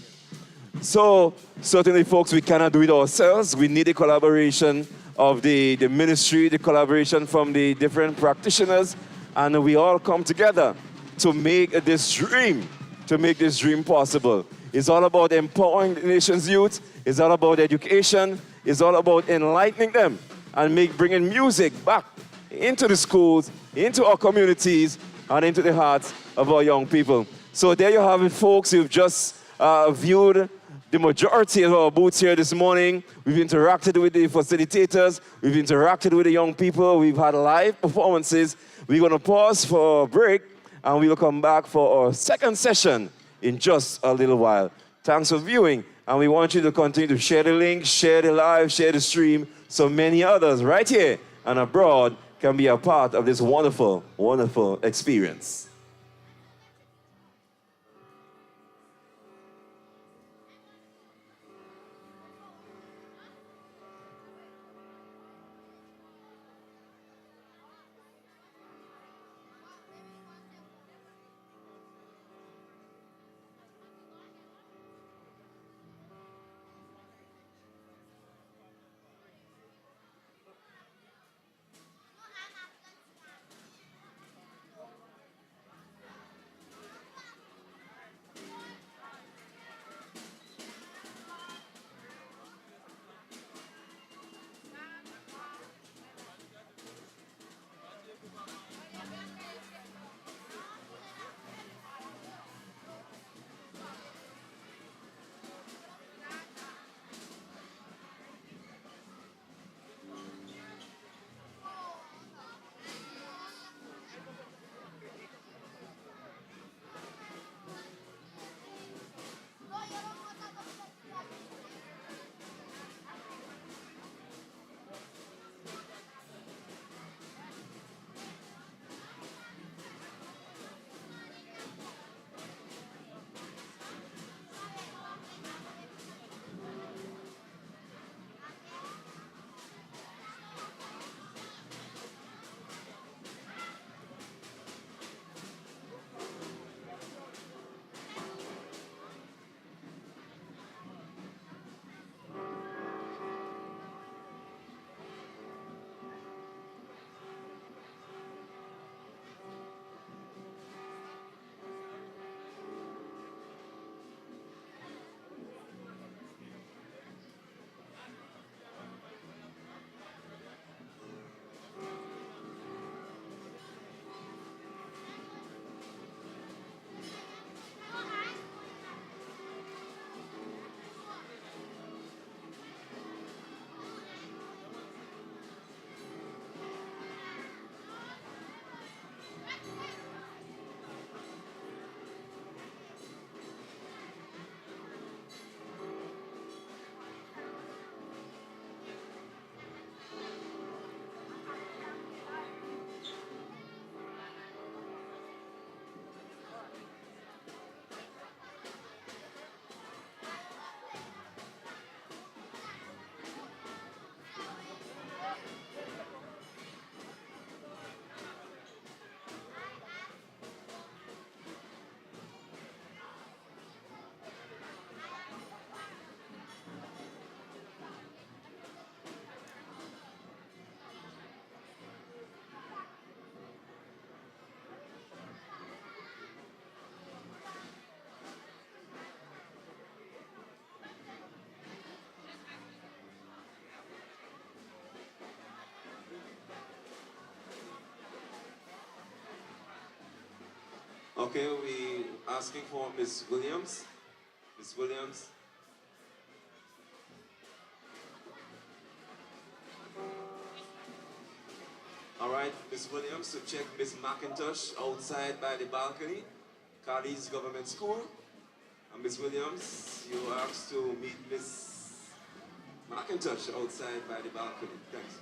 So certainly, folks, we cannot do it ourselves. We need the collaboration of the ministry, the collaboration from the different practitioners, and we all come together to make this dream possible. It's all about empowering the nation's youth. It's all about education. It's all about enlightening them and bringing music back into the schools, into our communities, and into the hearts of our young people. So there you have it, folks. You've just viewed the majority of our booths here this morning. We've interacted with the facilitators. We've interacted with the young people. We've had live performances. We're going to pause for a break, and we will come back for our second session in just a little while. Thanks for viewing, and we want you to continue to share the link, share the live, share the stream, so many others right here and abroad can be a part of this wonderful, wonderful experience. Okay, we asking for Miss Williams. Miss Williams. All right, Miss Williams, to check Miss McIntosh outside by the balcony, Carly's Government School. And Miss Williams, you are asked to meet Miss McIntosh outside by the balcony. Thanks.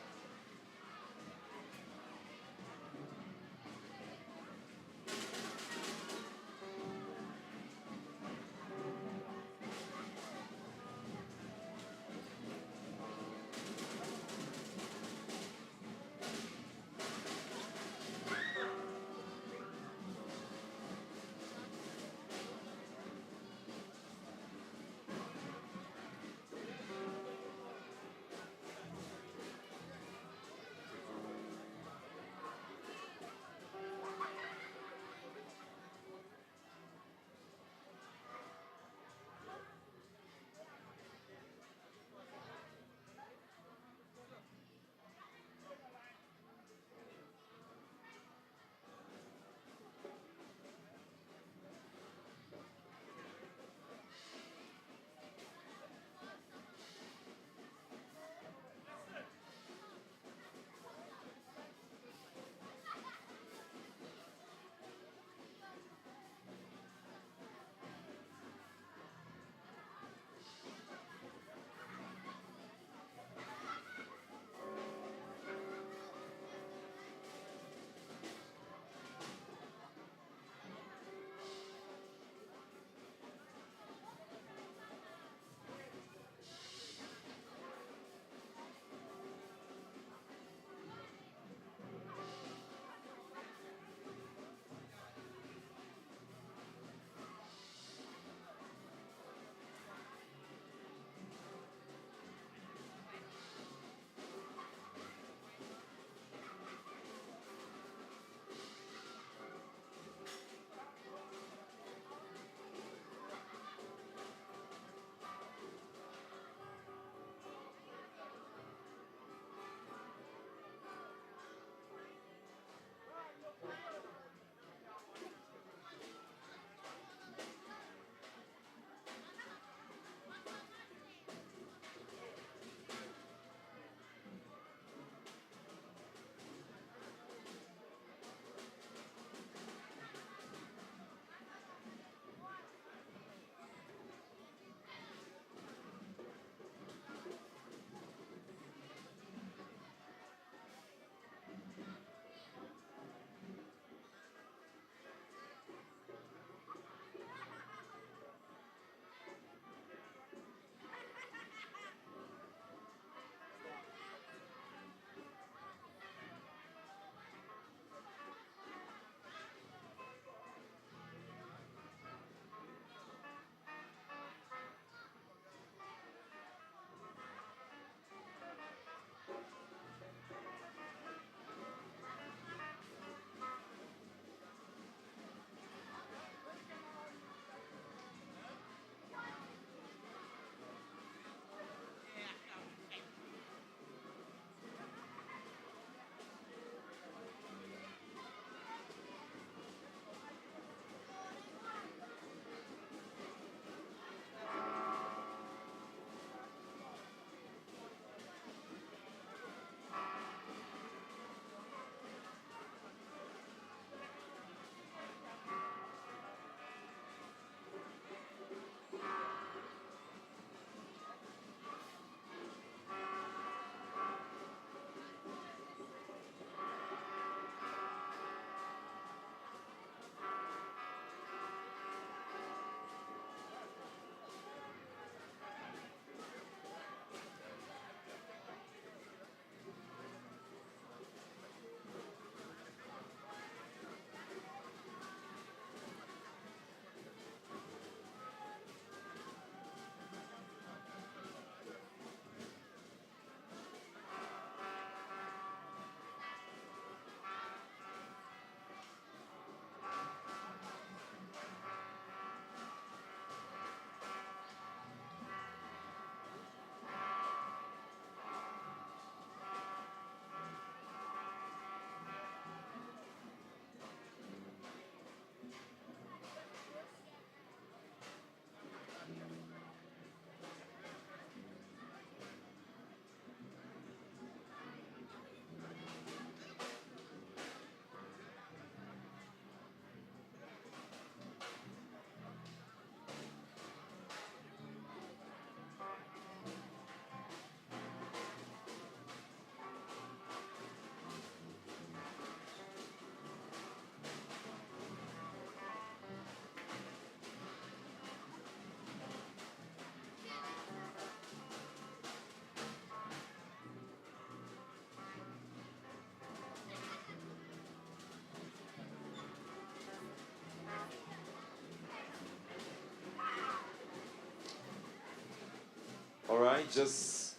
right, just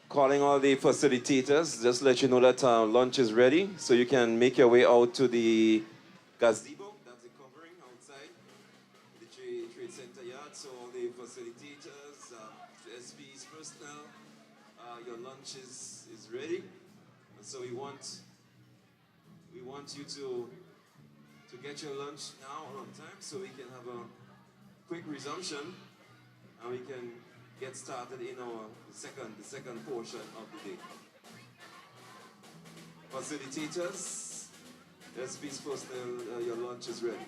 calling all the facilitators, just let you know that lunch is ready, so you can make your way out to the gazebo, that's the covering outside the trade center yard. So all the facilitators, the SP's personnel, your lunch is ready. And so we want you to get your lunch now on time, so we can have a quick resumption and we can get started in our the second portion of the day. Facilitators, SP's personnel, your lunch is ready.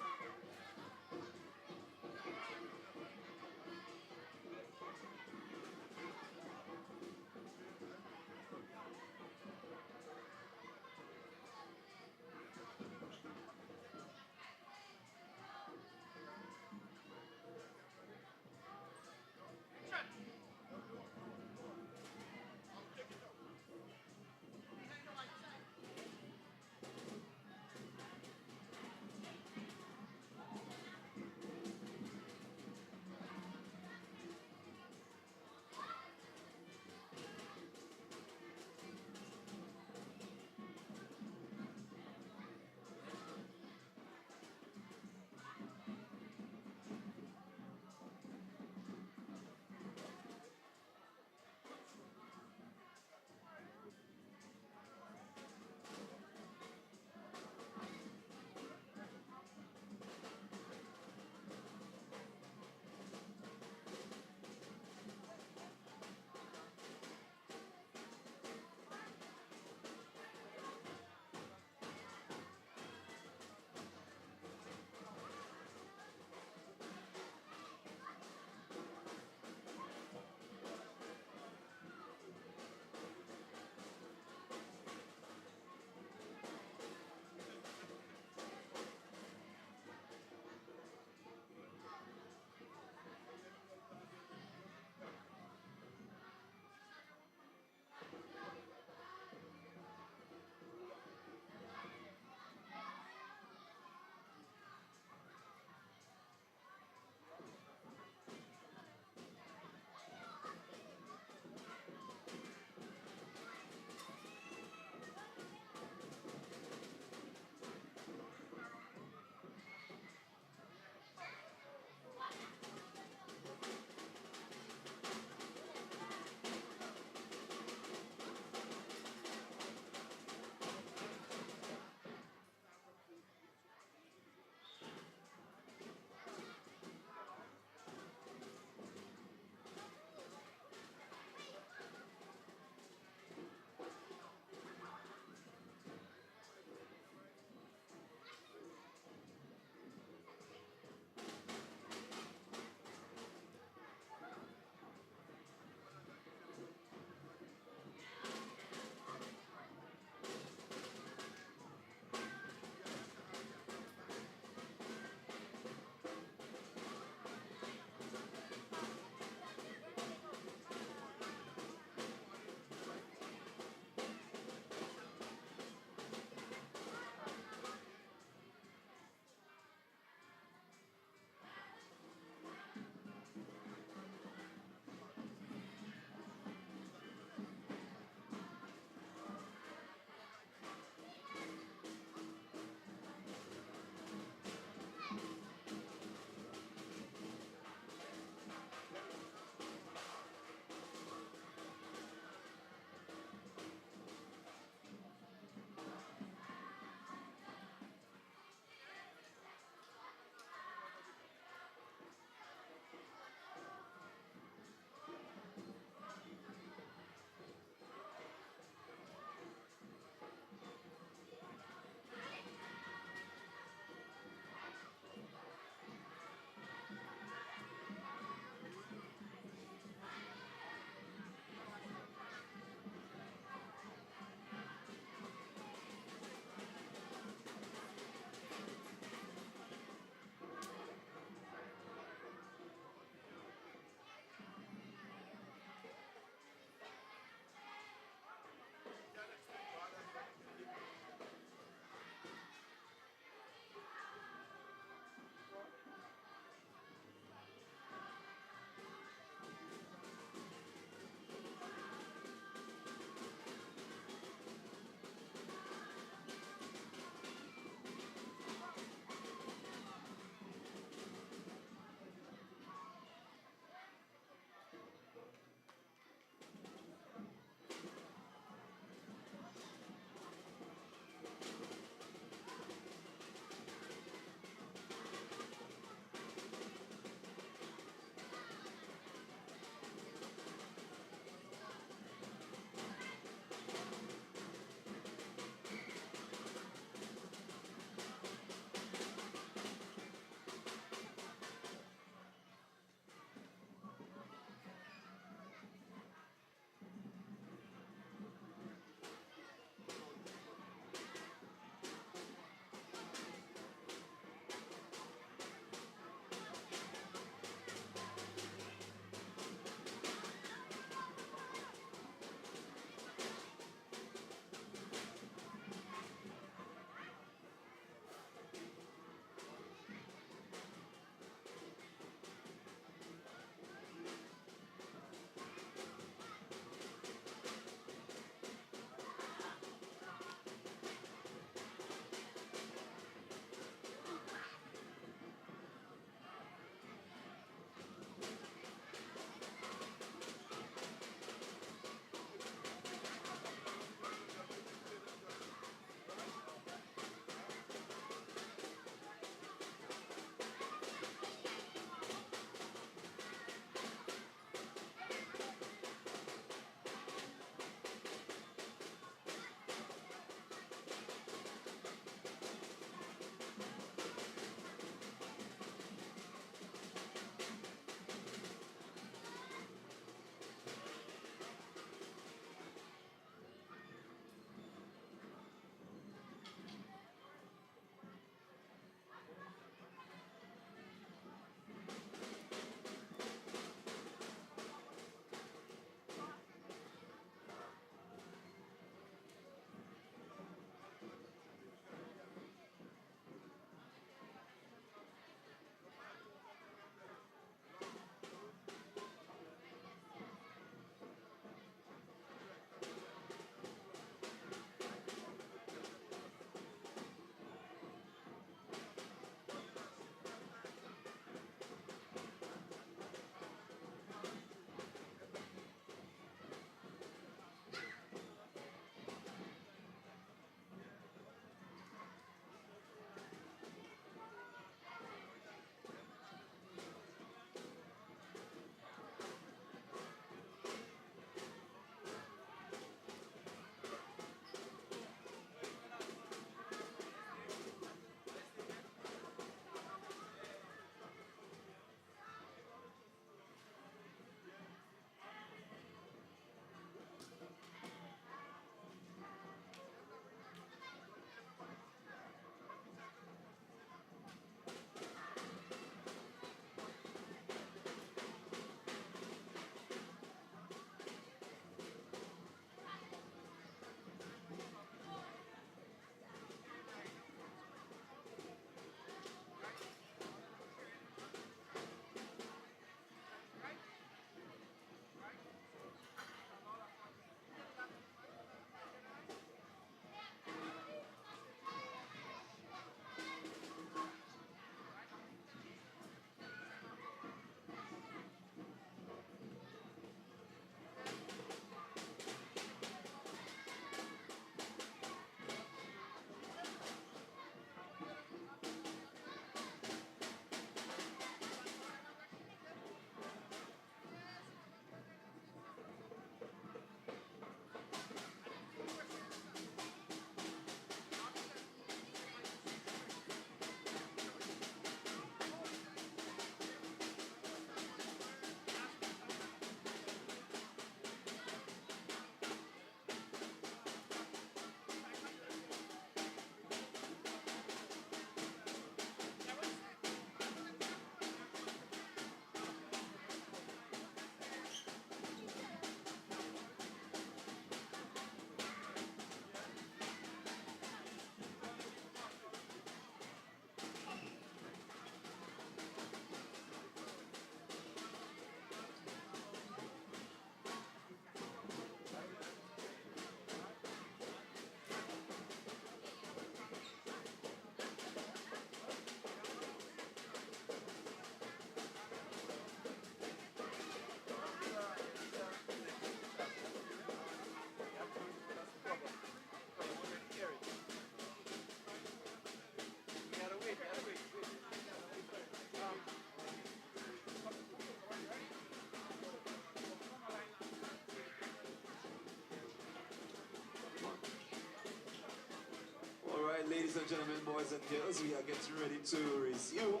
ladies and gentlemen, boys and girls, we are getting ready to resume.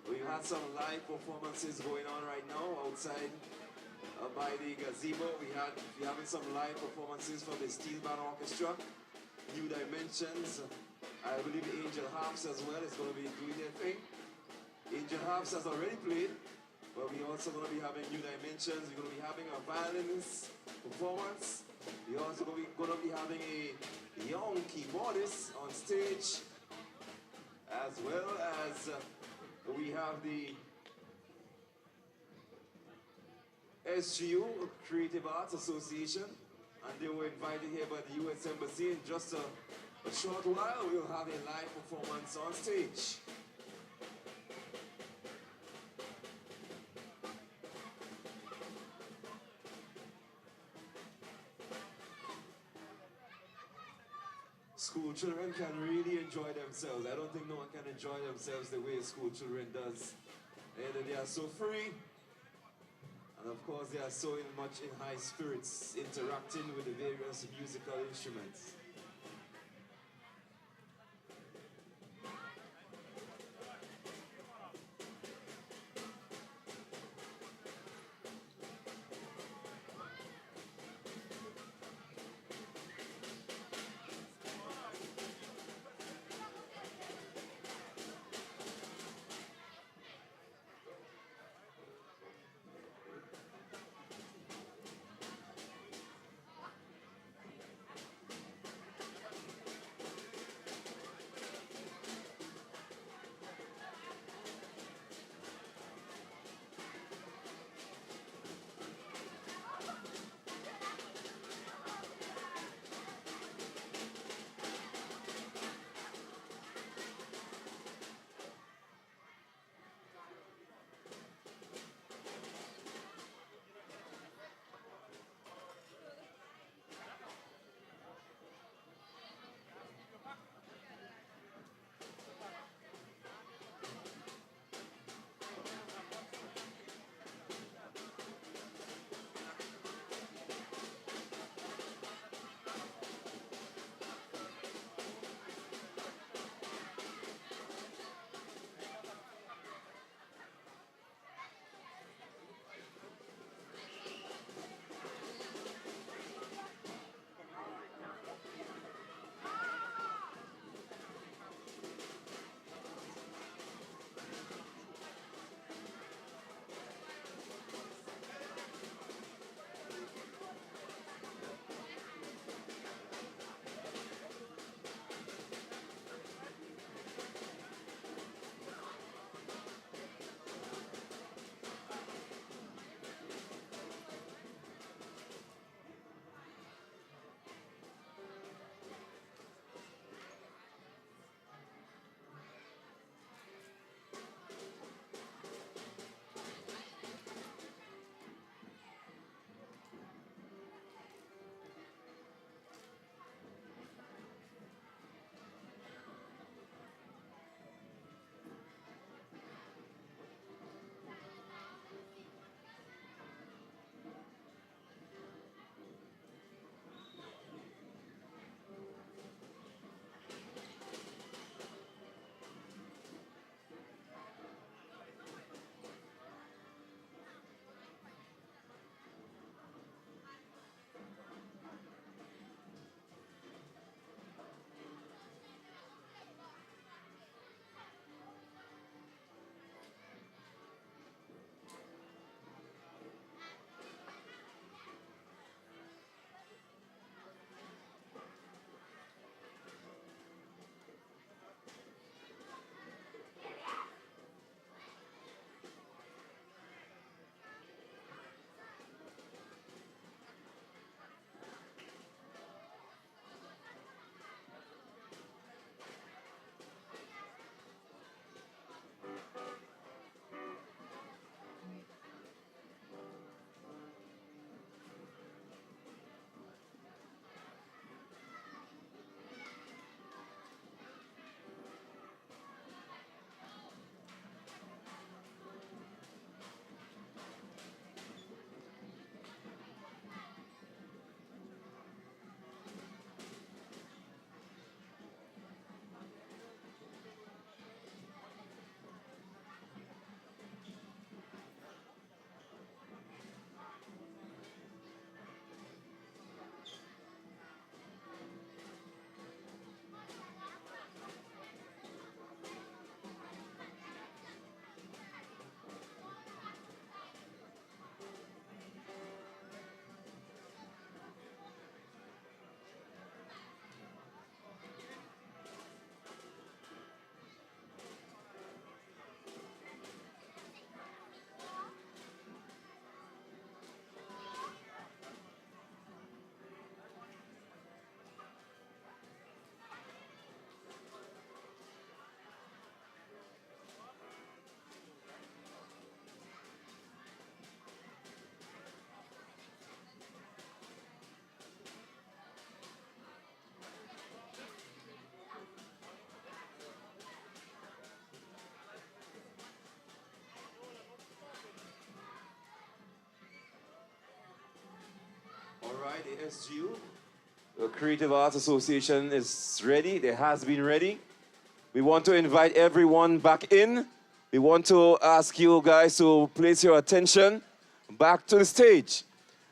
We've had some live performances going on right now outside by the gazebo. We're having some live performances from the Steel Band Orchestra, New Dimensions. I believe Angel Harps as well is going to be doing their thing. Angel Harps has already played, but we're also going to be having New Dimensions. We're going to be having a violinist performance. We're also going to be having a young keyboardist on stage, as well as we have the SGU, Creative Arts Association, and they were invited here by the U.S. Embassy. In just a short while, we'll have a live performance on stage. School children can really enjoy themselves. I don't think no one can enjoy themselves the way school children does. And they are so free. And of course, they are so much in high spirits, interacting with the various musical instruments. right, the SGU, the Creative Arts Association is ready. It has been ready. We want to invite everyone back in. We want to ask you guys to place your attention back to the stage.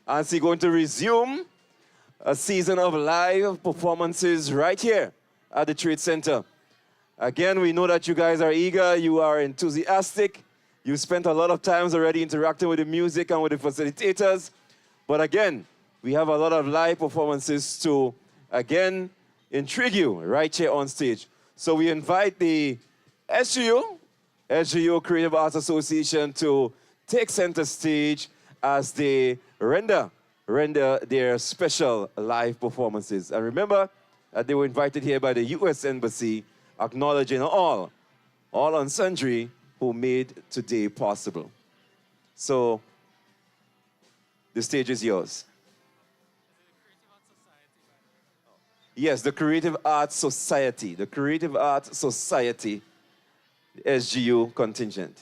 As we're going to resume a season of live performances right here at the Trade Center. Again, we know that you guys are eager, you are enthusiastic. You spent a lot of times already interacting with the music and with the facilitators. But again, we have a lot of live performances to, again, intrigue you right here on stage. So we invite the SGU Creative Arts Association to take center stage as they render their special live performances. And remember that they were invited here by the U.S. Embassy, acknowledging all and sundry who made today possible. So the stage is yours. Yes, the Creative Arts Society, the Creative Arts Society, the SGU contingent.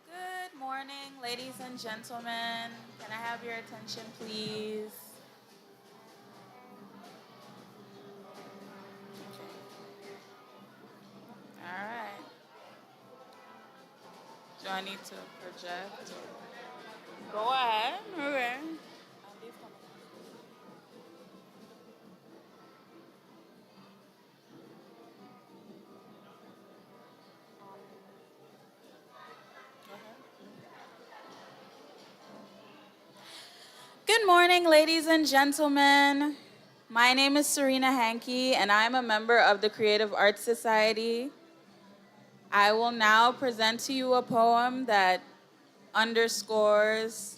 Good morning, ladies and gentlemen. Can I have your attention, please? All right. Do I need to project? Go ahead. Okay. Good morning, ladies and gentlemen. My name is Sabrina Francis, and I'm a member of the Creative Arts Society. I will now present to you a poem that underscores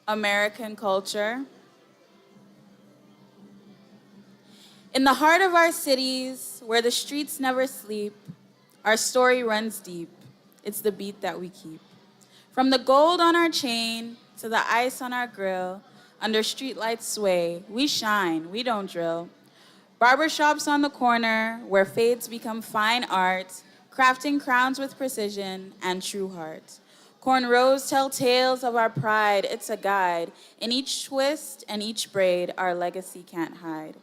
American culture. In the heart of our cities, where the streets never sleep, our story runs deep. It's the beat that we keep. From the gold on our chain to the ice on our grill, under streetlights sway, we shine, we don't drill. Barbershops on the corner, where fades become fine art, crafting crowns with precision and true heart. Cornrows tell tales of our pride, it's a guide. In each twist and each braid, our legacy can't hide.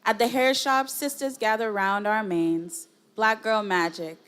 At the hair shop, sisters gather round our manes. Black girl magic,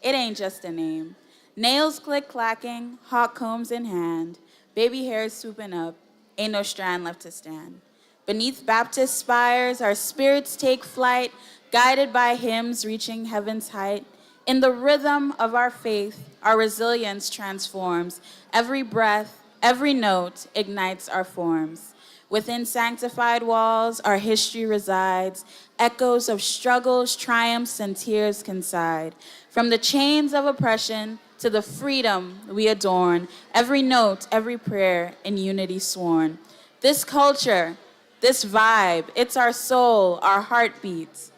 it ain't just a name. Nails click-clacking, hot combs in hand. Baby hairs swooping up, ain't no strand left to stand. Beneath Baptist spires, our spirits take flight, guided by hymns reaching heaven's height. In the rhythm of our faith, our resilience transforms. Every breath, every note ignites our forms. Within sanctified walls, our history resides. Echoes of struggles, triumphs, and tears coincide. From the chains of oppression to the freedom we adorn, every note, every prayer in unity sworn. This culture, this vibe, it's our soul, our heartbeats.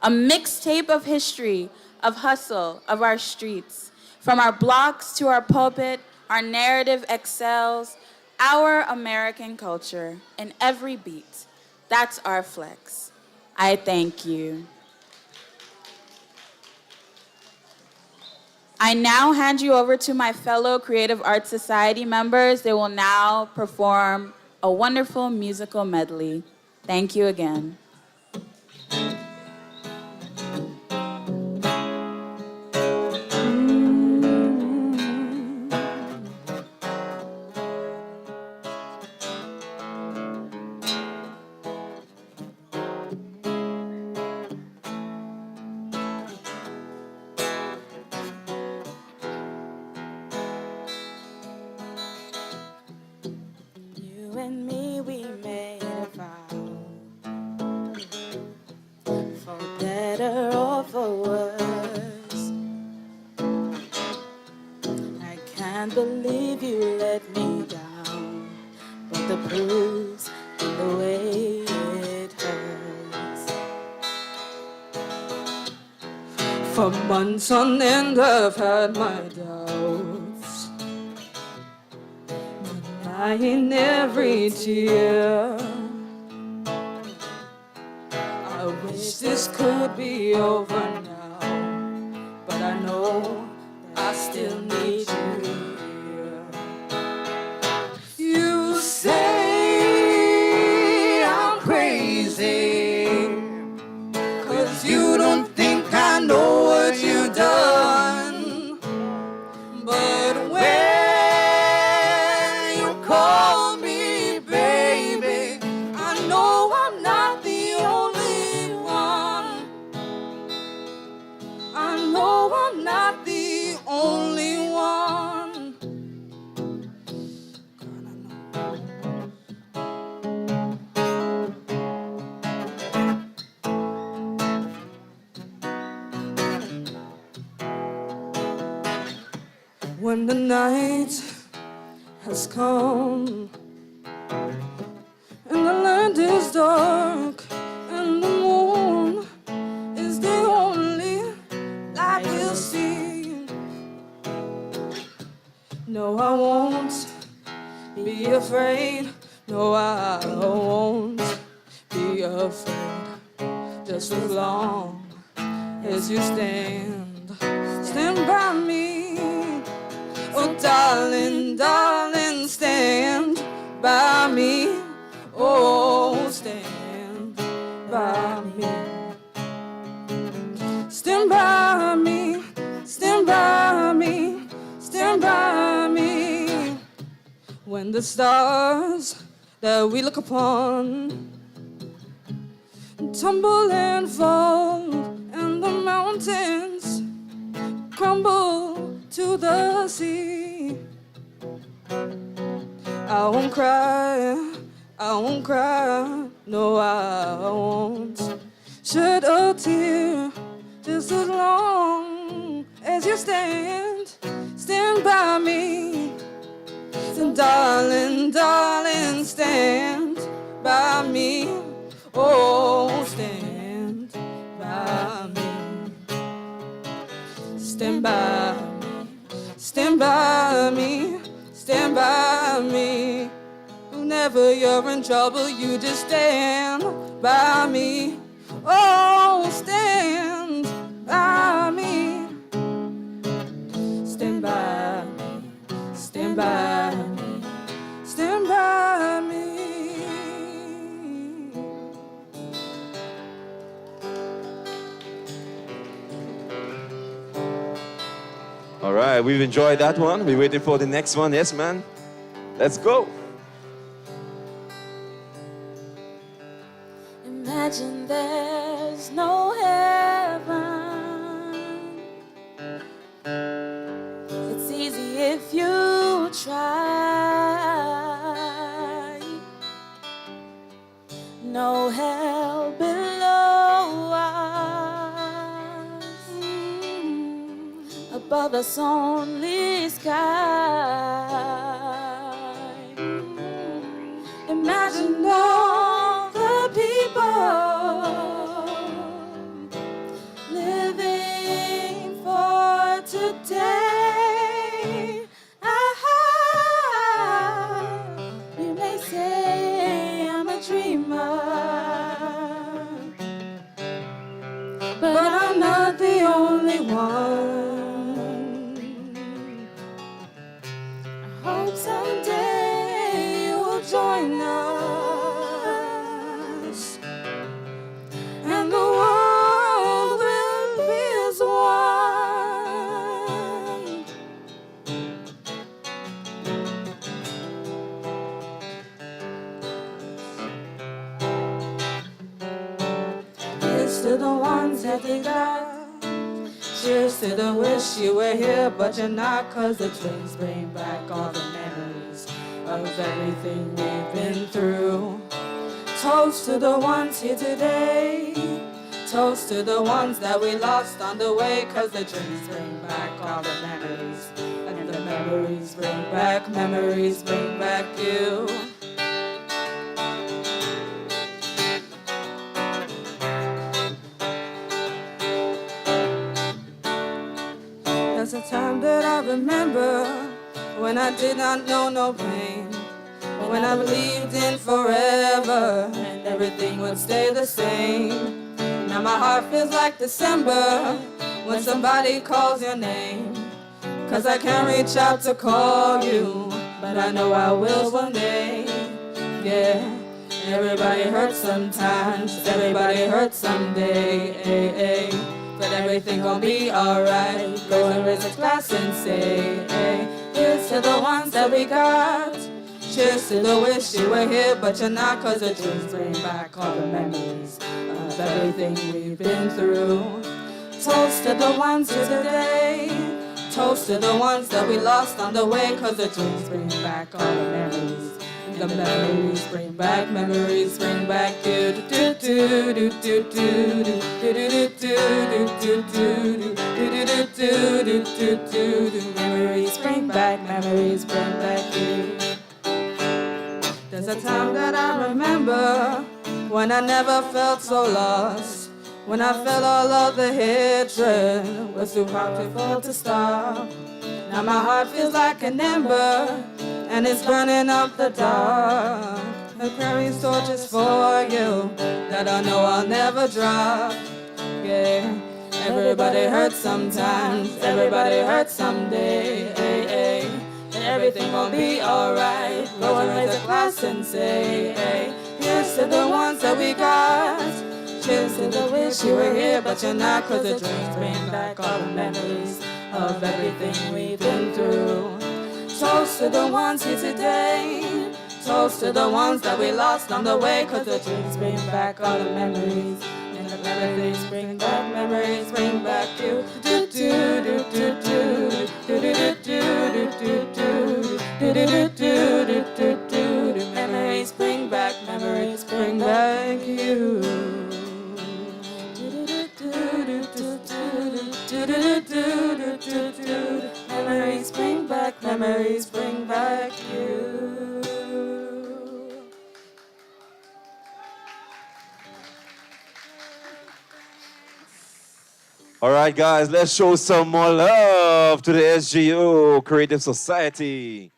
A mixtape of history, of hustle, of our streets. From our blocks to our pulpit, our narrative excels. Our American culture in every beat. That's our flex. I thank you. I now hand you over to my fellow Creative Arts Society members. They will now perform a wonderful musical medley. Thank you again. You and me, we made a vow, for better or for worse. I can't believe you let me down, but the proof's in the way it hurts. For months on end, I've had my doubts, lying every tear. Wish this could be over now, but I know I still need you here. You say I'm crazy, 'cause you don't think I know what you've done. But when you call me baby, I know I'm not the only one. I know I'm not the only one. When the night has come and the land is dark and the moon is the only light we'll see. No, I won't be afraid. No, I won't be afraid. Just as long as you stand by me. Oh, darling, darling, stand by me. Oh, stand by me. Stand by me, stand by me, stand by me. When the stars that we look upon tumble and fall, and the mountains crumble to the sea, I won't cry, I won't cry, no, I won't shed a tear. Just as long as you stand by me. So darling, darling, stand by me. Oh, stand by me. Stand by me, stand by me, stand by me. Whenever you're in trouble, you just stand by me. Oh, stand by me. Stand by me, stand by me, stand by me. All right, we've enjoyed that one. We're waiting for the next one. Yes, man. Let's go. Imagine there's no heaven. It's easy if you try. No hell below us. Above us only sky. Imagine all the people living for today. You may say I'm a dreamer, but I'm not the only one. I hope someday you'll join us, and the world will be as one. Here's to the ones that they got. Cheers to the wish you were here, but you're not, 'cause the drinks bring back all the memories of everything we've been through. Toast to the ones here today. Toast to the ones that we lost on the way, 'cause the drinks bring back all the memories. And the memories bring back you. There's a time that I remember when I did not know no pain, when I believed in forever and everything would stay the same. Now my heart feels like December when somebody calls your name. 'Cause I can't reach out to call you, but I know I will one day. Yeah, everybody hurts sometimes, everybody hurts someday. But everything gon' be alright. Go and raise a glass and say, hey, here's to the ones that we got. Cheers to the wish you were here, but you're not. 'Cause the dreams bring back all the memories of everything we've been through. Toast to the ones here today. Toast to the ones that we lost on the way. 'Cause the dreams bring back all the memories. The memories bring back, memories bring back you. Do do do do do do do do do do do do do. Memories bring back, memories bring back you. There's a time that I remember when I never felt so lost. When I felt all of the hatred was too powerful to stop. Now my heart feels like an ember and it's burning up the dark. I'm carrying torches for you that I know I'll never drop. Yeah, everybody hurts sometimes, everybody hurts someday. And everything gon' be alright. Go and raise a glass and say, hey, here's to the ones that we got. Cheers to the wish you were here, but you're not. 'Cause the dreams bring back all the memories of everything we've been through. Toast to the ones here today. Toast to the ones that we lost on the way. 'Cause the dreams bring back all the memories. And the memories bring back, memories bring back you. Do do do do do do do do do do do do do do do. Memories bring back, memories bring back you. Memories bring back, memories bring back you. All right, guys, let's show some more love to the SGU Creative Society.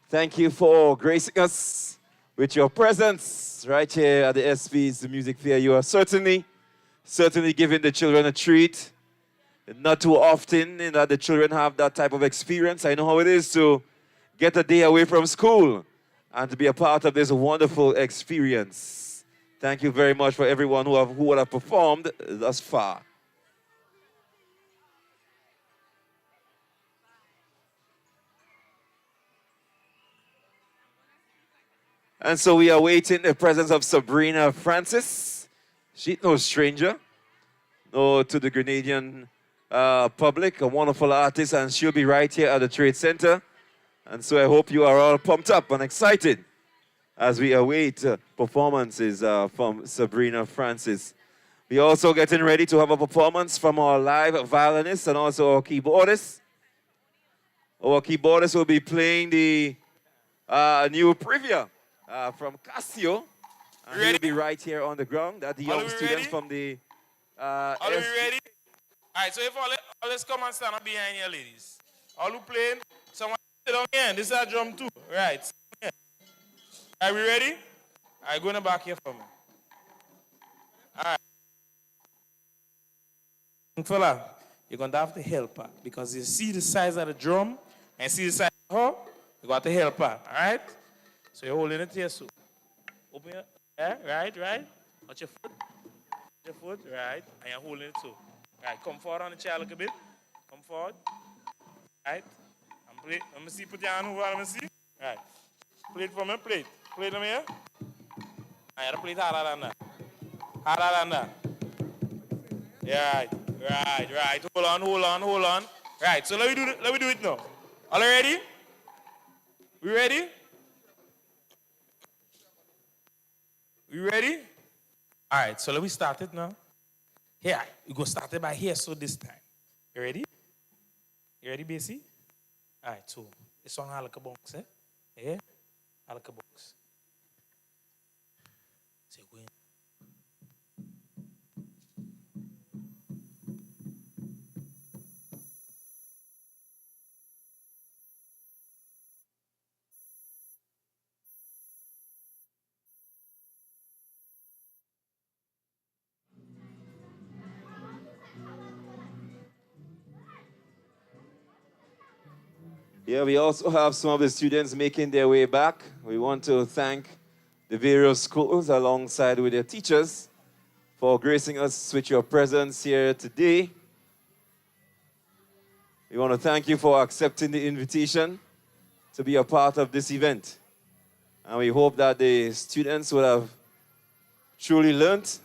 Thank you for gracing us with your presence right here at the SP's Music Fair. You are certainly giving the children a treat. Not too often that the children have that type of experience. I know how it is to get a day away from school and to be a part of this wonderful experience. Thank you very much for everyone who would have performed thus far. And so we are waiting the presence of Sabrina Francis. She's no stranger to the Grenadian public, a wonderful artist, and she'll be right here at the Trade Center. And so I hope you are all pumped up and excited as we await performances from Sabrina Francis. We're also getting ready to have a performance from our live violinist and also our keyboardist. Our keyboardist will be playing the new Privia from Casio. And he'll be right here on the ground. That's the young students from the... Are we ready? All right, so if all let's come and stand up behind here, ladies. All who playing, someone sit down here. This is our drum too. Right. Are we ready? All right, go in the back here for me. All right. Fella, you're going to have to help her because you see the size of the drum and see the size of her, you got to help her, all right? So you're holding it here, so open your, yeah, right. Watch your foot, right, and you're holding it so. Right, come forward on the chair a little bit. Come forward. Right. And play. Let me see, put your hand over, let me see. Right. Play it for me, play it. Play it on here. I gotta play it harder than that. Harder than that. Yeah, right. Hold on. Right, so let me do it now. All ready? We ready? We ready? All right, so let me start it now. Here, we go start it by here, so this time. You ready? You ready, Basie? All right, so this song I like a box, eh? Yeah? I like a box. Say, win. Yeah, we also have some of the students making their way back. We want to thank the various schools alongside with their teachers for gracing us with your presence here today. We want to thank you for accepting the invitation to be a part of this event. And we hope that the students will have truly learned,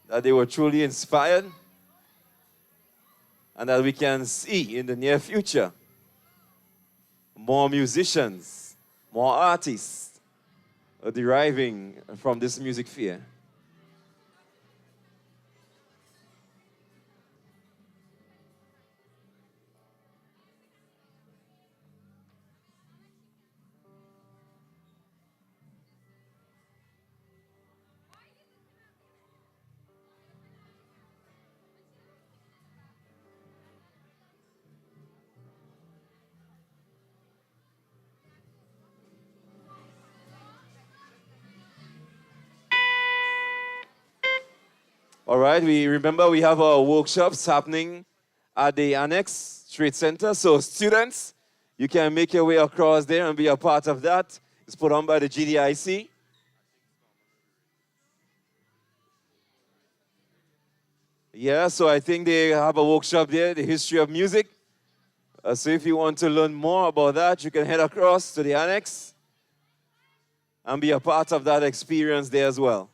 that they were truly inspired, and that we can see in the near future more musicians, more artists deriving from this music fair. All right, we have our workshops happening at the Annex Trade Center. So students, you can make your way across there and be a part of that. It's put on by the GDIC. Yeah, so I think they have a workshop there, the history of music. So if you want to learn more about that, you can head across to the Annex and be a part of that experience there as well.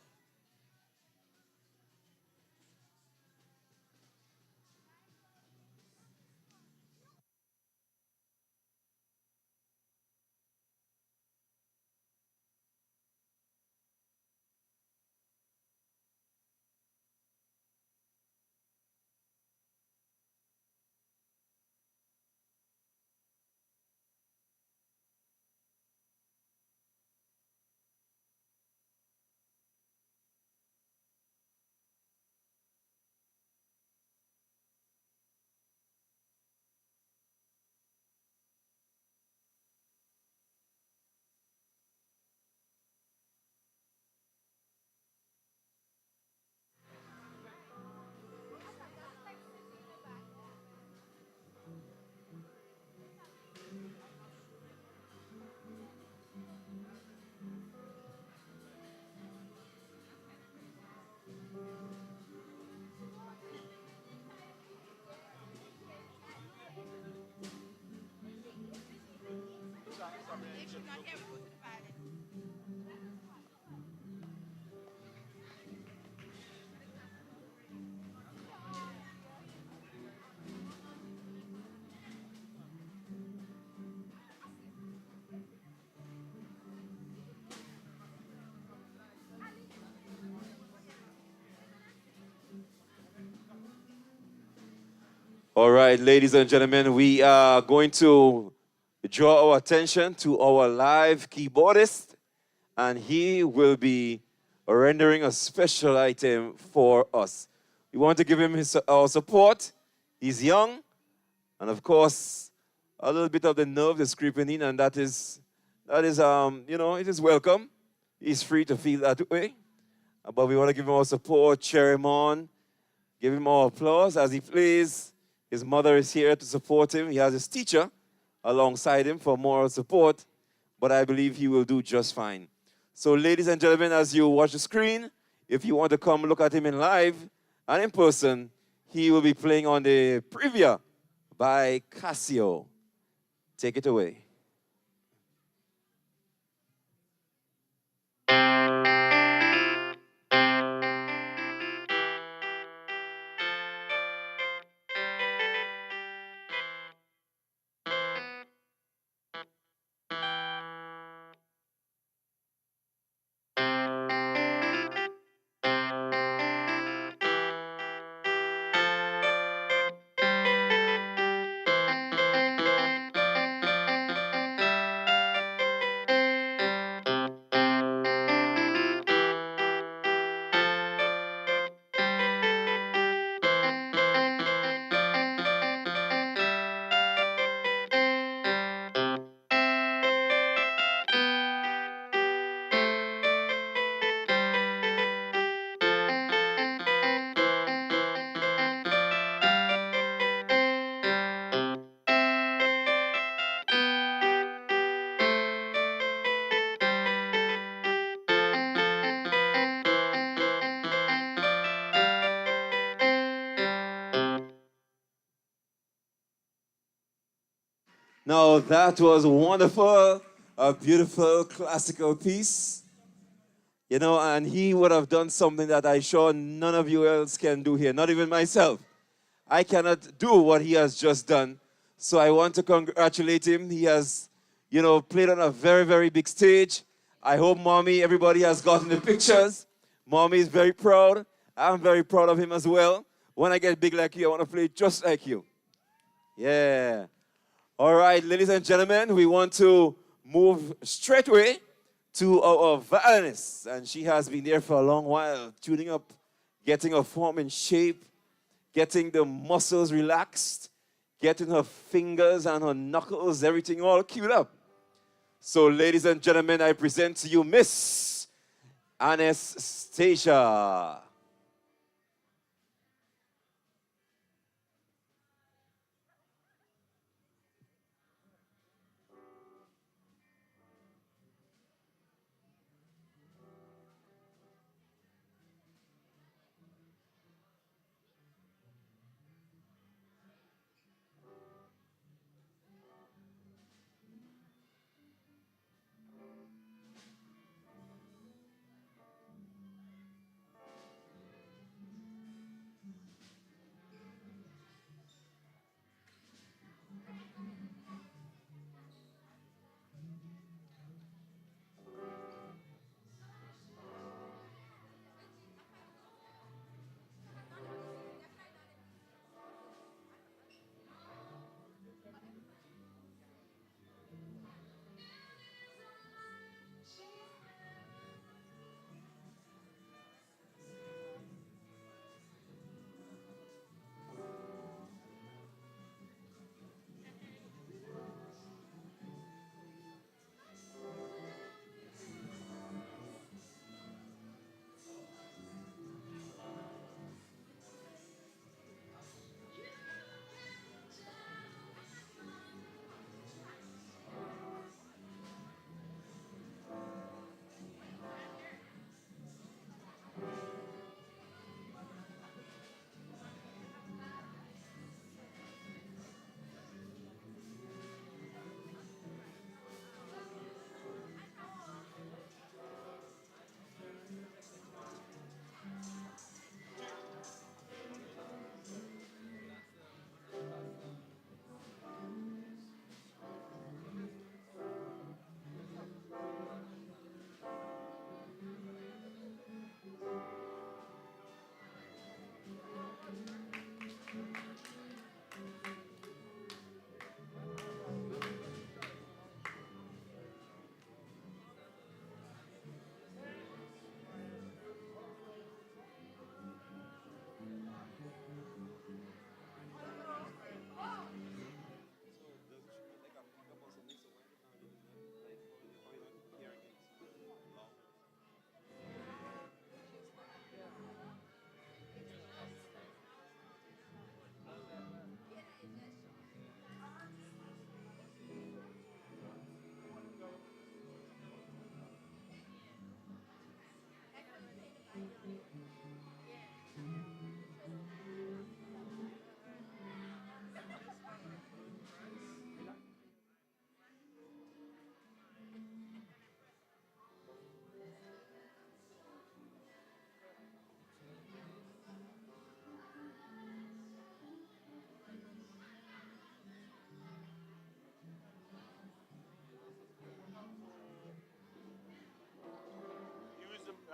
All right, ladies and gentlemen, we are going to draw our attention to our live keyboardist, and he will be rendering a special item for us. We want to give him our support. He's young, and of course, a little bit of the nerve is creeping in, and that is, it is welcome. He's free to feel that way. But we want to give him our support, cheer him on, give him our applause as he plays. His mother is here to support him. He has his teacher alongside him for moral support, but I believe he will do just fine. So, ladies and gentlemen, as you watch the screen, if you want to come look at him in live and in person, he will be playing on the Previa by Casio. Take it away. Now that was wonderful, a beautiful classical piece. You know, and he would have done something that I sure none of you else can do here, not even myself. I cannot do what he has just done. So I want to congratulate him. He has, you know, played on a very, very big stage. I hope Mommy, everybody has gotten the pictures. Mommy is very proud. I'm very proud of him as well. When I get big like you, I want to play just like you. Yeah. All right, ladies and gentlemen, we want to move straight away to our violinist. And she has been there for a long while, tuning up, getting her form in shape, getting the muscles relaxed, getting her fingers and her knuckles, everything all queued up. So, ladies and gentlemen, I present to you Miss Anastasia.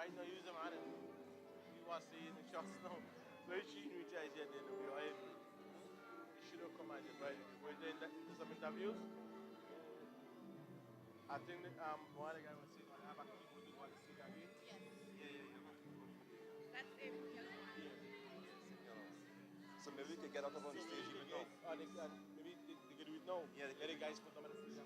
Right now, use them on it. You want to see the shots now. So you should reach out and then we are able. You should have come out just right. We're doing some interviews. I think that, one of the guys was saying, I have a people who want to sing again. Yes. Yeah. That's it. Yeah. So maybe we can get out of on the stage even now. Maybe they can do it now. Yeah, the guys put them on the stage.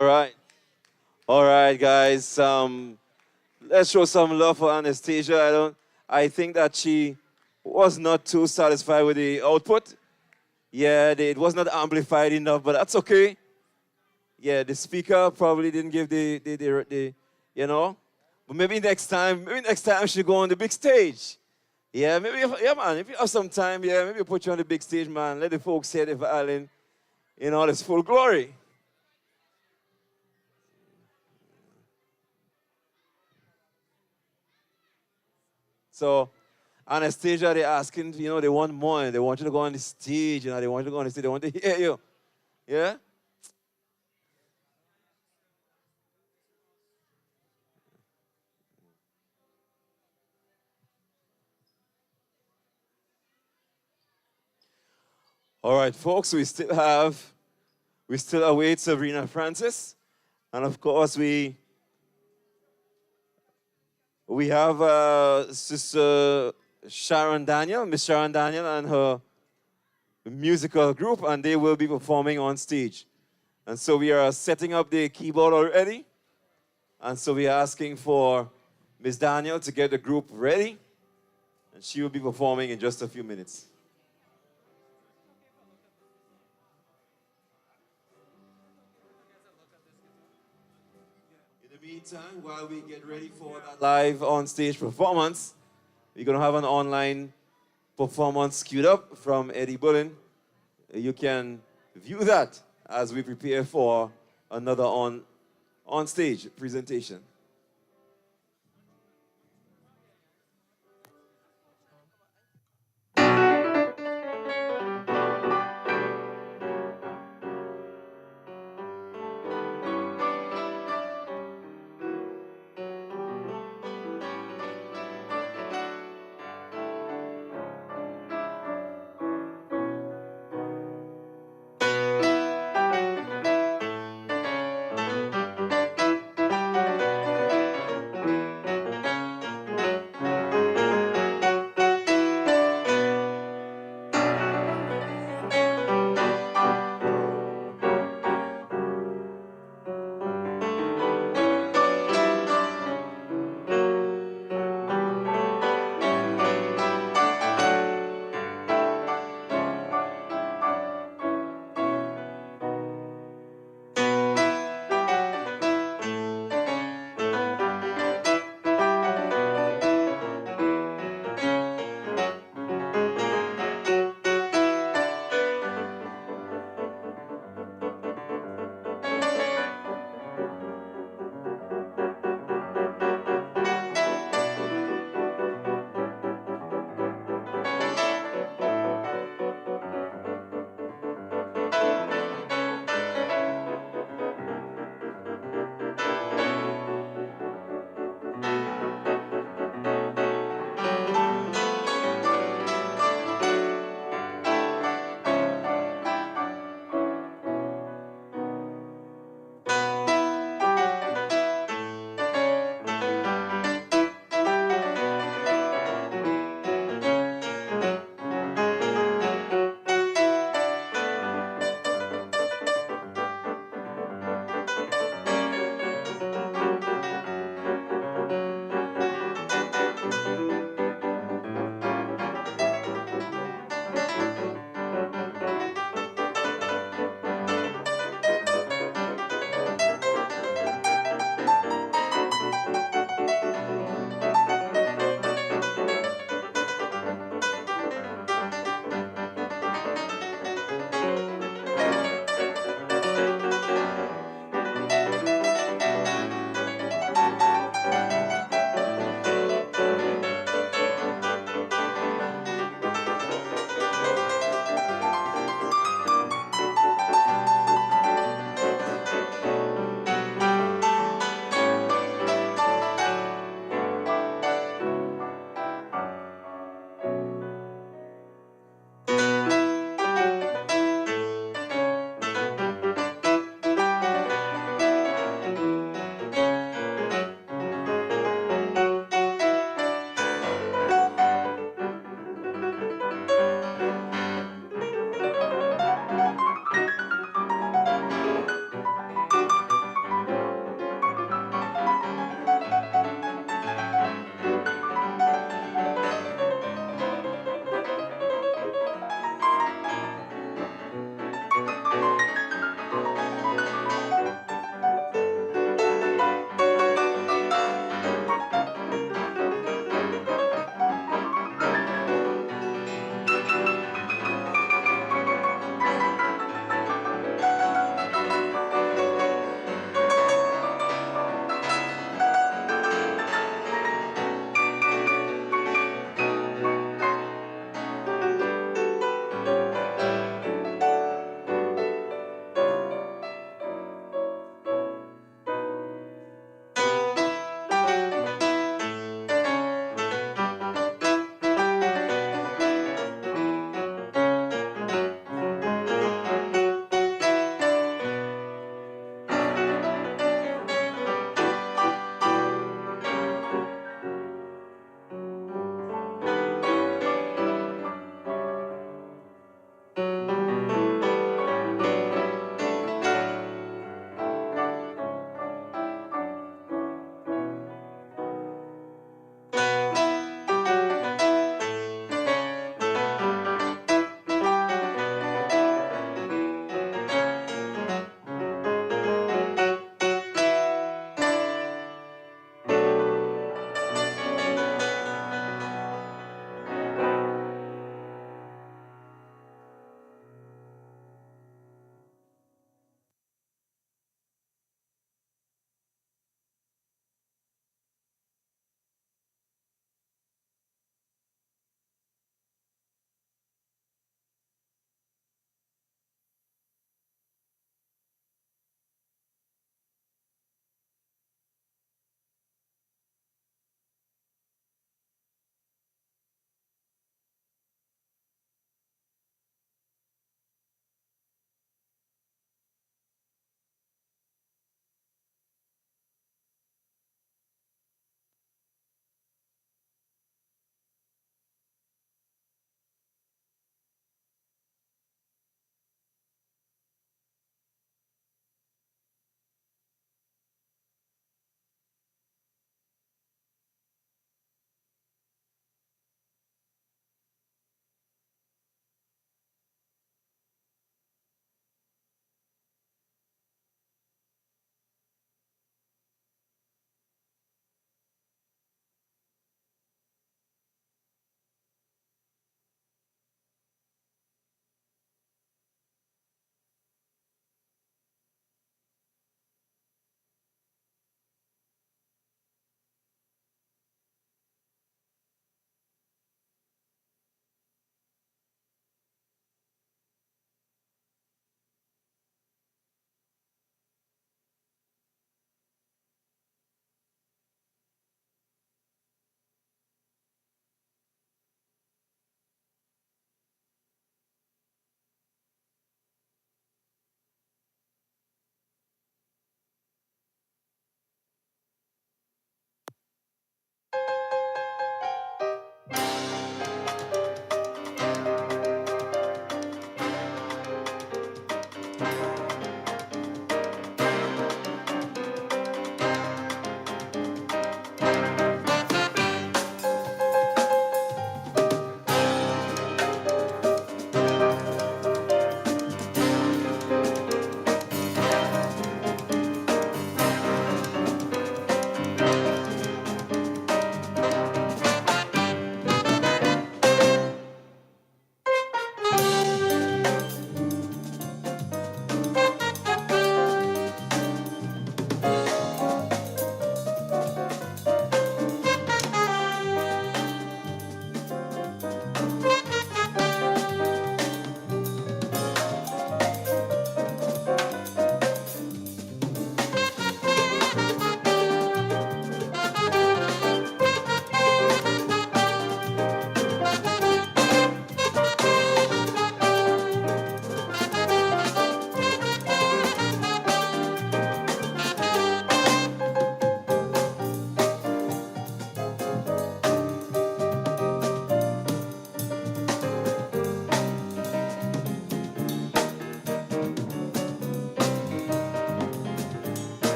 All right. All right, guys. Let's show some love for Anastasia. I think that she was not too satisfied with the output. Yeah, it was not amplified enough, but that's okay. Yeah, the speaker probably didn't give the you know. But maybe next time she go on the big stage. Yeah, yeah, man, if you have some time, yeah, maybe put you on the big stage, man. Let the folks hear the violin in all its full glory. So, Anastasia, they're asking, they want more. They want you to go on the stage, they want you to go on the stage. They want to hear you. Yeah? All right, folks, we still await Sabrina Francis. And of course, we have Sister Sharon Daniel, Miss Sharon Daniel and her musical group, and they will be performing on stage. And so we are setting up the keyboard already. And so we are asking for Miss Daniel to get the group ready. And she will be performing in just a few minutes. In the meantime, while we get ready for that live on-stage performance, we're going to have an online performance queued up from Eddie Bullen. You can view that as we prepare for another on-stage presentation.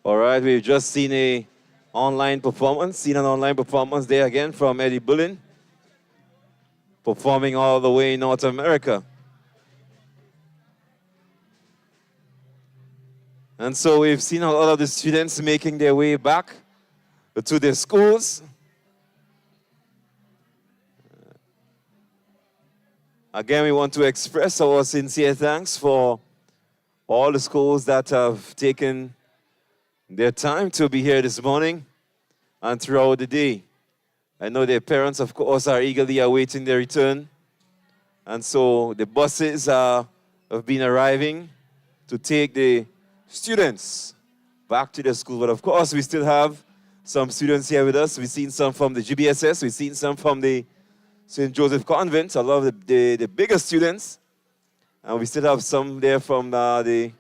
All right, we've just seen an online performance there again from Eddie Bullen. performing all the way in North America. And so we've seen a lot of the students making their way back to their schools. Again, we want to express our sincere thanks for all the schools that have taken their time to be here this morning and throughout the day. I know their parents, of course, are eagerly awaiting their return. And so the buses have been arriving to take the students back to the school. But of course, we still have some students here with us. We've seen some from the GBSS. We've seen some from the St. Joseph Convent, a lot of the bigger students. And we still have some there from the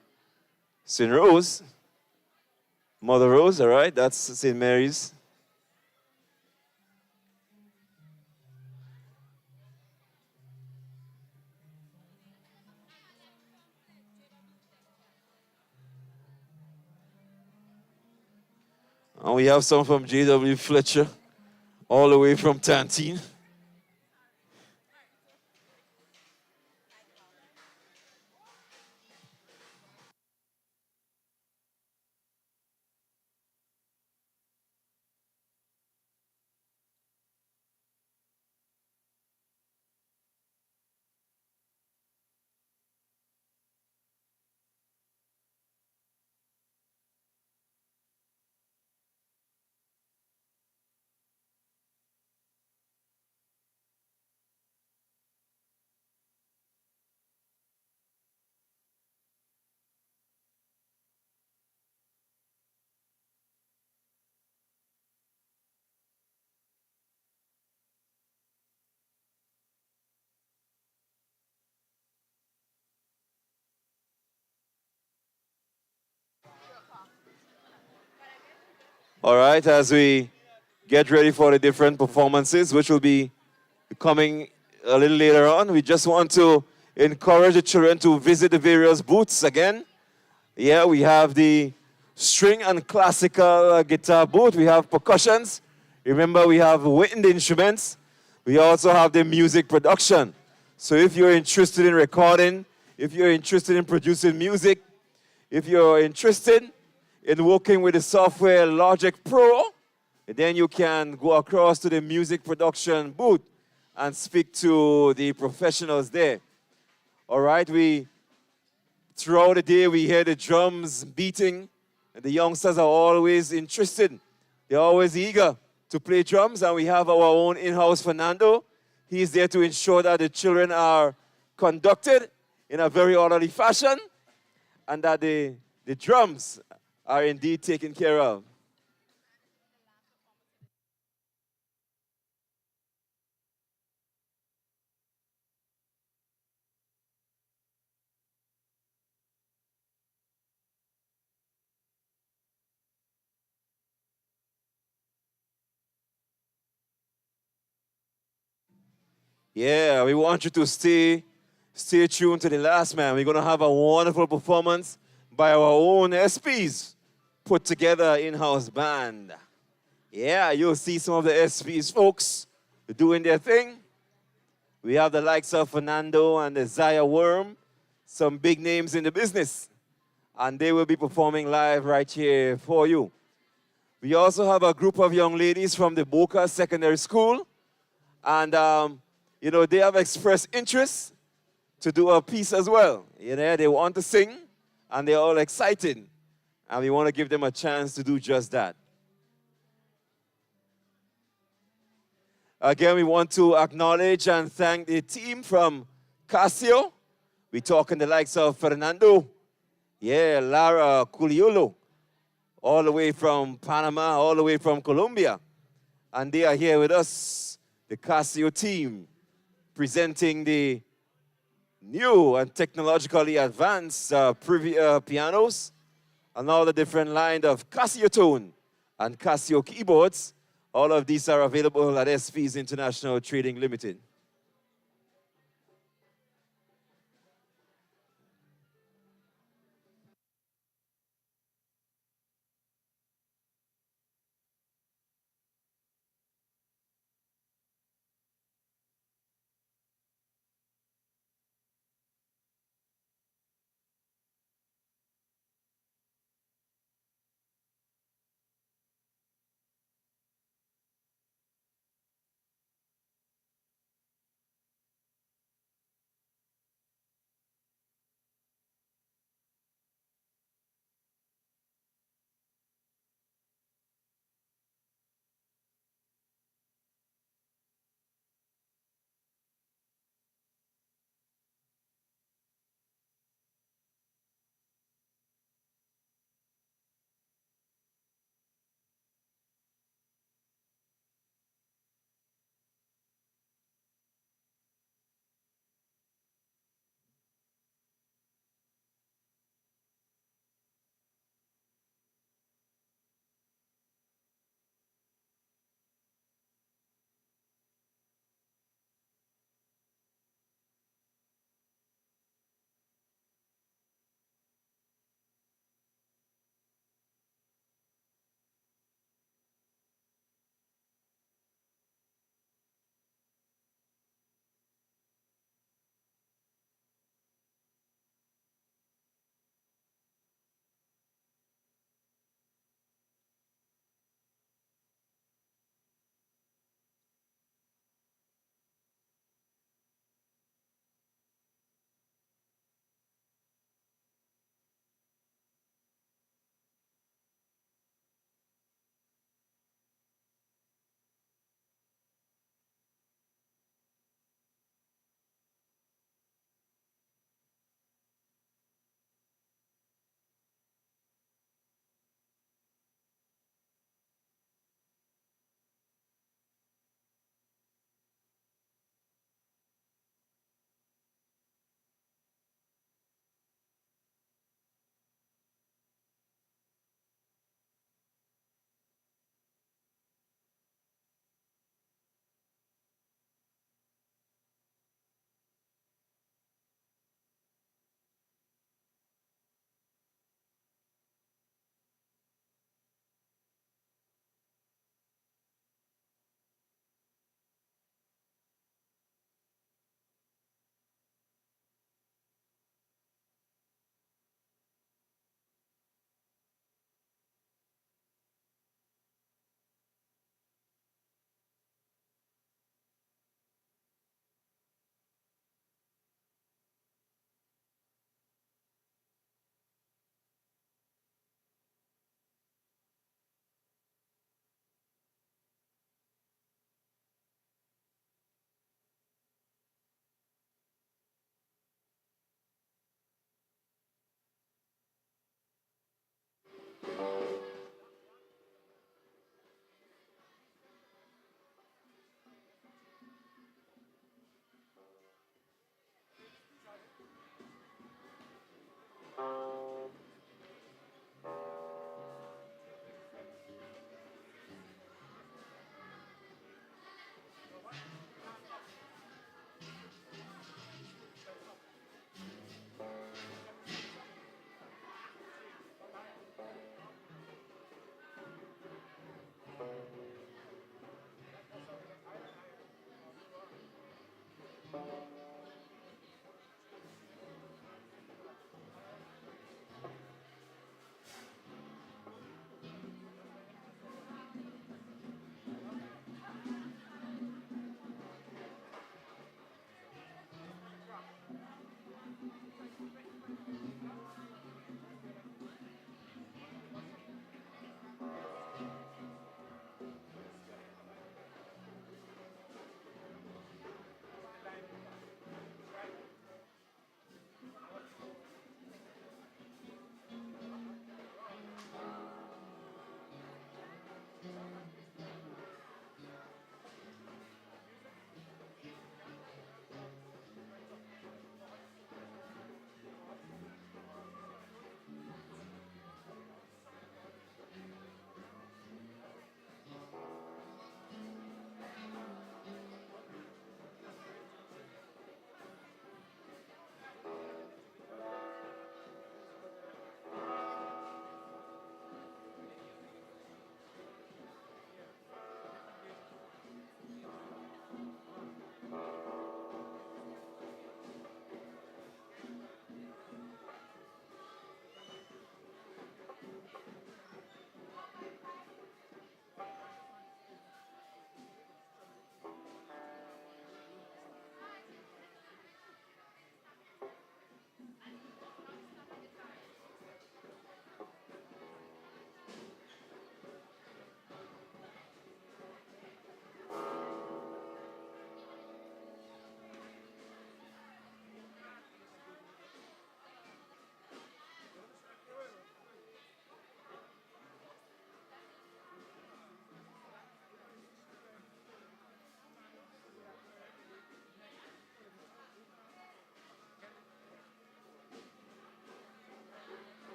St. Rose, Mother Rose, all right? That's St. Mary's. And we have some from J.W. Fletcher, all the way from Tantine. All right, as we get ready for the different performances, which will be coming a little later on, we just want to encourage the children to visit the various booths again. Yeah, we have the string and classical guitar booth. We have percussions. Remember, we have wind instruments. We also have the music production. So if you're interested in recording, if you're interested in producing music, if you're interested in working with the software Logic Pro, then you can go across to the music production booth and speak to the professionals there. All right, throughout the day, we hear the drums beating, and the youngsters are always interested. They're always eager to play drums, and we have our own in-house Fernando. He's there to ensure that the children are conducted in a very orderly fashion and that the drums are indeed taken care of. Yeah, we want you to stay tuned to the last, man. We're going to have a wonderful performance by our own SPs put together in-house band. Yeah, you'll see some of the SPs folks doing their thing. We have the likes of Fernando and the Zaya Worm, some big names in the business. And they will be performing live right here for you. We also have a group of young ladies from the Boca Secondary School. And, they have expressed interest to do a piece as well. They want to sing, and they're all excited. And we want to give them a chance to do just that. Again, we want to acknowledge and thank the team from Casio. We're talking the likes of Fernando, Lara Culiolo, all the way from Panama, all the way from Colombia. And they are here with us, the Casio team, presenting the new and technologically advanced pianos and all the different line of Casio tone and Casio keyboards. All of these are available at SP's International Trading Limited.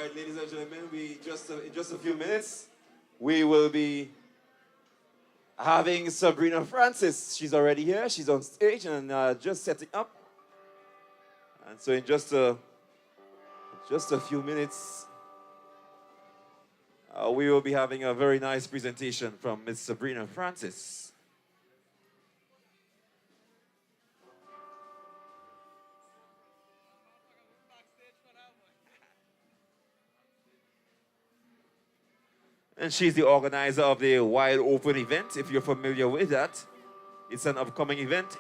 right, ladies and gentlemen, in just a few minutes, we will be having Sabrina Francis. She's already here. She's on stage and just setting up. And so in just a few minutes, we will be having a very nice presentation from Miss Sabrina Francis. And she's the organizer of the Wide Open event, if you're familiar with that. It's an upcoming event.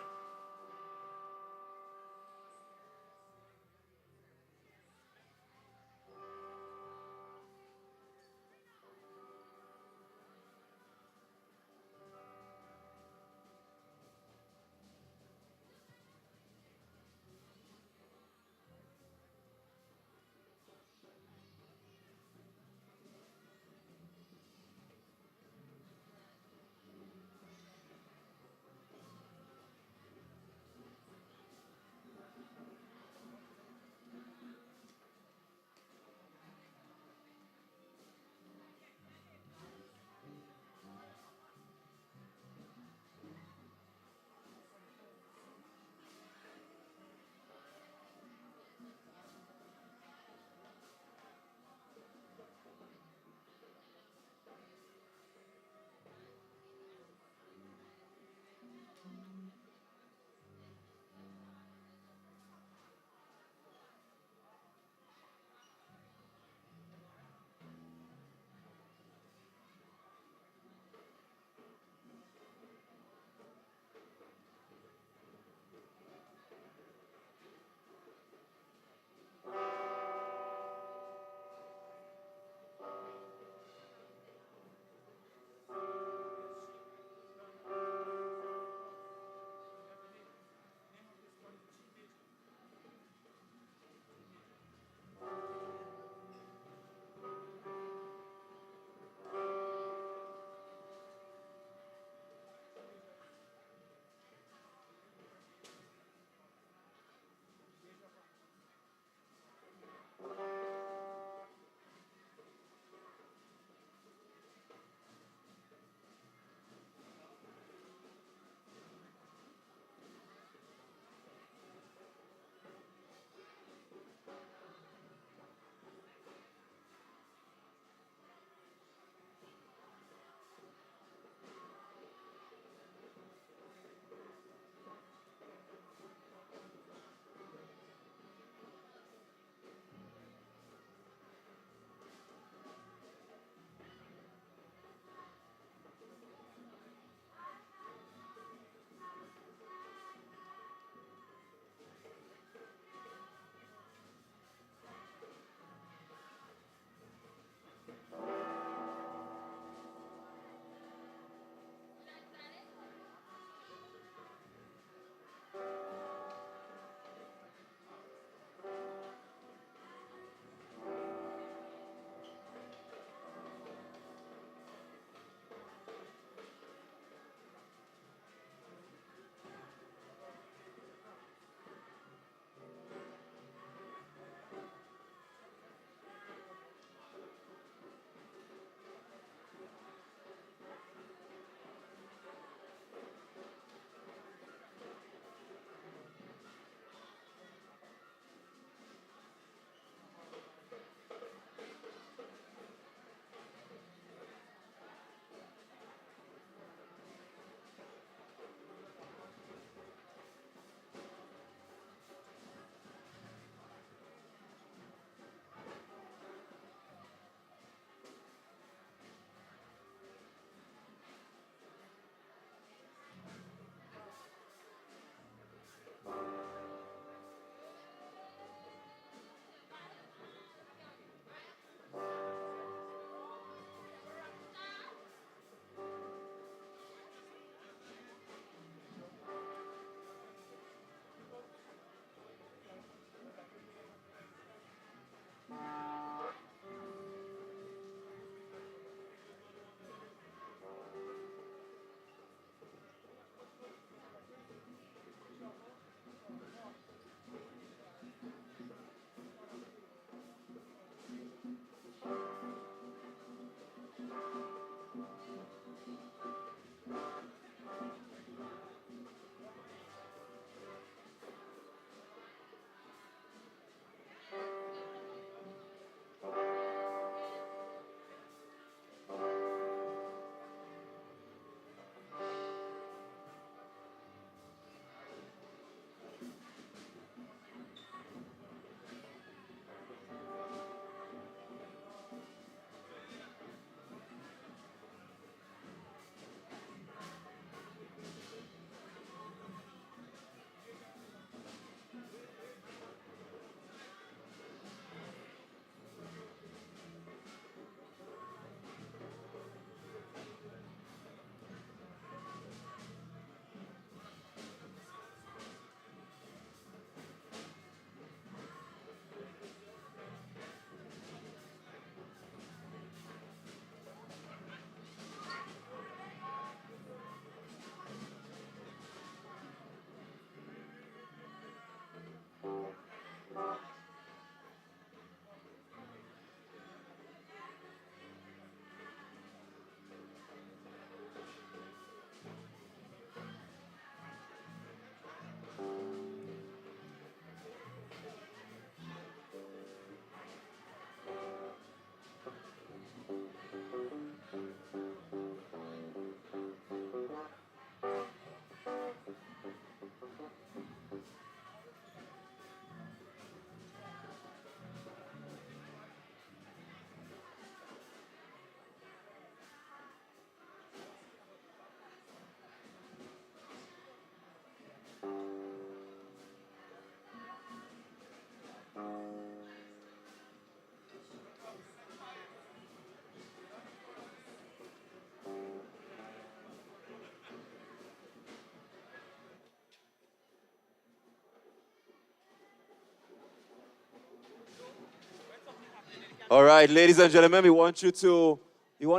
All right, ladies and gentlemen, we want to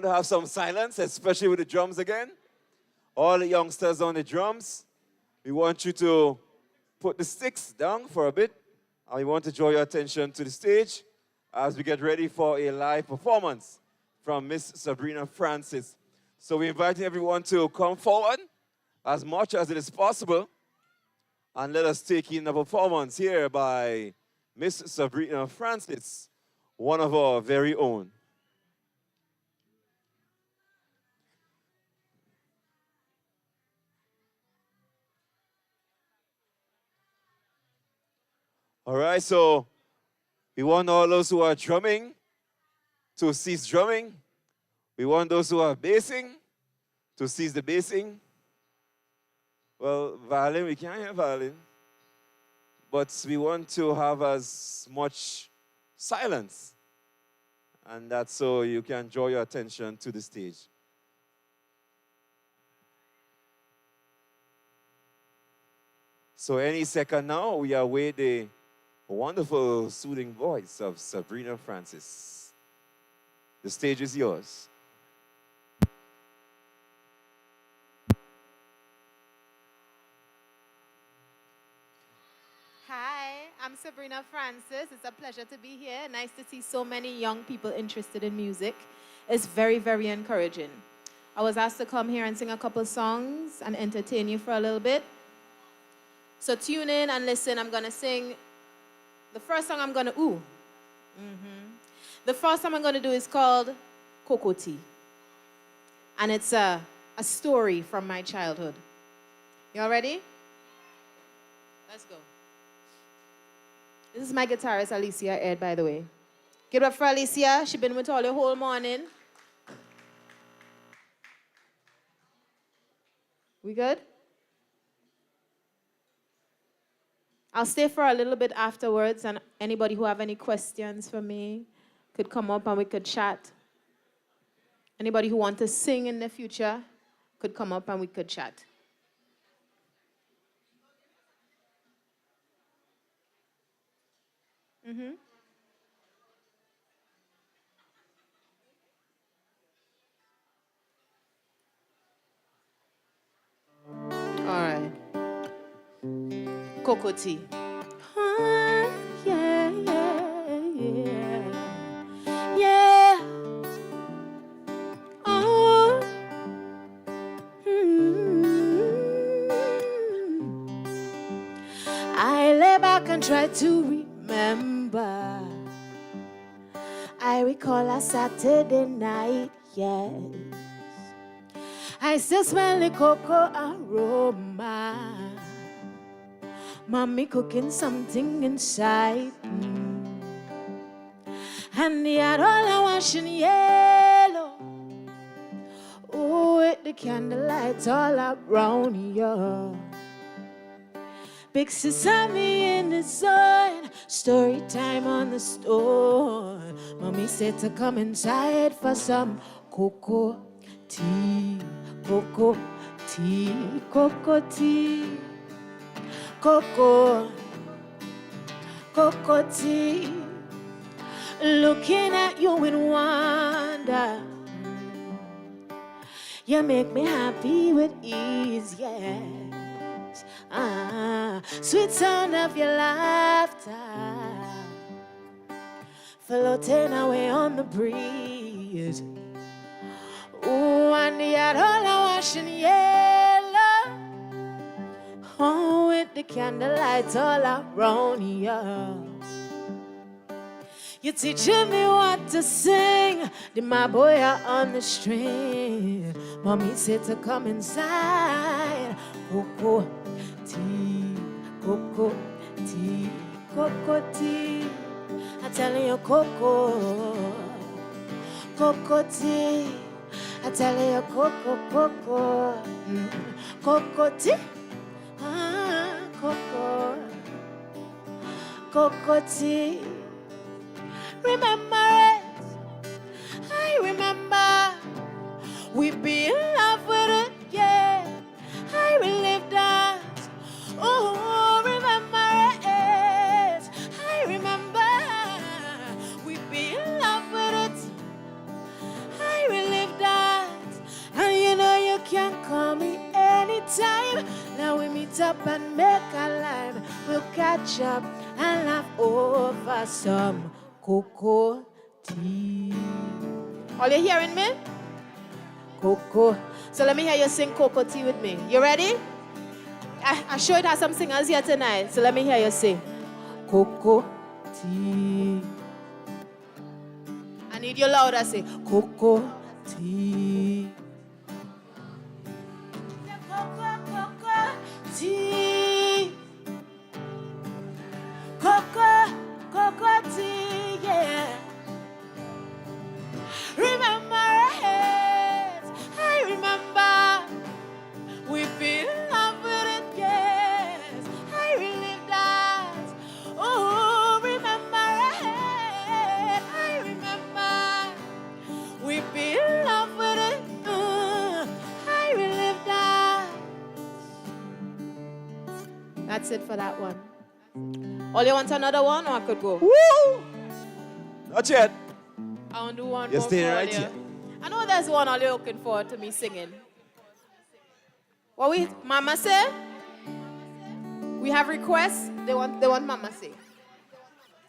have some silence, especially with the drums again. All the youngsters on the drums, we want you to put the sticks down for a bit, and we want to draw your attention to the stage as we get ready for a live performance from Miss Sabrina Francis. So we invite everyone to come forward as much as it is possible, and let us take in the performance here by Miss Sabrina Francis, one of our very own. All right, so we want all those who are drumming to cease drumming. We want those who are bassing to cease the bassing. Well, violin, we can't hear violin. But we want to have as much silence. And that's so you can draw your attention to the stage. So any second now, we await the wonderful, soothing voice of Sabrina Francis. The stage is yours. Hi, I'm Sabrina Francis. It's a pleasure to be here. Nice to see so many young people interested in music. It's very, very encouraging. I was asked to come here and sing a couple songs and entertain you for a little bit. So tune in and listen. I'm going to sing the first song I'm going to, The first song I'm going to do is called Cocoa Tea. And it's a story from my childhood. Y'all ready? Let's go. This is my guitarist, Alicia Ed, by the way. Give it up for Alicia. She's been with all the whole morning. We good? I'll stay for a little bit afterwards, and anybody who have any questions for me could come up and we could chat. Anybody who want to sing in the future could come up and we could chat. All right. Cocoa tea. Yeah, yeah, yeah. Yeah. Oh. I lay back and try to remember. I recall a Saturday night, yes. I still smell the cocoa aroma. Mommy cooking something inside. And the other all washing yellow. Oh, with the candlelight all around here. Big sesame in the sun. Story time on the stone. Mommy said to come inside for some cocoa tea. Cocoa tea. Cocoa tea. Cocoa. Cocoa tea. Looking at you in wonder. You make me happy with ease, yes. Sweet sound of your laughter, floating away on the breeze. Oh, and the all washing yellow. Oh, with the candlelight all around here. You're teaching me what to sing. Then my boy are on the string. Mommy said to come inside. Cocoa tea, cocoa tea, cocoa tea. I tell you cocoa, cocoa tea. I tell you cocoa, cocoa tea. Cocoa tea. Remember it, I remember. We be in love with it, yeah. I relived that. Oh, remember it, I remember. We be in love catch up and laugh over some cocoa tea. Are you hearing me? Cocoa. So let me hear you sing cocoa tea with me. You ready? I sure it has some singers here tonight. So let me hear you sing cocoa tea. I need you louder. Say cocoa tea. Cocoa tea. Cocoa tea, yeah. Remember it. I remember. We've been in love with it, yes. I relive that. Oh, remember it. I remember. We've been in love with it. I relive that. That's it for that one. All you want another one, or I could go? Woo! Not yet. I want to do one You're more staying for right you. here. I know there's one all you're looking forward to me singing. What we Mama say? We have requests. They want Mama say.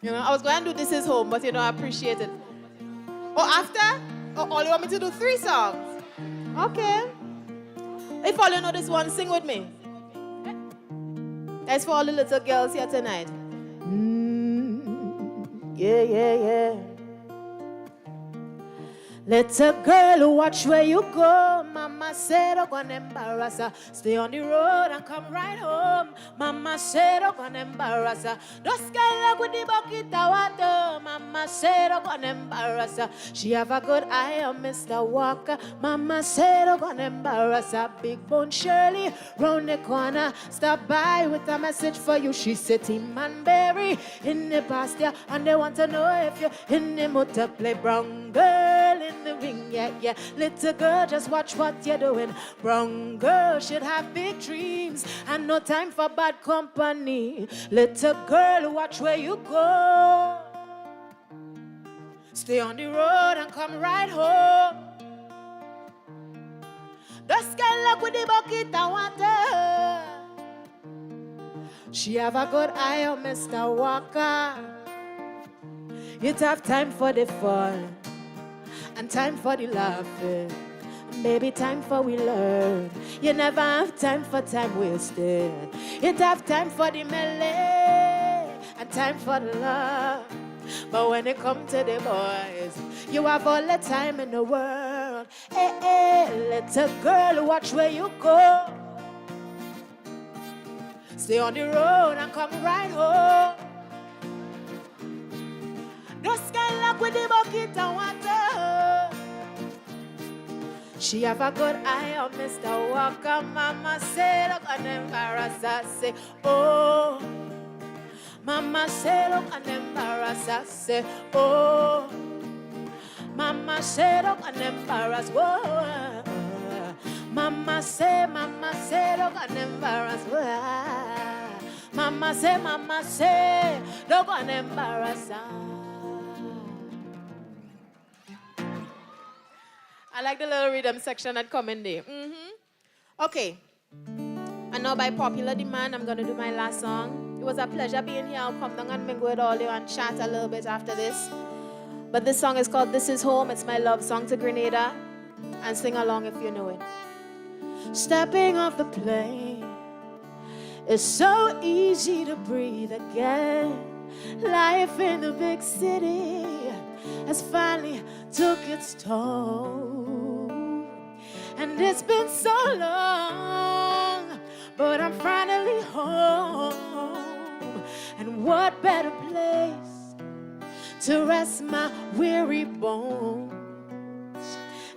You know, I was going to do This Is Home, but you know, I appreciate it. Or after? Or all you want me to do 3 songs? Okay. If all you know this one, sing with me. That's for all the little girls here tonight. Yeah. Let a girl watch where you go. Mama said, I'm gonna embarrass her. Stay on the road and come right home. Mama said, I'm gonna embarrass her. Don't scale up with the bucket of water. Mama said, I'm gonna embarrass her. She have a good eye on Mr. Walker. Mama said, I'm gonna embarrass her. Big Bone Shirley round the corner. Stop by with a message for you. She said, Tim and Berry in the pasture. And they want to know if you're in the mood to play brown girl in the ring, yeah. Little girl, just watch what you're doing. Brown girl should have big dreams and no time for bad company. Little girl, watch where you go. Stay on the road and come right home. Just get luck with the bucket of water. She have a good eye on Mr. Walker. You'd have time for the fun and time for the laughing. Baby, time for we learn. You never have time for time wasted. You'd have time for the melee and time for the love. But when it comes to the boys, you have all the time in the world. Hey, little girl, watch where you go. Stay on the road and come right home. Don't sky luck with the bucket of water. She have a good eye on Mr. Walker. Mama said, look and embarrass her. Say, oh. Mama said, look and embarrass her. Say, oh. Mama said, look and embarrass. Whoa. Mama say, look and embarrass. Whoa. Mama say, look and embarrass her. I like the little rhythm section that come in there. Okay. And now by popular demand, I'm going to do my last song. It was a pleasure being here. I'll come down and mingle with all you and chat a little bit after this. But this song is called This Is Home. It's my love song to Grenada. And sing along if you know it. Stepping off the plane, it's so easy to breathe again. Life in the big city has finally took its toll. And it's been so long, but I'm finally home. And what better place to rest my weary bones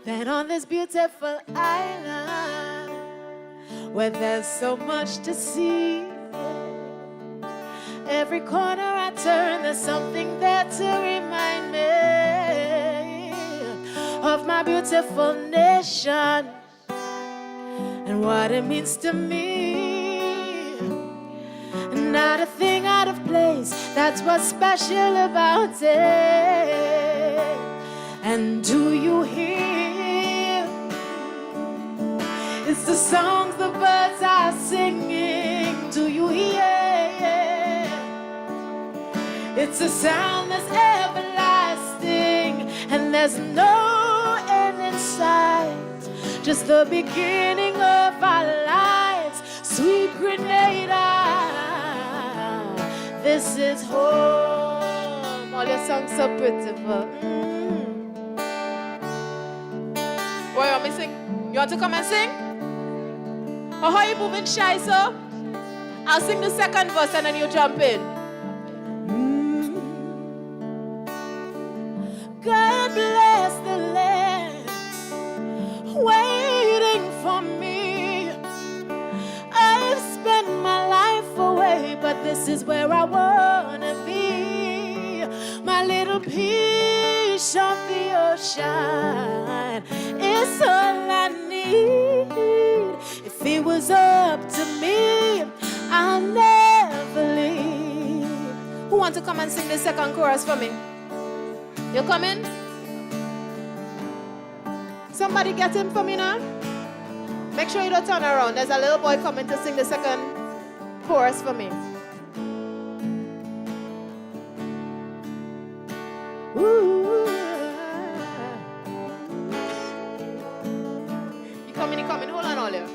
than on this beautiful island where there's so much to see. Every corner I turn, there's something there to remind me of my beautiful nation and what it means to me. Not a thing out of place, that's what's special about it. And do you hear? It's the songs the birds are singing. Do you hear? It's a sound that's everlasting, and there's no end in sight. Just the beginning of our lives, sweet Grenada. This is home. All your songs so beautiful. Boy, you want me to sing? You want to come and sing? Or how are you moving shy, so? I'll sing the second verse and then you jump in. God bless the land waiting for me. I've spent my life away, but this is where I wanna be. My little piece of the ocean is all I need. If it was up to me, I'll never leave. Who wants to come and sing the second chorus for me? You coming? Somebody get him for me now. Make sure you don't turn around. There's a little boy coming to sing the second chorus for me. Ooh. You coming, you coming. Hold on, all you.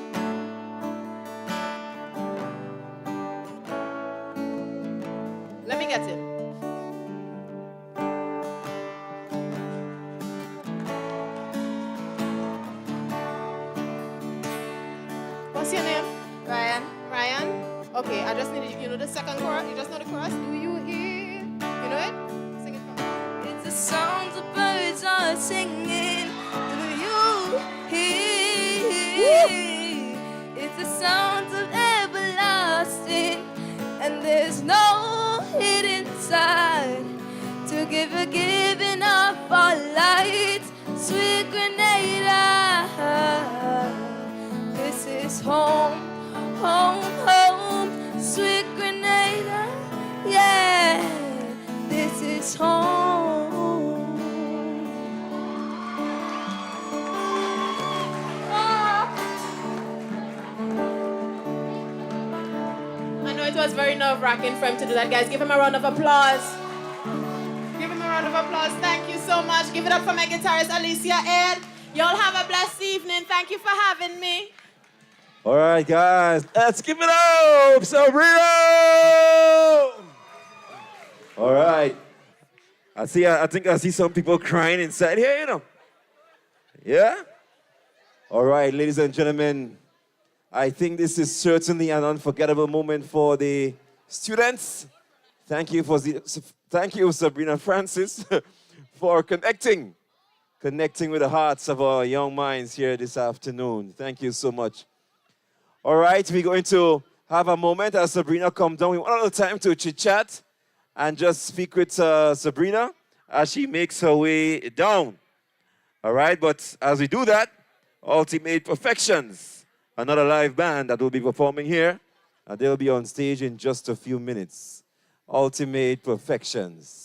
Let me get him. What's your name? Ryan. Ryan? Okay, I just need you know the second chorus? You just know the chorus? Do you hear? You know it? Sing it for me. It's the sound the birds are singing. Do you hear? It's the sound of everlasting, and there's no hidden side to give a giving up our light, sweet Grenada. This is home, home, home, sweet Grenada. Yeah, this is home. I know it was very nerve-wracking for him to do that, guys. Give him a round of applause. Give him a round of applause. Thank you so much. Give it up for my guitarist, Alicia Ed. Y'all have a blessed evening. Thank you for having me. All right, guys, let's give it up, Sabrina! All right. I think I see some people crying inside here, you know. Yeah? All right, ladies and gentlemen, I think this is certainly an unforgettable moment for the students. Thank you, Sabrina Francis, for connecting with the hearts of our young minds here this afternoon. Thank you so much. All right, we're going to have a moment as Sabrina comes down. We want a little time to chit-chat and just speak with Sabrina as she makes her way down. All right, but as we do that, Ultimate Perfections, another live band that will be performing here, and they'll be on stage in just a few minutes. Ultimate Perfections.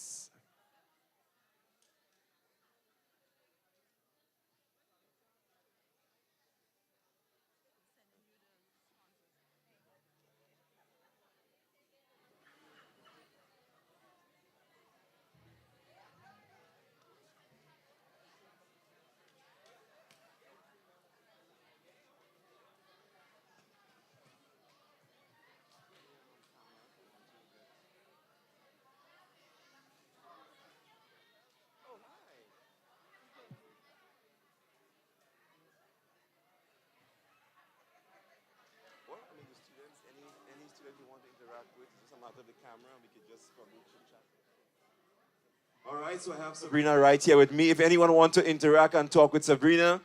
All right, so I have Sabrina right here with me. If anyone wants to interact and talk with Sabrina,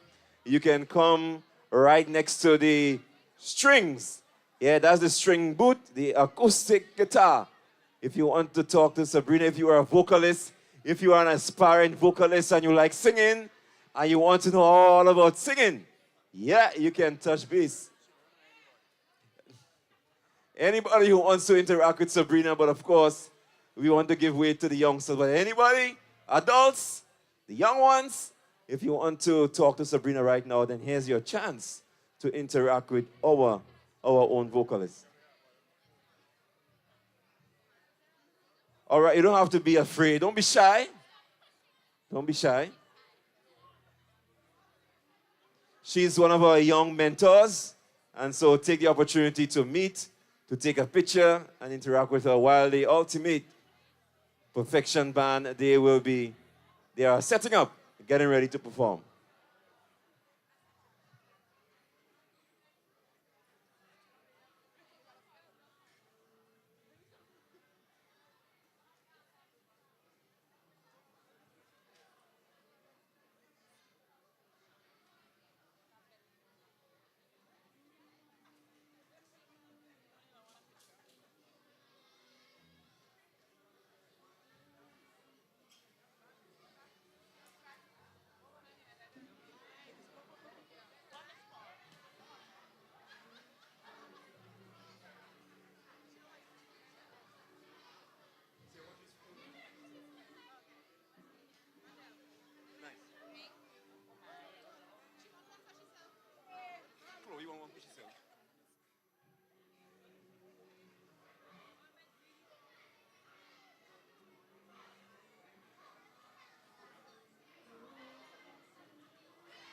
you can come right next to the strings. Yeah, that's the string boot, the acoustic guitar. If you want to talk to Sabrina, if you are a vocalist, if you are an aspiring vocalist and you like singing, and you want to know all about singing, yeah, you can touch base. Anybody who wants to interact with Sabrina, but of course, we want to give way to the youngsters. But anybody, adults, the young ones, if you want to talk to Sabrina right now, then here's your chance to interact with our own vocalist. All right, you don't have to be afraid. Don't be shy. Don't be shy. She's one of our young mentors, and so take the opportunity to meet, to take a picture, and interact with her while the ultimate Perfection Band, they are setting up, getting ready to perform.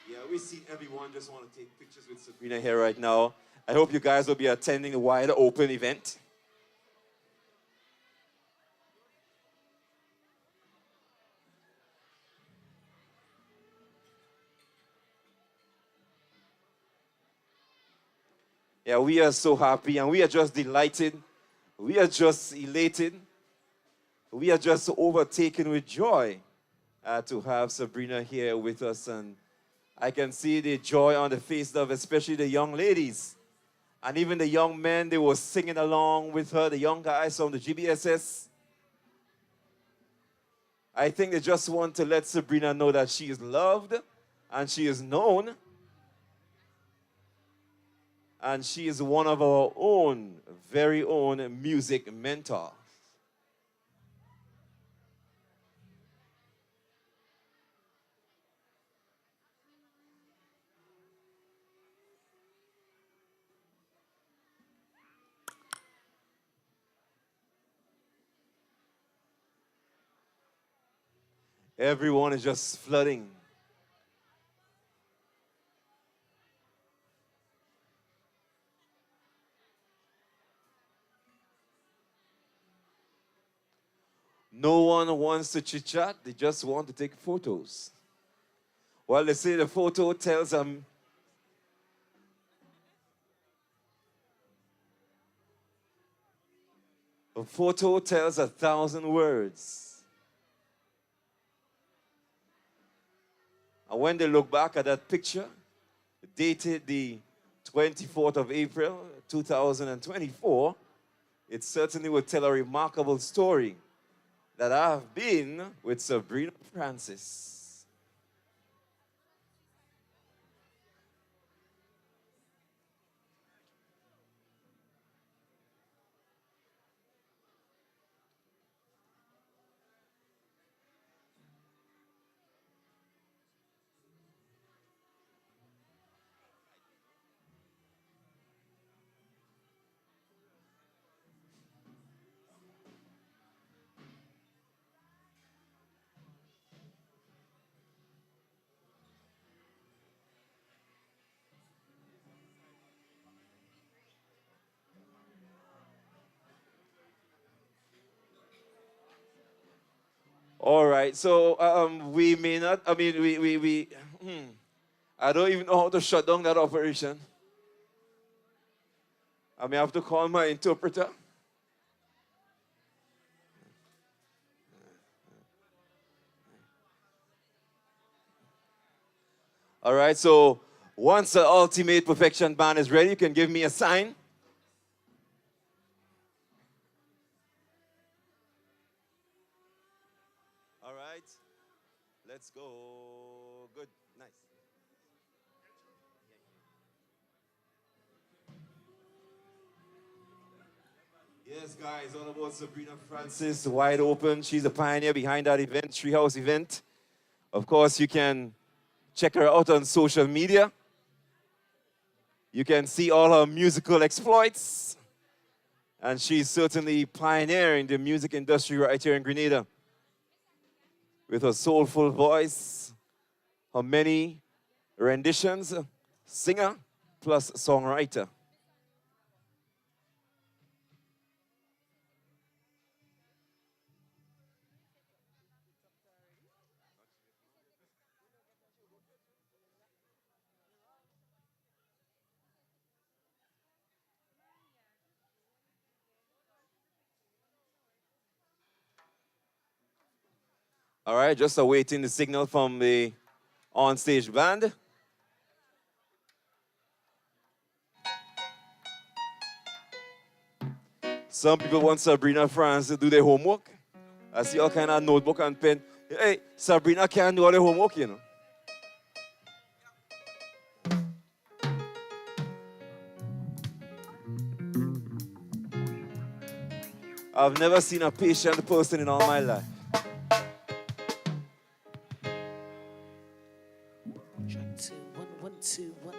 Yeah, we see everyone just want to take pictures with Sabrina here right now. I hope you guys will be attending the wide open event. Yeah, we are so happy and we are just delighted. We are just elated. We are just overtaken with joy to have Sabrina here with us. And I can see the joy on the face of especially the young ladies. And even the young men, they were singing along with her, the young guys from the GBSS. I think they just want to let Sabrina know that she is loved and she is known. And she is one of our own, very own music mentors. Everyone is just flooding. No one wants to chit-chat. They just want to take photos. Well, they say the photo tells them a photo tells 1,000 words. And when they look back at that picture, dated the 24th of April, 2024, it certainly will tell a remarkable story that I have been with Sabrina Francis. All right, so we may not, I mean, I don't even know how to shut down that operation. I may have to call my interpreter. All right, so once the Ultimate Perfection Band is ready, you can give me a sign. All right, let's go. Good, nice. Yes, guys, all about Sabrina Francis, wide open. She's a pioneer behind that event, Treehouse event. Of course, you can check her out on social media. You can see all her musical exploits. And she's certainly pioneering the music industry right here in Grenada. With her soulful voice, her many renditions, singer plus songwriter. All right, just awaiting the signal from the on-stage band. Some people want Sabrina Francis to do their homework. I see all kind of notebook and pen. Hey, Sabrina can't do all the homework, you know. I've never seen a patient person in all my life. Track 2, 1, 1, 2, 1.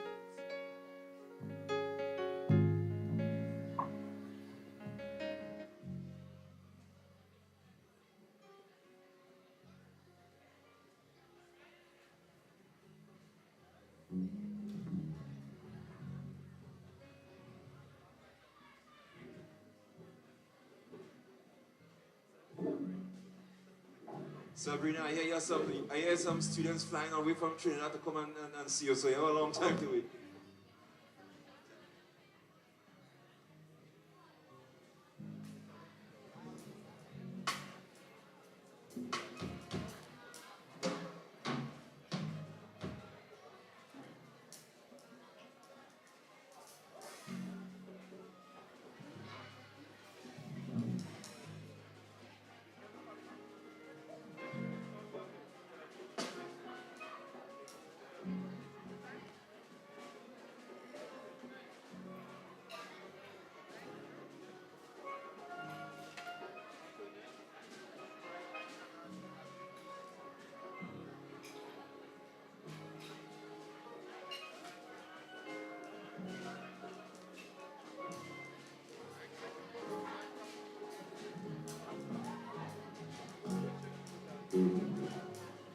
Sabrina, I hear some students flying away from Trinidad to come and see you, so you have a long time to wait.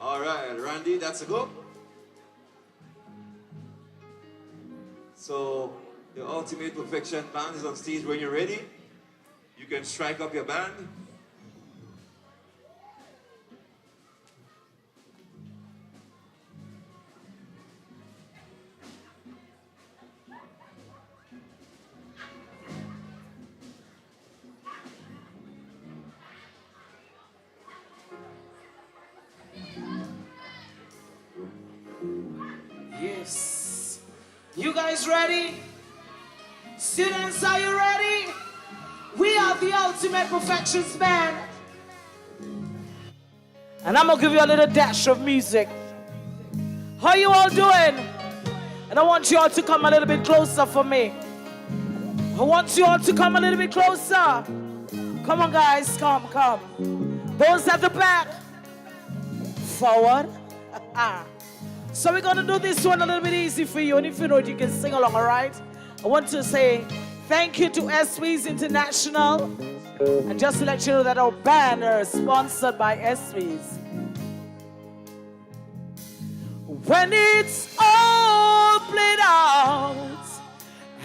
All right, Randy, that's a go. So the Ultimate Perfection band is on stage. When you're ready, you can strike up your band. Yes. You guys ready? Students, are you ready? We are the Ultimate Perfections Band. And I'm gonna give you a little dash of music. How you all doing? And I want you all to come a little bit closer for me. I want you all to come a little bit closer. Come on, guys, come. Those at the back, forward. So we're gonna do this one a little bit easy for you, and if you know it, you can sing along, all right? I want to say thank you to SWEES International, and just to let you know that our band is sponsored by SWEES. When it's all played out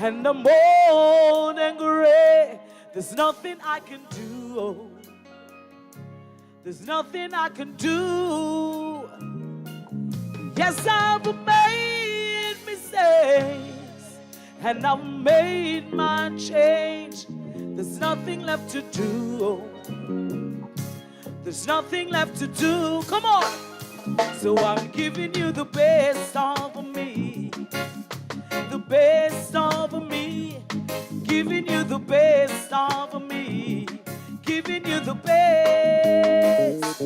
and the morning gray, there's nothing I can do. There's nothing I can do. Yes, I've made mistakes and I've made my change. There's nothing left to do. There's nothing left to do. Come on. So I'm giving you the best of me. The best of me. Giving you the best of me. Giving you the best.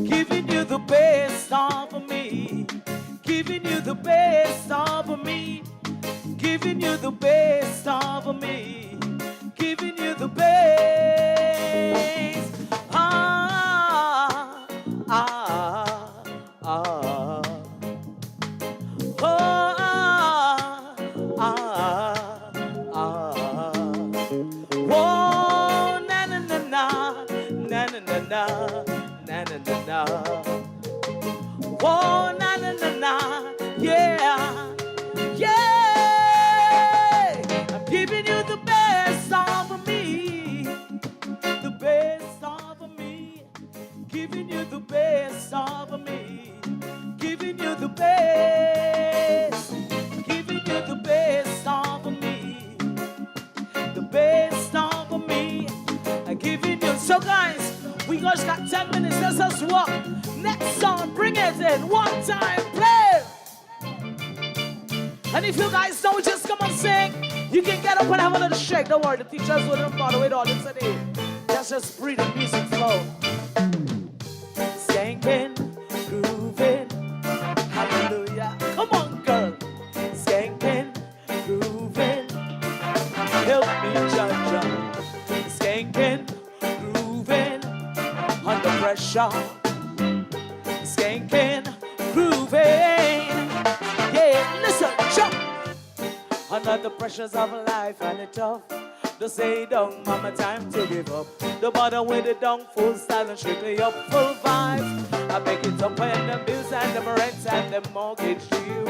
Giving you the best of me. Giving you the best of me. Giving you the best of me. Giving you the best. Ah, ah, ah. Oh, ah, ah, ah. Whoa. na na, na na na na. Oh, na na na na, yeah, yeah. I'm giving you the best of me, the best of me. Giving you the best of me, giving you the best, giving you the best of me, the best of me. I'm giving you. So guys, we just got 10 minutes. Let's just walk. Next song, bring it in. One time, play. And if you guys don't, just come and sing. You can get up and have a little shake. Don't worry, the teachers wouldn't bother with all this today. Just breathe the music flow. Skanking, grooving, hallelujah. Come on, girl. Skanking, grooving, help me, Jaja. Skanking, grooving, under pressure. Skanking, grooving. Yeah, listen, jump. Under the pressures of life and it's tough. Don't say don't, mama, time to give up. The bother with the down, full style and strictly up, full vibes. I make it up and the bills and the rent and the mortgage to you.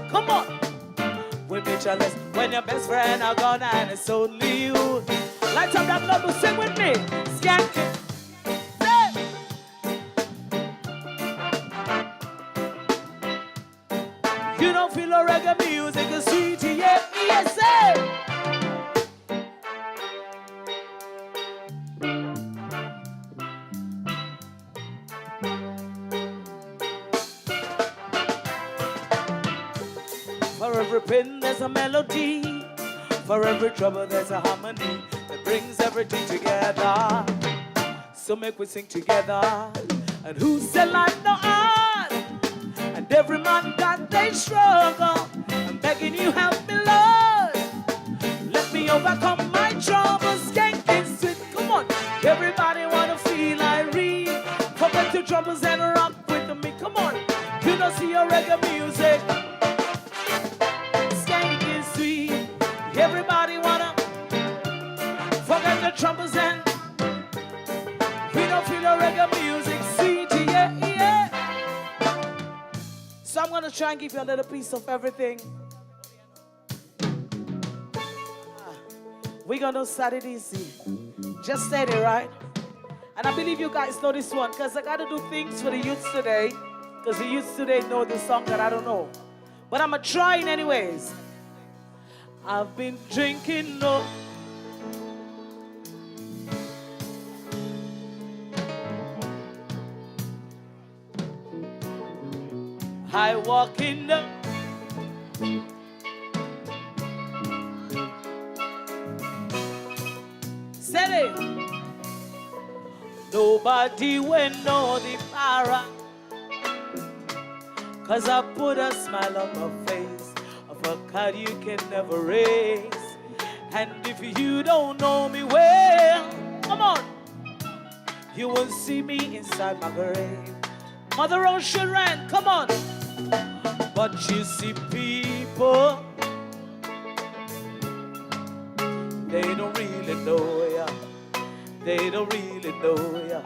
Come on, we be jealous when your best friend are gone and it's only you. Light up that number, sing with me. Skank it. You don't feel a reggae music is sweet, yeah, yes, For every pin there's a melody, for every trouble there's a harmony that brings everything together. So make we sing together. And who said life no hard? And every man got their struggle. I'm begging you help me, Lord. Let me overcome my troubles. Skanking sweet, come on. Everybody wanna feel irene. Forget your troubles and rock with me. Come on. You don't see your reggae music. Skanking sweet. Everybody wanna forget the troubles and we don't feel the reggae music. Sweet, yeah, yeah. So I'm gonna try and give you a little piece of everything. We're gonna start it easy. Just steady, right? And I believe you guys know this one, because I gotta do things for the youths today. Because the youths today know the song that I don't know. But I'm trying anyways. I've been drinking no. I walk in the steady. Nobody will know the para, 'cause I put a smile on my face of a card you can never raise. And if you don't know me well, come on, you won't see me inside my grave. Mother Ocean Rand, come on. But you see people, they don't really know ya. They don't really know ya.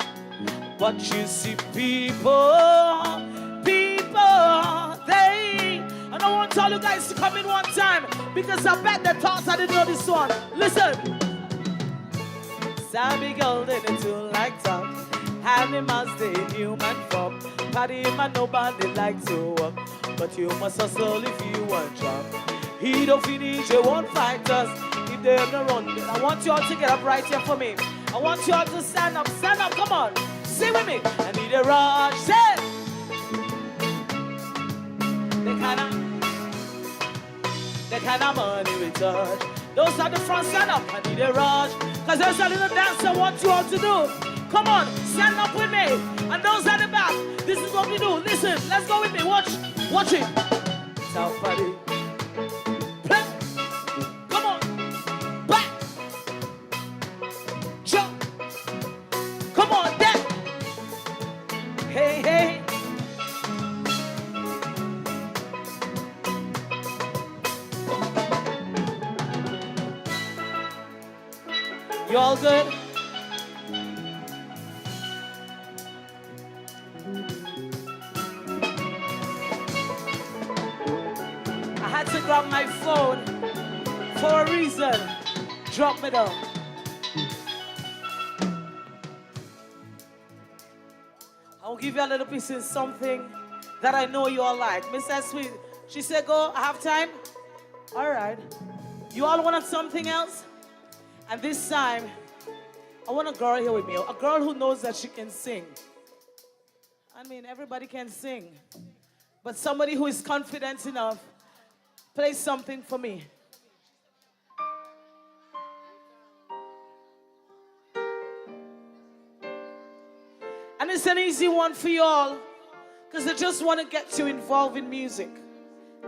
But you see people, they, I don't want to tell you guys to come in one time, because I bet they thought I didn't know this one. Listen. Sammy Golden and two like top. Animals, they human form. Party man, nobody like to walk. But you must hustle if you want job. He don't finish, they won't fight us. If they have no run, I want you all to get up right here for me. I want you all to stand up, come on. Sing with me. I need a rush, say. The kind of money we touch. Those at the front, stand up. I need a rush. 'Cause there's a little dance I want you all to do. Come on, stand up with me. And those at the back, this is what we do. Listen, let's go with me. Watch it. South Party. Play. Come on. Back. Jump. Come on, then. Hey, hey. You all good? grab my phone for a reason. Drop me down. I'll give you a little piece of something that I know you all like. Mrs. Sweet, she said, go, I have time? All right. You all want something else? And this time, I want a girl here with me. A girl who knows that she can sing. I mean, everybody can sing. But somebody who is confident enough, play something for me. And it's an easy one for you all, because I just want to get you involved in music.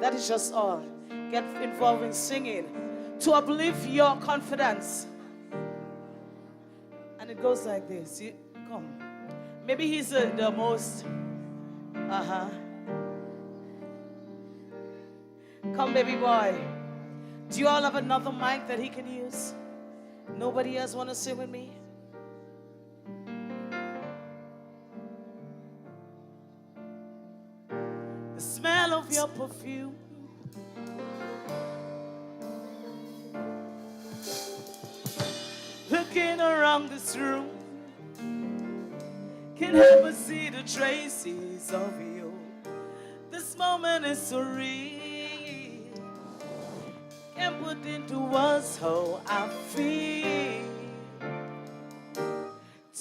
That is just all. Get involved in singing to uplift your confidence. And it goes like this. Come. Maybe he's the most... Come, baby boy. Do you all have another mic that he can use? Nobody else want to sing with me? The smell of your perfume, looking around this room, can help but see the traces of you. This moment is so real, can't put into words how I feel.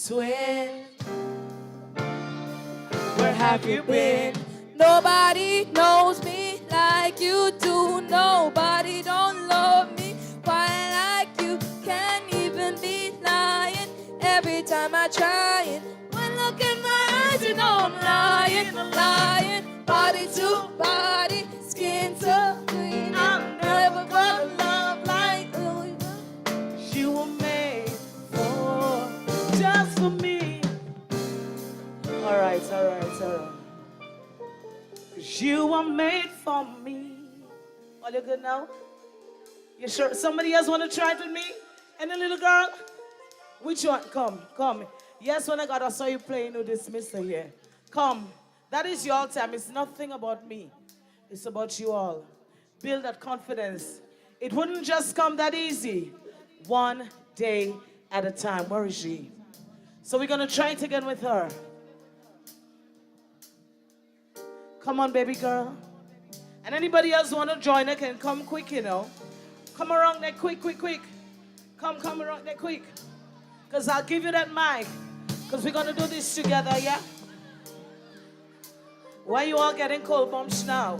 Twin, where have you been? Nobody knows me like you do. Nobody don't love me quite like you. Can't even be lying every time I try it. When look in my eyes, you know I'm lying, I'm lying. Body to body, skin to skin. I'm never gonna love like you. You were made for, just for me. All right, all right, all right. You were made for me. All you good now? You sure? Somebody else want to try it with me? Any little girl? Which one? Come, come. Yes, when I got, I saw you playing with this mister here. Come. That is your time. It's nothing about me. It's about you all. Build that confidence. It wouldn't just come that easy. One day at a time. Where is she? So we're going to try it again with her. Come on, baby girl. And anybody else want to join, they can come quick, you know. Come around there quick, quick, quick. Come around there quick. Because I'll give you that mic. Because we're going to do this together, yeah? Why you all getting cold bumps now?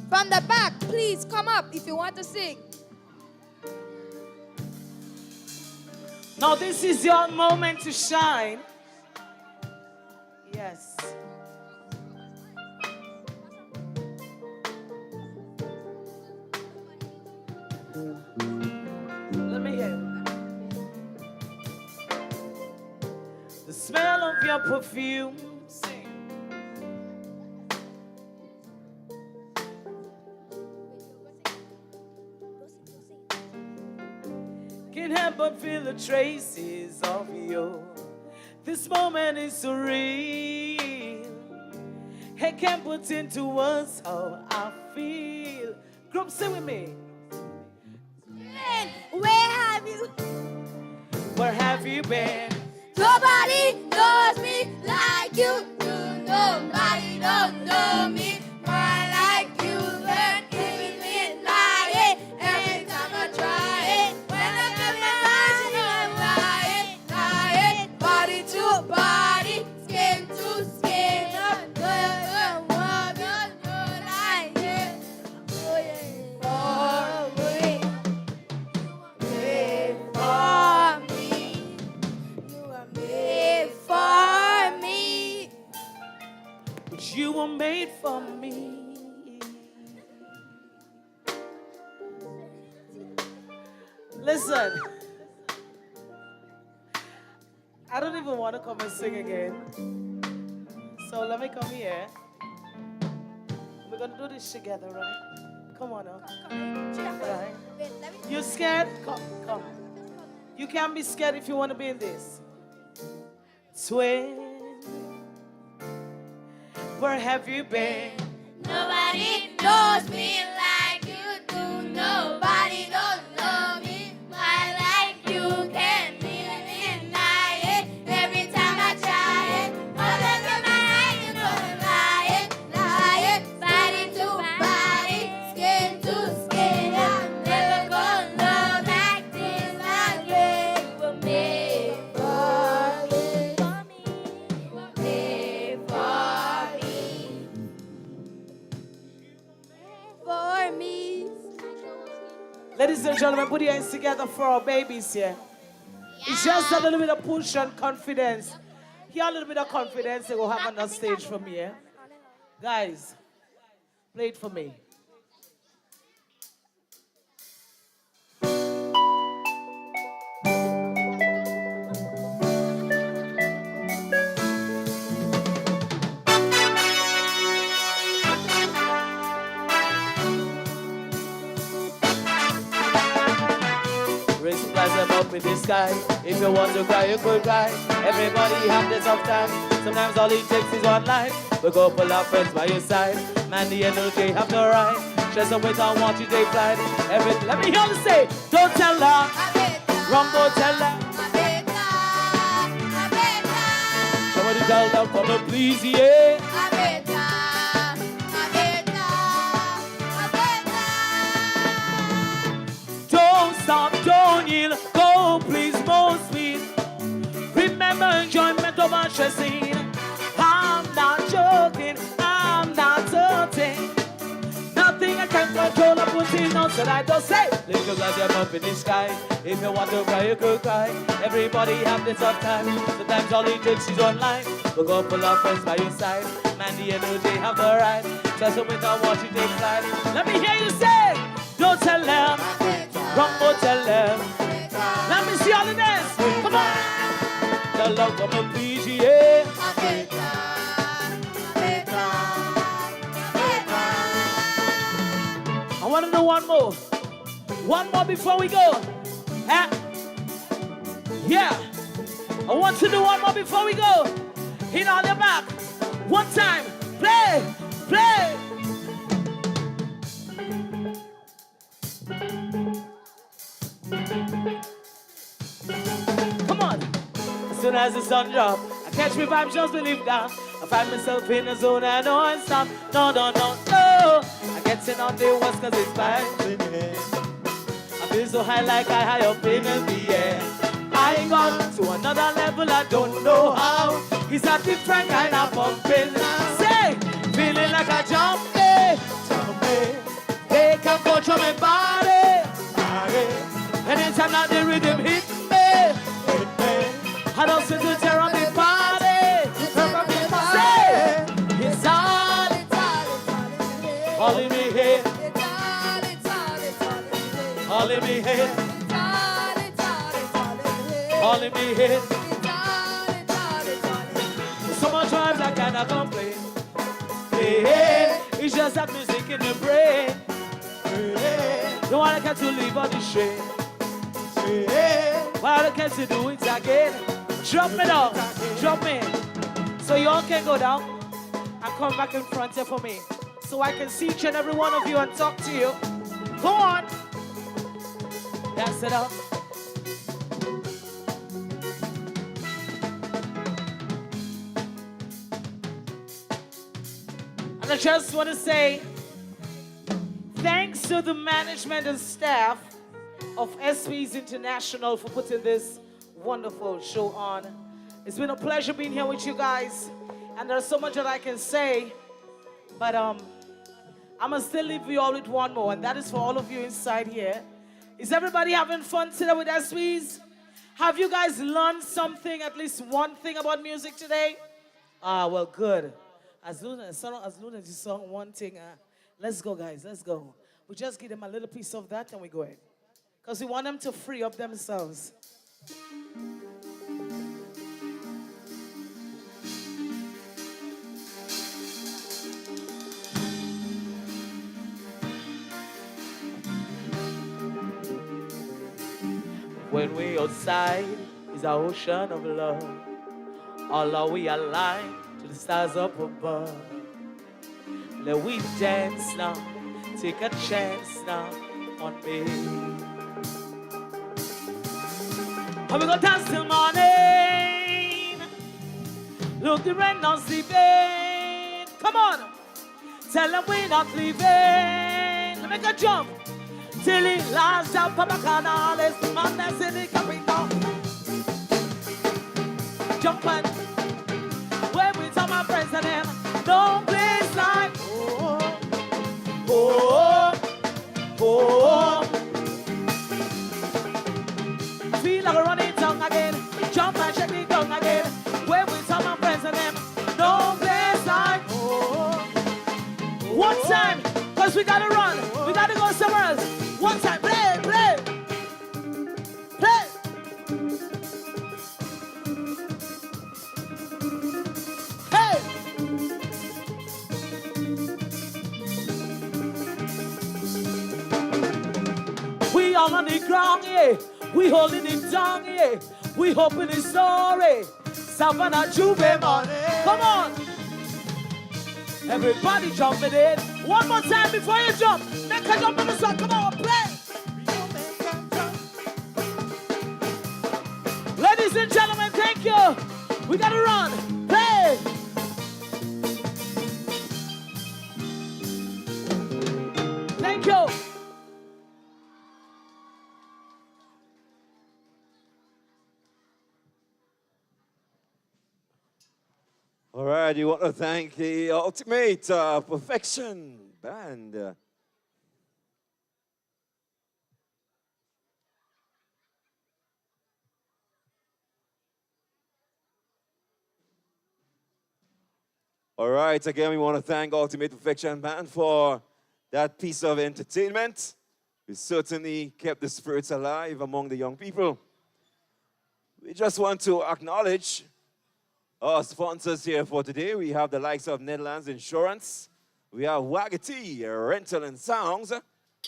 From the back, please come up if you want to sing. Now this is your moment to shine. Yes. Let me hear it. The smell of your perfume. Sing. Can't help but feel the traces of you. This moment is so real. I can't put into words how I feel. Group, sing with me. Where have you? Where have you been? Nobody knows me like you do. Nobody don't know me quite like you. Can't even be lying every time I try it. When I get my eyes, I'm lying, lying. Body to body, skin to skin. I'm good, like it. Oh yeah. You were made for me. Listen, I don't even want to come and sing again. So let me come here. We're going to do this together, right? Come on now. Right. You scared? Come. You can't be scared if you want to be in this. Twin. Where have you been? Nobody Nobody knows me like you do. Nobody don't love me quite like you. Can't even deny it. Every time I try it, all look in my eyes, you know I'm lying, lying. Body to body, skin to skin. I'm never gonna love like this again. You were made for me, made for me. Ladies and gentlemen, put your hands together for our babies here. It's just a little bit of push and confidence. Here, a little bit of confidence, they will have another stage from here. Guys, play it for me. Raise your glass up in the sky. If you want to cry, you could cry. Everybody have this tough time. Sometimes all it takes is one line. We go pull our friends by your side. Man, the energy have no right. Stress up with on what you take flight. Let me hear you say, don't tell her. Rumbo tell her. Somebody tell them for me, please, yeah. Don't stop, don't yield, go please, most sweet. Remember enjoyment over stressing. I'm not joking, I'm not hurting. Nothing I can control, I put in on so I don't say. Little glass you're up in the sky. If you want to cry, you could cry. Everybody have this tough time. Sometimes all it takes is one line. We'll go pull our friends by your side. Man, the energy have the right. Just without what you take flight. Let me hear you say, don't tell them. Rumbo tell them. Let me see all the dance. Come on. Tell them, come on, please, yeah. I want to do one more. One more before we go. Yeah. I want to do one more before we go. In on the back. One time. Play. Play. Come on. As soon as the sun drops, I catch me vibes, just believe that. I find myself in a zone I know I stop. No, no, no, no. I get in on the west cause it's vibing, yeah. I feel so high like I high up in the air. I got to another level, I don't know how. It's a different kind of pumping. Say, feeling like a jumping. Take a control my body. Anytime that the rhythm hit me, I don't sit to tear up the party. Say, it's all in me head. All in me head. All in me head. So much times I cannot complain. Hey, it's just that music in the brain. No one can to leave on the shade. Why can't you do it again? Drop me down, drop me. So you all can go down and come back in front here for me. So I can see each and every one of you and talk to you. Go on. That's it up. And I just want to say thanks to the management and staff of SP's International for putting this wonderful show on. It's been a pleasure being here with you guys. And there's so much that I can say. But I'm going to still leave you all with one more. And that is for all of you inside here. Is everybody having fun today with SPs? Have you guys learned something, at least one thing about music today? Ah, well, good. As long as you saw one thing, let's go, guys, let's go. We just give them a little piece of that and we go ahead. Because we want them to free up themselves. When we outside is our ocean of love. All are we aligned to the stars up above. Let we dance now. Take a chance now on me. And we gonna dance till morning. Look, the rain not sleeping. Come on. Tell them we not leaving. Make a jump. Till he last out for Bacana. Let's the man that's in the carino. Jumping. Where we tell my friends and them. No place like oh, oh, oh. Feel like a running tongue again. Jump and shake the tongue again. Where we tell my friends and them. No place like oh. One time, cause we gotta run. We gotta go somewhere else. One time, play, play, play. Hey! We all on the ground, yeah. We holding it down, yeah. We hoping it's sorry. Savannah Juve money. Come on. Everybody jumping in. One more time before you jump. Make a jump on the song. Come on, play. Ladies and gentlemen, thank you. We gotta run. Play. Thank you. All right, you want to thank the Ultimate Perfection Band. All right, again, we want to thank Ultimate Perfection Band for that piece of entertainment. We certainly kept the spirits alive among the young people. We just want to acknowledge our sponsors here for today. We have the likes of Netherlands Insurance. We have Wagati Rental and Sounds.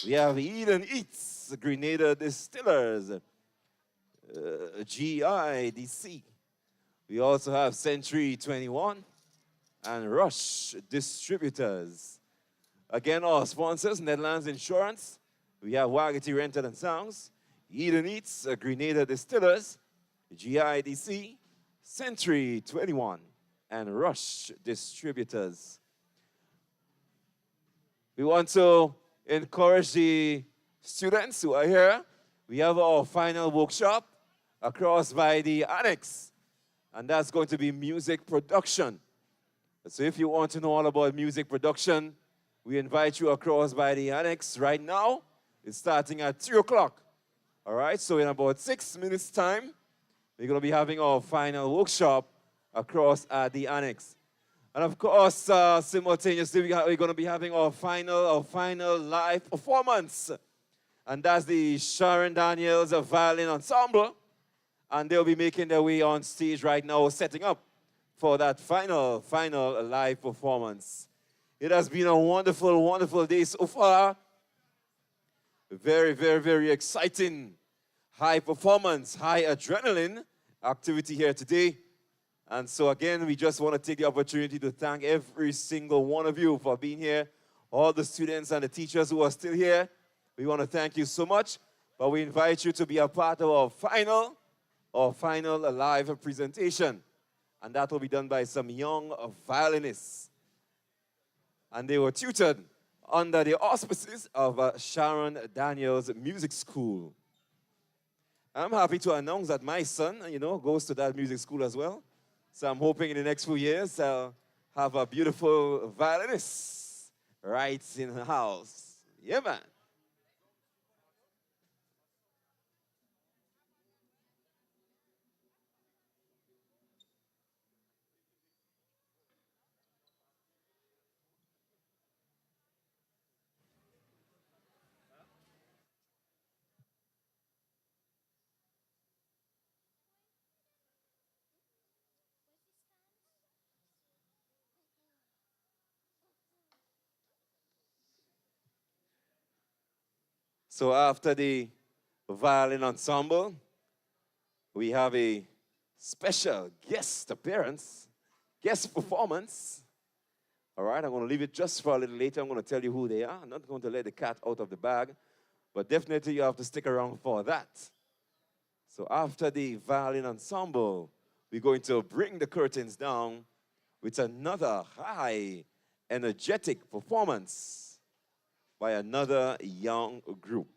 We have Eden Eats, Grenada Distillers, GIDC. We also have Century 21 and Rush Distributors. Again, our sponsors, Netherlands Insurance. We have Wagati Rental and Sounds, Eden Eats, Grenada Distillers, GIDC, Century 21, and Rush Distributors. We want to encourage the students who are here. We have our final workshop across by the annex, and that's going to be music production. So if you want to know all about music production, we invite you across by the annex right now. It's starting at 3 o'clock. All right, so in about 6 minutes' time, we're going to be having our final workshop across at the annex. And of course, simultaneously, we're going to be having our final live performance. And that's the Sharon Daniels Violin Ensemble. And they'll be making their way on stage right now, setting up for that final live performance. It has been a wonderful, wonderful day so far. Very, very, very exciting, high performance, high adrenaline activity here today. And so again, we just want to take the opportunity to thank every single one of you for being here. All the students and the teachers who are still here, we want to thank you so much. But we invite you to be a part of our final live presentation. And that will be done by some young violinists. And they were tutored under the auspices of Sharon Daniels Music School. I'm happy to announce that my son, goes to that music school as well. So I'm hoping in the next few years I'll have a beautiful violinist right in the house. Yeah, man. So after the violin ensemble, we have a special guest appearance, guest performance. All right, I'm going to leave it just for a little later. I'm going to tell you who they are. I'm not going to let the cat out of the bag, but definitely you have to stick around for that. So after the violin ensemble, we're going to bring the curtains down with another high, energetic performance by another young group.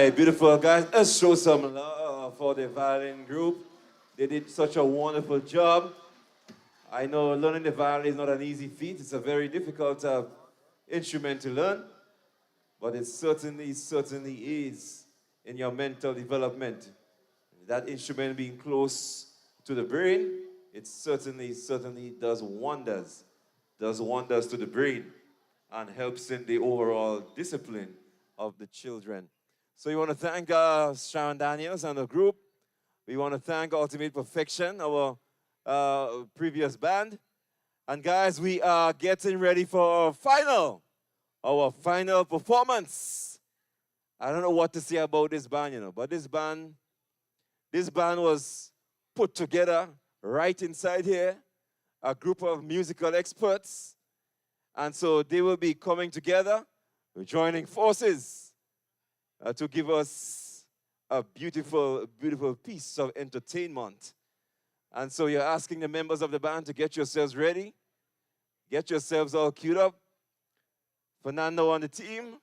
right, beautiful guys. Let's show some love for the violin group. They did such a wonderful job. I know learning the violin is not an easy feat. It's a very difficult instrument to learn, but it certainly is in your mental development. That instrument being close to the brain, it certainly does wonders to the brain and helps in the overall discipline of the children. So we want to thank Sharon Daniels and the group. We want to thank Ultimate Perfection, our previous band. And guys, we are getting ready for our final performance. I don't know what to say about this band, but this band was put together right inside here, a group of musical experts. And so they will be coming together, joining forces to give us a beautiful, beautiful piece of entertainment. And so you're asking the members of the band to get yourselves ready, get yourselves all queued up. Fernando on the team,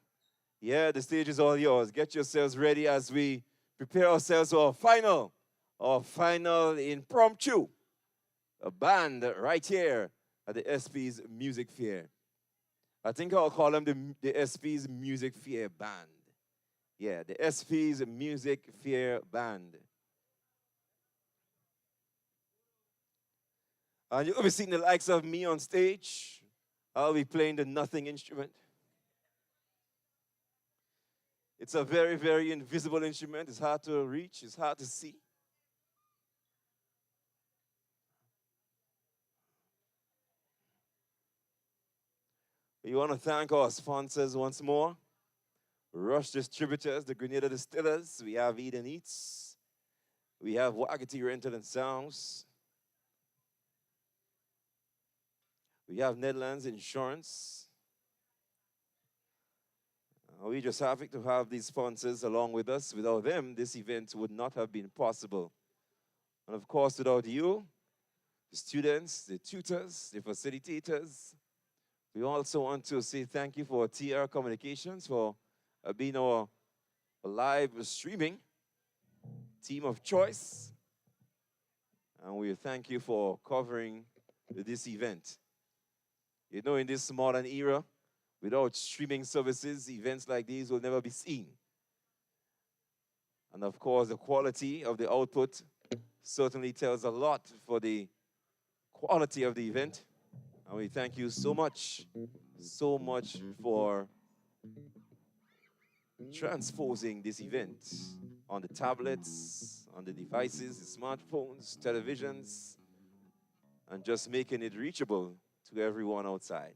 yeah, the stage is all yours. Get yourselves ready as we prepare ourselves for our final impromptu, a band right here at the SP's Music Fair. I think I'll call them the SP's Music Fair Band. Yeah, the SP's Music Fair Band. And you'll be seeing the likes of me on stage. I'll be playing the nothing instrument. It's a very, very invisible instrument. It's hard to reach. It's hard to see. We want to thank our sponsors once more. Rush Distributors, the Grenada Distillers. We have Eden Eats. We have Wagati Rental and Sounds. We have Netherlands Insurance. We're just happy to have these sponsors along with us. Without them, this event would not have been possible. And of course, without you, the students, the tutors, the facilitators, we also want to say thank you for TR Communications for being our live streaming team of choice. And we thank you for covering this event. You know, in this modern era, without streaming services, events like these will never be seen. And of course, the quality of the output certainly tells a lot for the quality of the event. And we thank you so much for transposing this event on the tablets, on the devices, the smartphones, televisions, and just making it reachable to everyone outside.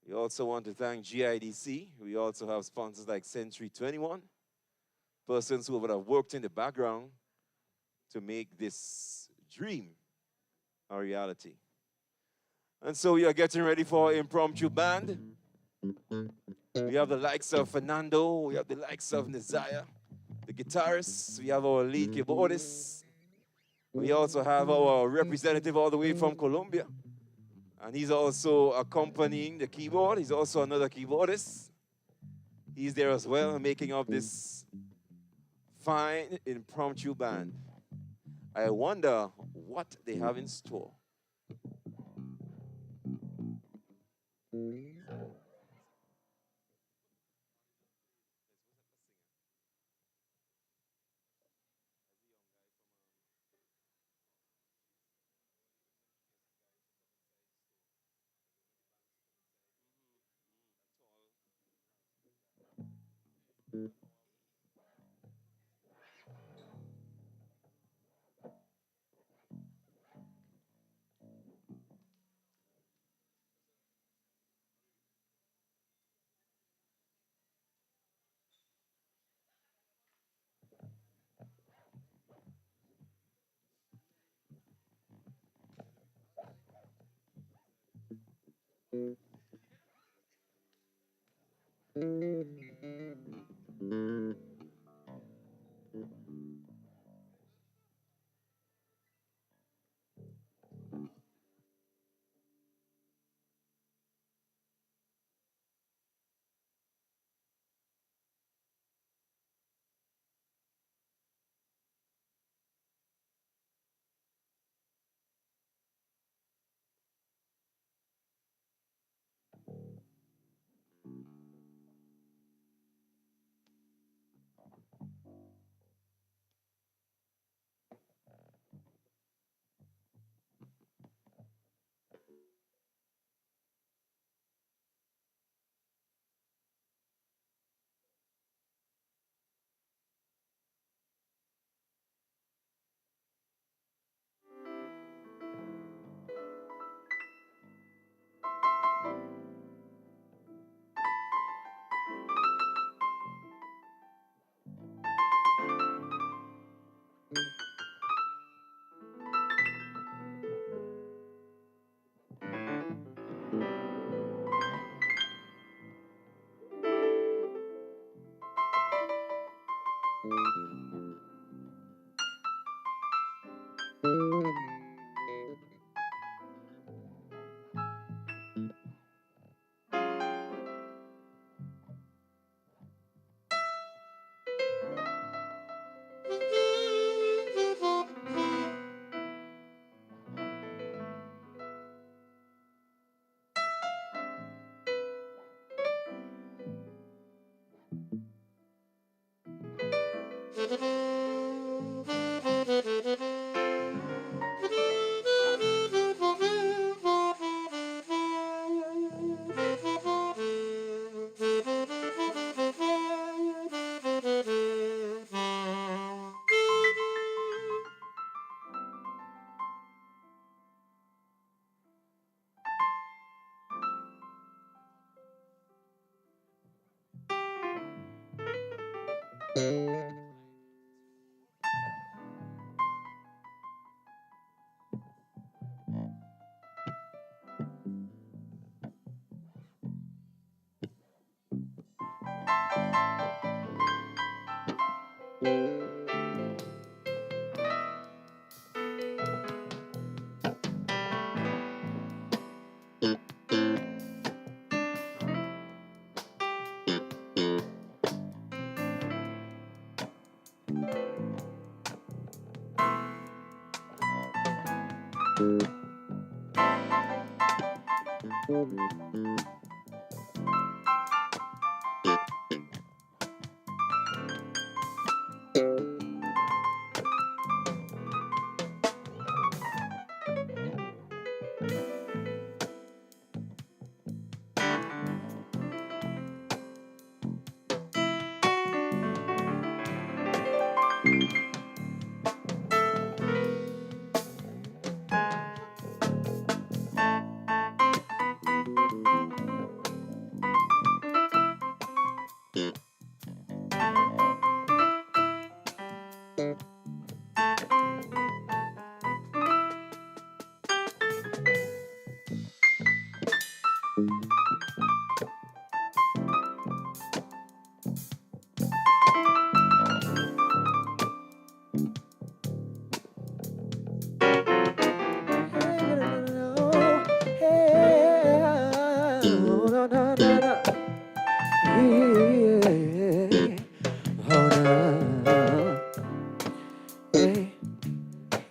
We also want to thank GIDC. We also have sponsors like Century 21, persons who would have worked in the background to make this dream a reality. And so we are getting ready for our impromptu band. We have the likes of Fernando, we have the likes of Nizaya, the guitarists, we have our lead keyboardist. We also have our representative all the way from Colombia. And he's also accompanying the keyboard. He's also another keyboardist. He's there as well, making up this fine impromptu band. I wonder what they have in store.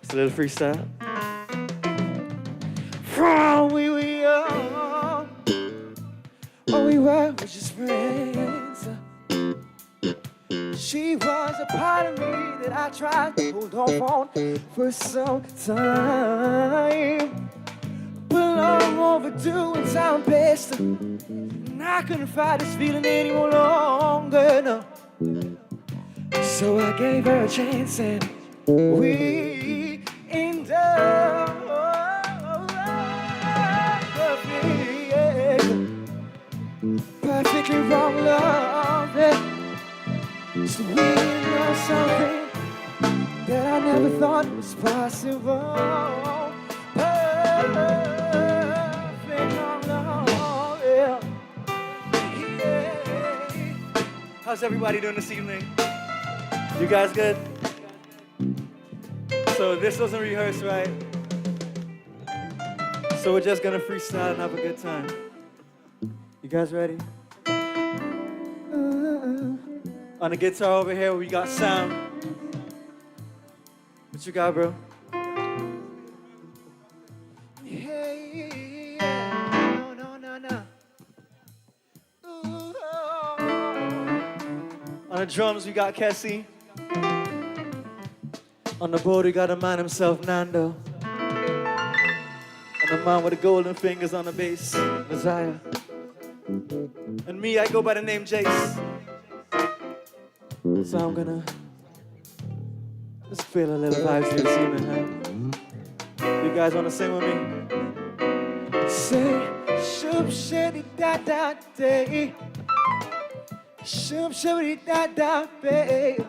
It's a little freestyle. From we were young, all we were was just friends. She was a part of me that I tried to hold on for some time. But long overdue and time passed, and I couldn't fight this feeling any more longer, no. So I gave her a chance and we ended up perfectly wrong love, yeah. So we know something that I never thought was possible. Perfect wrong love, yeah. How's everybody doing this evening? You guys good? So this wasn't rehearsed, right? So we're just gonna freestyle and have a good time. You guys ready? On the guitar over here, we got Sam. What you got, bro? Hey, yeah. No. Ooh, oh. On the drums, we got Cassie. On the board, we got a man himself, Nando. And the man with the golden fingers on the bass, Messiah. And me, I go by the name Jace. So I'm gonna just feel a little vibes here this evening, huh? You guys wanna sing with me? Say, shoop shitty da da day. Shoop shitty da da babe.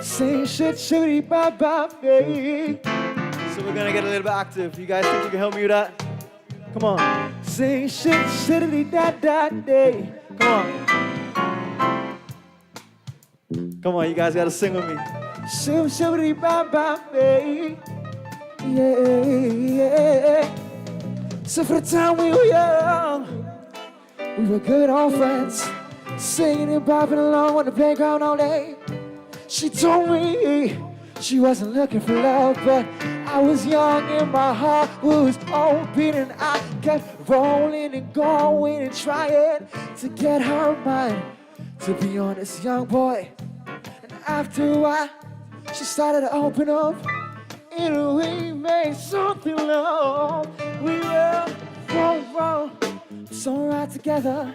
Say shit shitty ba ba babe. So we're gonna get a little bit active. You guys think you can help me with that? Come on. Say shit shitty da da day. Come on. Come on, you guys gotta sing with me. Shoo shoo bam bam baby. Yeah. So for the time we were young, we were good old friends, singing and bopping along on the playground all day. She told me she wasn't looking for love, but I was young and my heart was open, and I kept rolling and going and trying to get her mind. To be honest, young boy. And after a while, she started to open up, and we made something love. We were so right together.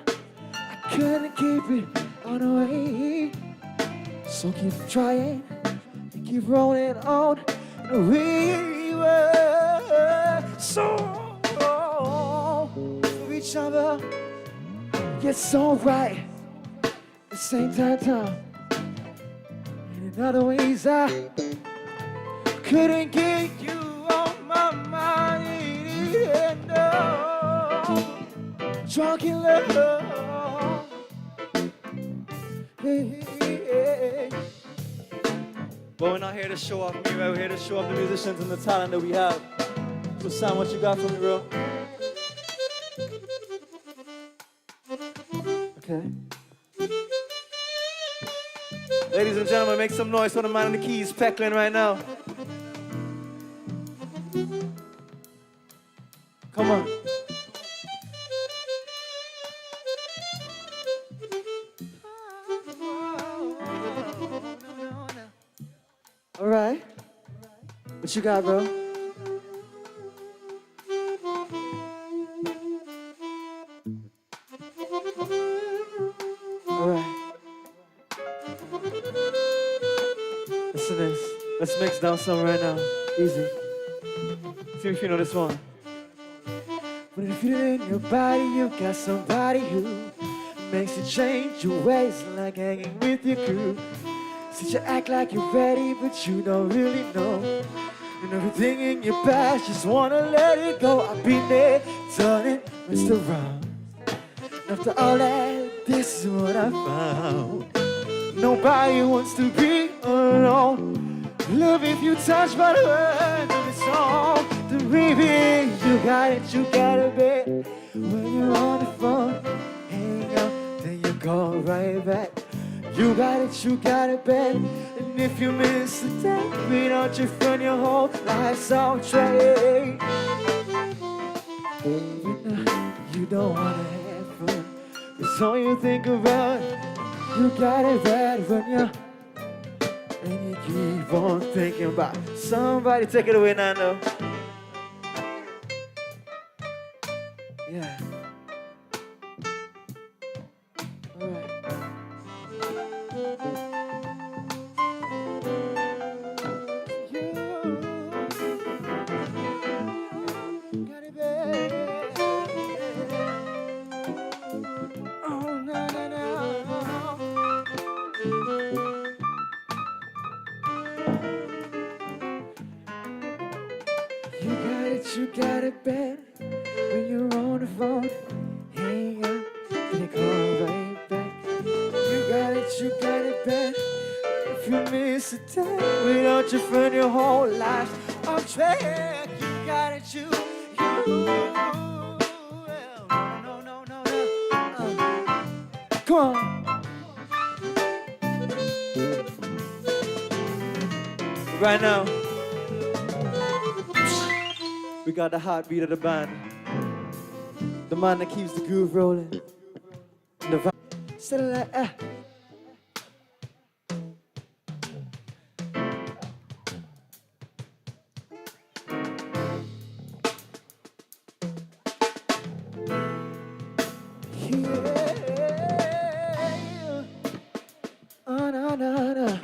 I couldn't keep it on the way. So keep trying, keep rolling on. And we were so for each other. Yet so right at the same time. And in other ways I couldn't get you on my mind. No, drunk in love. Hey. But we're not here to show off me, right? We're here to show off the musicians and the talent that we have. So Sam, what you got for me, bro? Okay. Ladies and gentlemen, make some noise for the man on the keys, Pecklin, right now. Come on. All right. What you got, bro? All right. Listen to this. Let's mix down some right now. Easy. See if you know this one. But if you in your body, you've got somebody who makes you change your ways, like hanging with your crew. See, you act like you're ready, but you don't really know. And everything in your past, just wanna let it go. I've been there, done it, Mr. Wrong. After all that, this is what I found. Nobody wants to be alone. Love if you touch by the words of the song. The baby, you got it, babe. When you're on the phone, hang up, then you go right back. You got it, babe. And if you miss the day, without your friend, your whole life's on track. You don't wanna have fun. It's all you think about. You got it bad when you're, and you keep on thinking about somebody. Take it away, Nando. Yeah. All right. You got it bad when you're on the phone. Hang up, then call right back. You got it bad. If you miss a day without your friend, your whole life's off track. You got it, you. No. Come on. Right now. We got the heartbeat of the band. The man that keeps the groove rolling. The vibe. Still like, Yeah. Oh, no.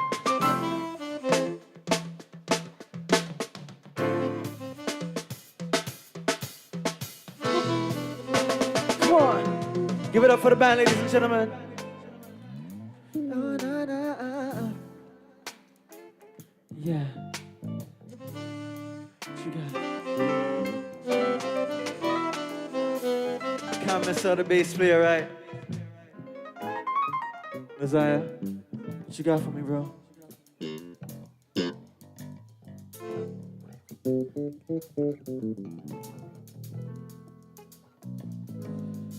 Give it up for the band, ladies and gentlemen. Yeah. What you got? Can't miss out the bass player, right? Messiah. What you got for me, bro?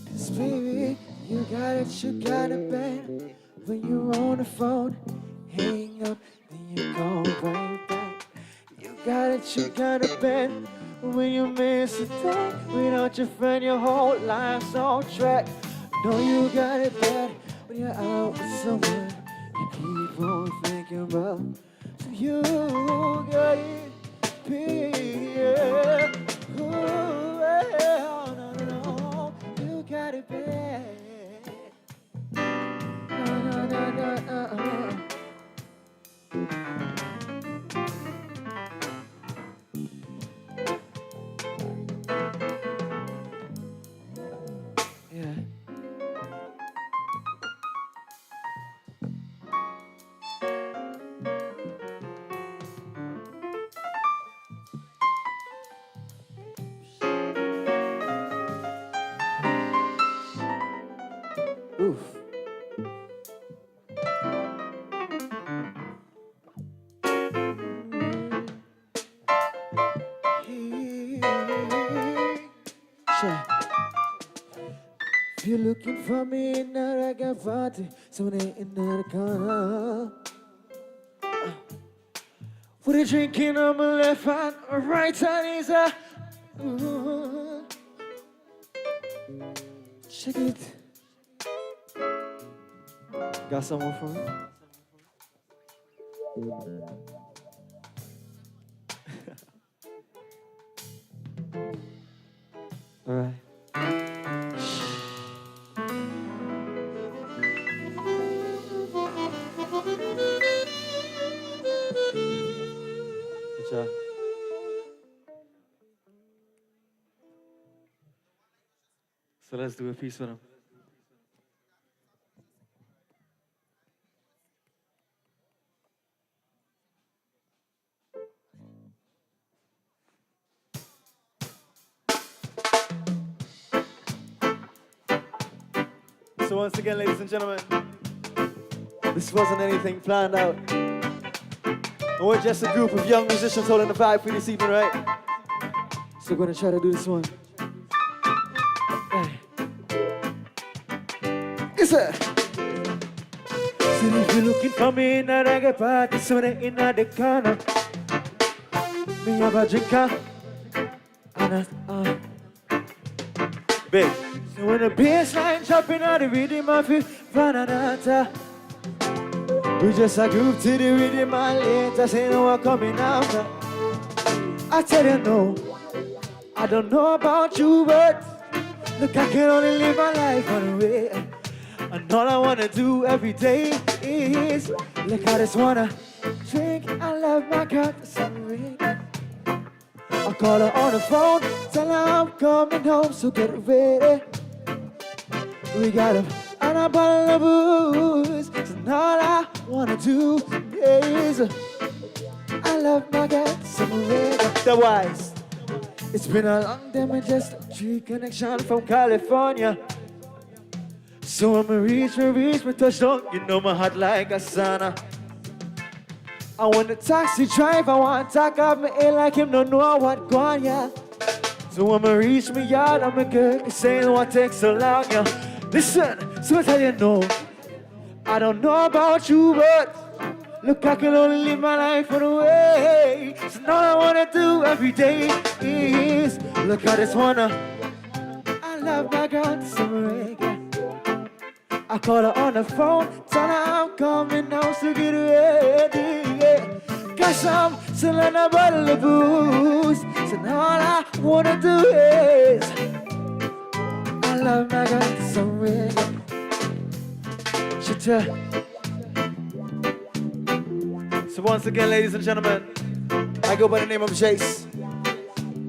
Cause baby, you got it bad. When you're on the phone, hang up, then you call right back. You got it bad. When you miss a day without your friend, your whole life's off track. No, you got it bad when you're out with someone you keep on thinking about. So you got it bad. Ooh, well, no, you got it bad. No. Yeah. Oof. Sure. If you're looking for me in a reggae party, someone in the corner. With a drinking on my left hand, or right hand is a. Ooh. Check it. Got someone for me? All right. Good job. So let's do a piece with him. So once again, ladies and gentlemen, this wasn't anything planned out. And we're just a group of young musicians holding the vibe for this evening, right? So we're gonna try to do this one. Hey. Yes, sir. So if you're looking for me in a reggae party, so they in the corner. Me have a drinker and a babe. So when the bass line chopping out the rhythm of it, Grenada. We just a group to the rhythm and later say no one coming after. I tell you no, I don't know about you, but look, I can only live my life one way. And all I wanna do every day is look, I just wanna drink and love my girl to some way. I call her on the phone, tell her I'm coming home, so get ready. We got him and a bottle of booze, so all I wanna do is I love my girl somewhere. Otherwise, it's been a long time and just a tree connection from California. So when we reach my touchdown, you know my heart like a sauna. And when the taxi driver want to talk up me in like him, don't know what gone, yeah. So when I reach me yard, I'm a girl saying what takes so long, yeah. Listen, so I tell you no, I don't know about you, but look, I can only live my life one way. So all I wanna do every day is look, I just wanna I love my girl to some reggae. I call her on the phone, tell her I'm coming home, so get ready, yeah. Cause I'm selling a bottle of booze, so now all I wanna do is I love my girl to some reggae. So once again, ladies and gentlemen, I go by the name of Jace.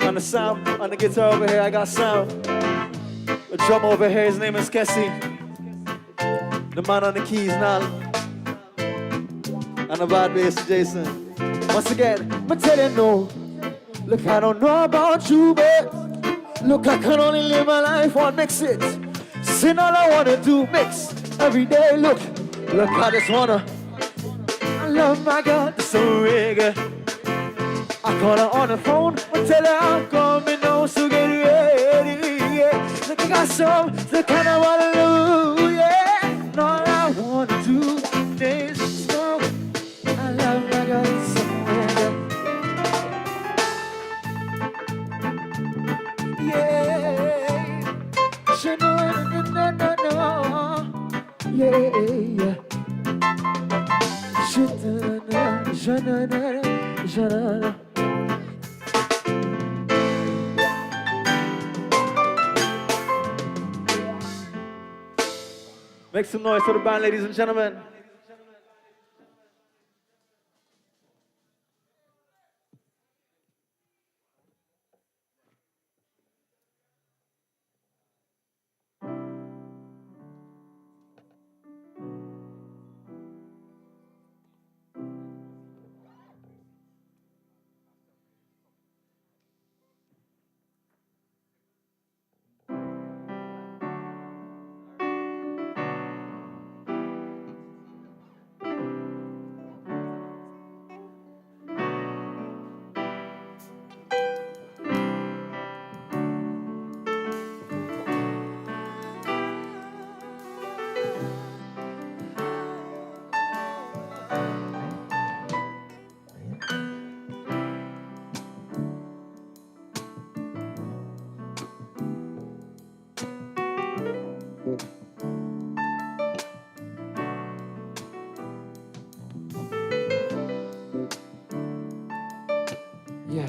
On the sound, on the guitar over here, I got Sound. The drummer over here, his name is Casio. The man on the keys now. And the bad bass, Jason. Once again, I tell you no. Look, I don't know about you, but look, I can only live my life on mix it. Sin all I wanna do, mix every day. Look, I just wanna love my girl so good. I call her on the phone and tell her I'm coming home, so get ready. Yeah. Look, I got some, the kind I wanna do, yeah. And all I wanna do is smoke. I love my girl so good. Yeah. She no, no, no, no, no. Yeah. Make some noise for the band, ladies and gentlemen. Yeah.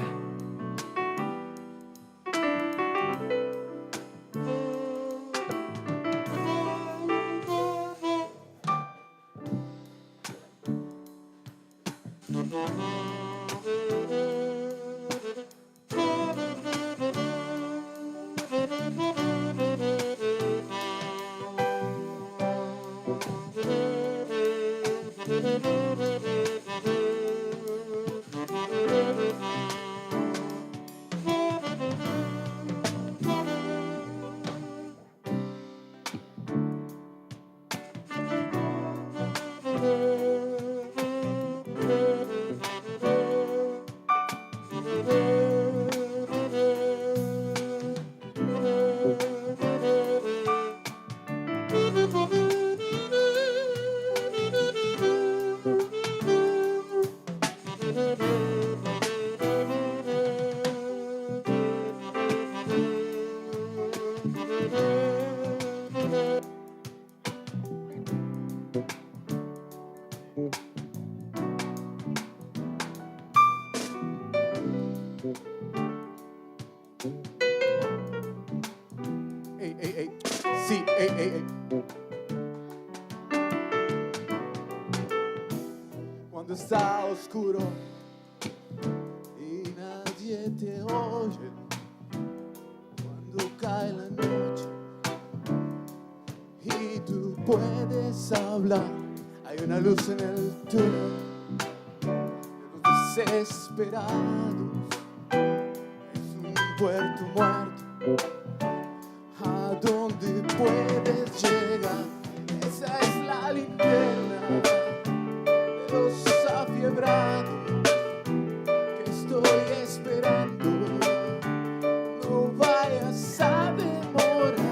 Hey. Sí, hey. Cuando está oscuro y nadie te oye, cuando cae la noche y tú puedes hablar, hay una luz en el túnel de los desesperados, es un puerto muerto a donde puedes llegar, esa es la linterna de los afiebrados que estoy esperando. No vayas a demorar.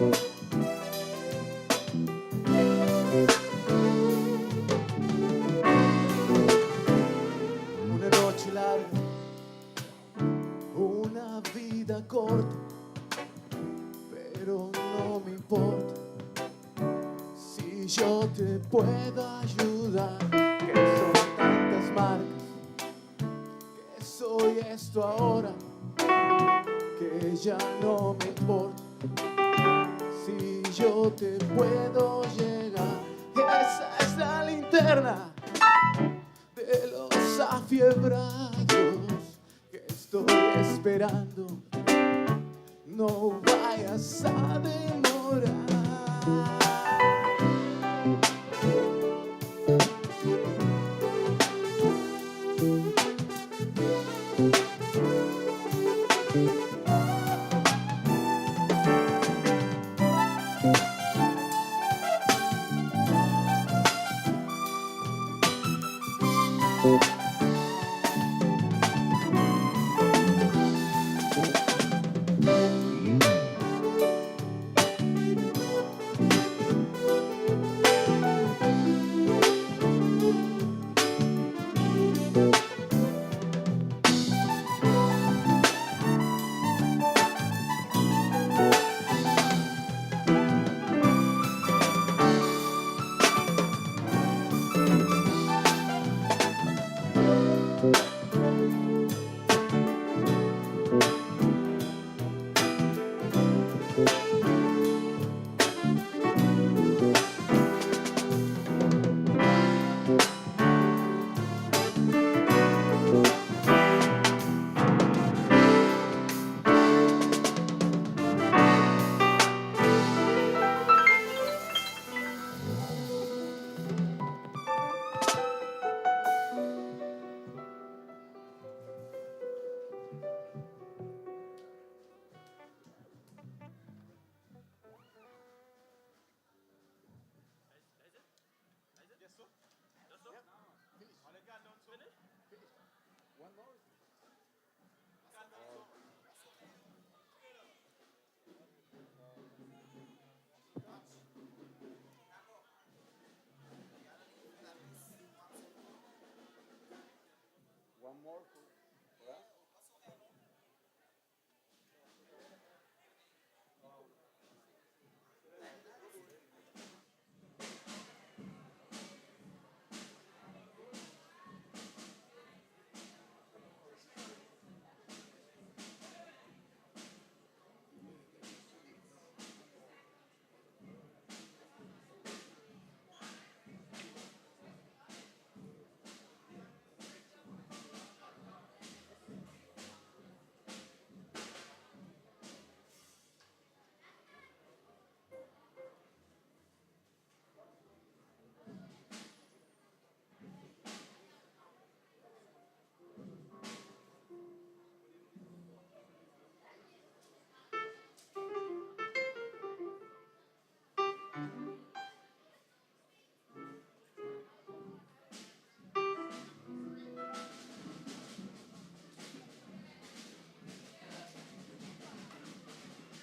Una noche larga, una vida corta, pero no me importa si yo te puedo ayudar. Que son tantas marcas, que soy esto ahora, que ya no me importa si yo te puedo llegar. Esa es la linterna de los afiebrados que estoy esperando. No vayas a demorar.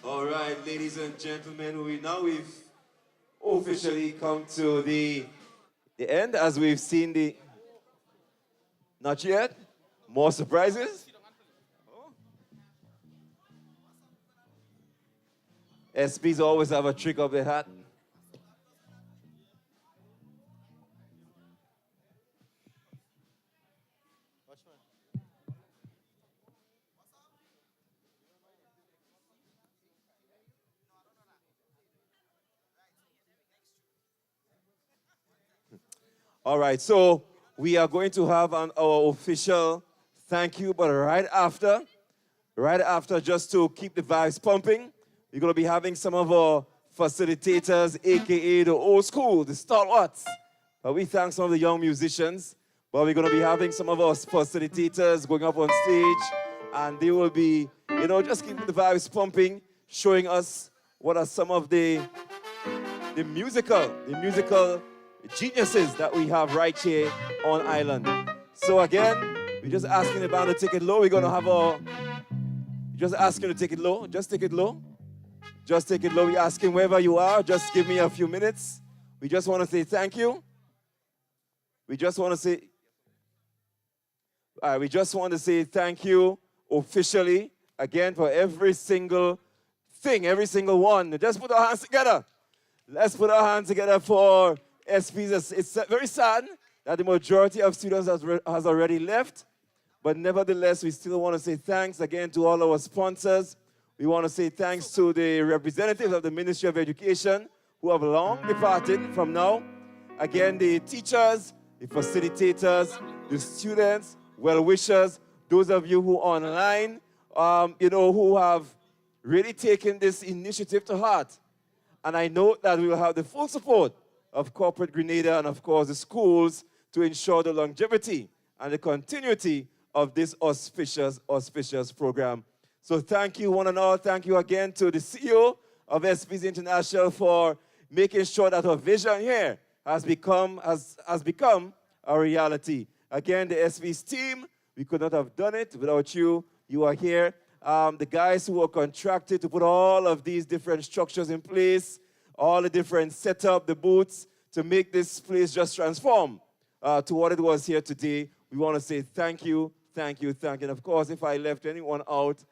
All right, ladies and gentlemen, we've officially come to the end as we've seen the, not yet, more surprises. SPs always have a trick up their hat. All right, so we are going to have our official thank you, but right after, just to keep the vibes pumping, we're going to be having some of our facilitators, aka the old school, the stalwarts. We thank some of the young musicians, but we're going to be having some of our facilitators going up on stage, and they will be, just keeping the vibes pumping, showing us what are some of the musical geniuses that we have right here on island. So again, we're just asking the band to take it low. We're gonna have just asking to take it low. Just take it low. Just take it low. We're asking wherever you are. Just give me a few minutes. We just want to say thank you. We just want to say, we just want to say thank you officially again for every single thing, every single one. Just put our hands together. Let's put our hands together for SPs. It's very sad that the majority of students has already left, but nevertheless, we still want to say thanks again to all our sponsors. We want to say thanks to the representatives of the Ministry of Education who have long departed from now. Again, the teachers, the facilitators, the students, well-wishers, those of you who are online, who have really taken this initiative to heart. And I know that we will have the full support of Corporate Grenada and, of course, the schools to ensure the longevity and the continuity of this auspicious program. So thank you, one and all. Thank you again to the CEO of SPs International for making sure that our vision here has become a reality. Again, the SPs team, we could not have done it without you. You are here. The guys who were contracted to put all of these different structures in place, all the different setup, the booths, to make this place just transform to what it was here today. We want to say thank you, thank you, thank you. And of course, if I left anyone out,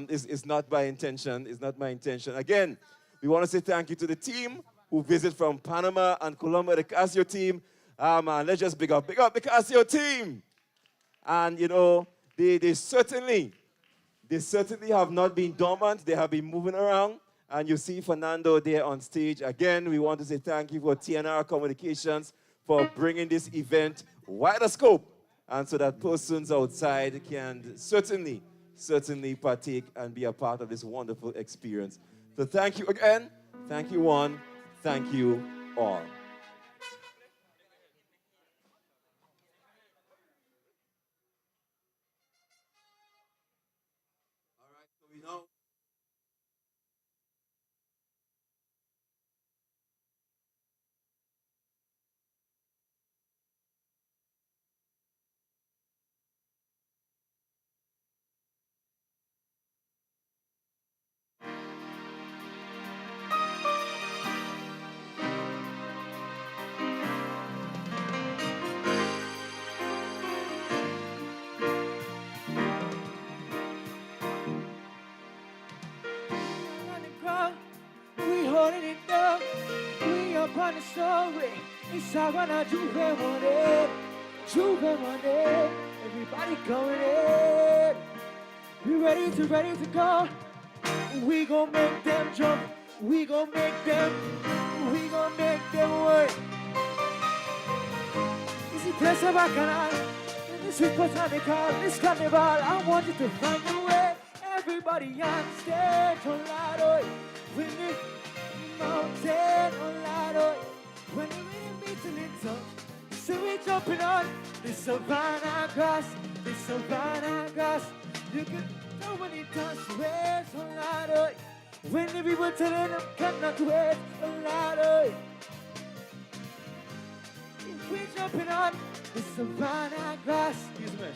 it's not by intention. It's not my intention. Again, we want to say thank you to the team who visit from Panama and Colombia, the Casio team. And let's just big up the Casio team. And, they certainly have not been dormant. They have been moving around. And you see Fernando there on stage. Again, we want to say thank you for TNR Communications for bringing this event wider scope, and so that persons outside can certainly partake and be a part of this wonderful experience. So thank you again. Thank you, one. Thank you, all. We holding it down. We up on the story. It's Savannah Juve Monday. Everybody going in. We ready to go. We gon' make them jump. We gon' make them work. This is Presa Bacchanal. This is Botanical. This carnival. I want you to find a way. Everybody on stage, oh Lord, when the mountain, oh Lord, when the rhythm beats a little, so we jumping on the savannah grass, the savannah grass. You can nobody touch waves, oh Lord, when the people telling them cannot wait, oh Lord. We jumping on the savannah grass. Excuse me.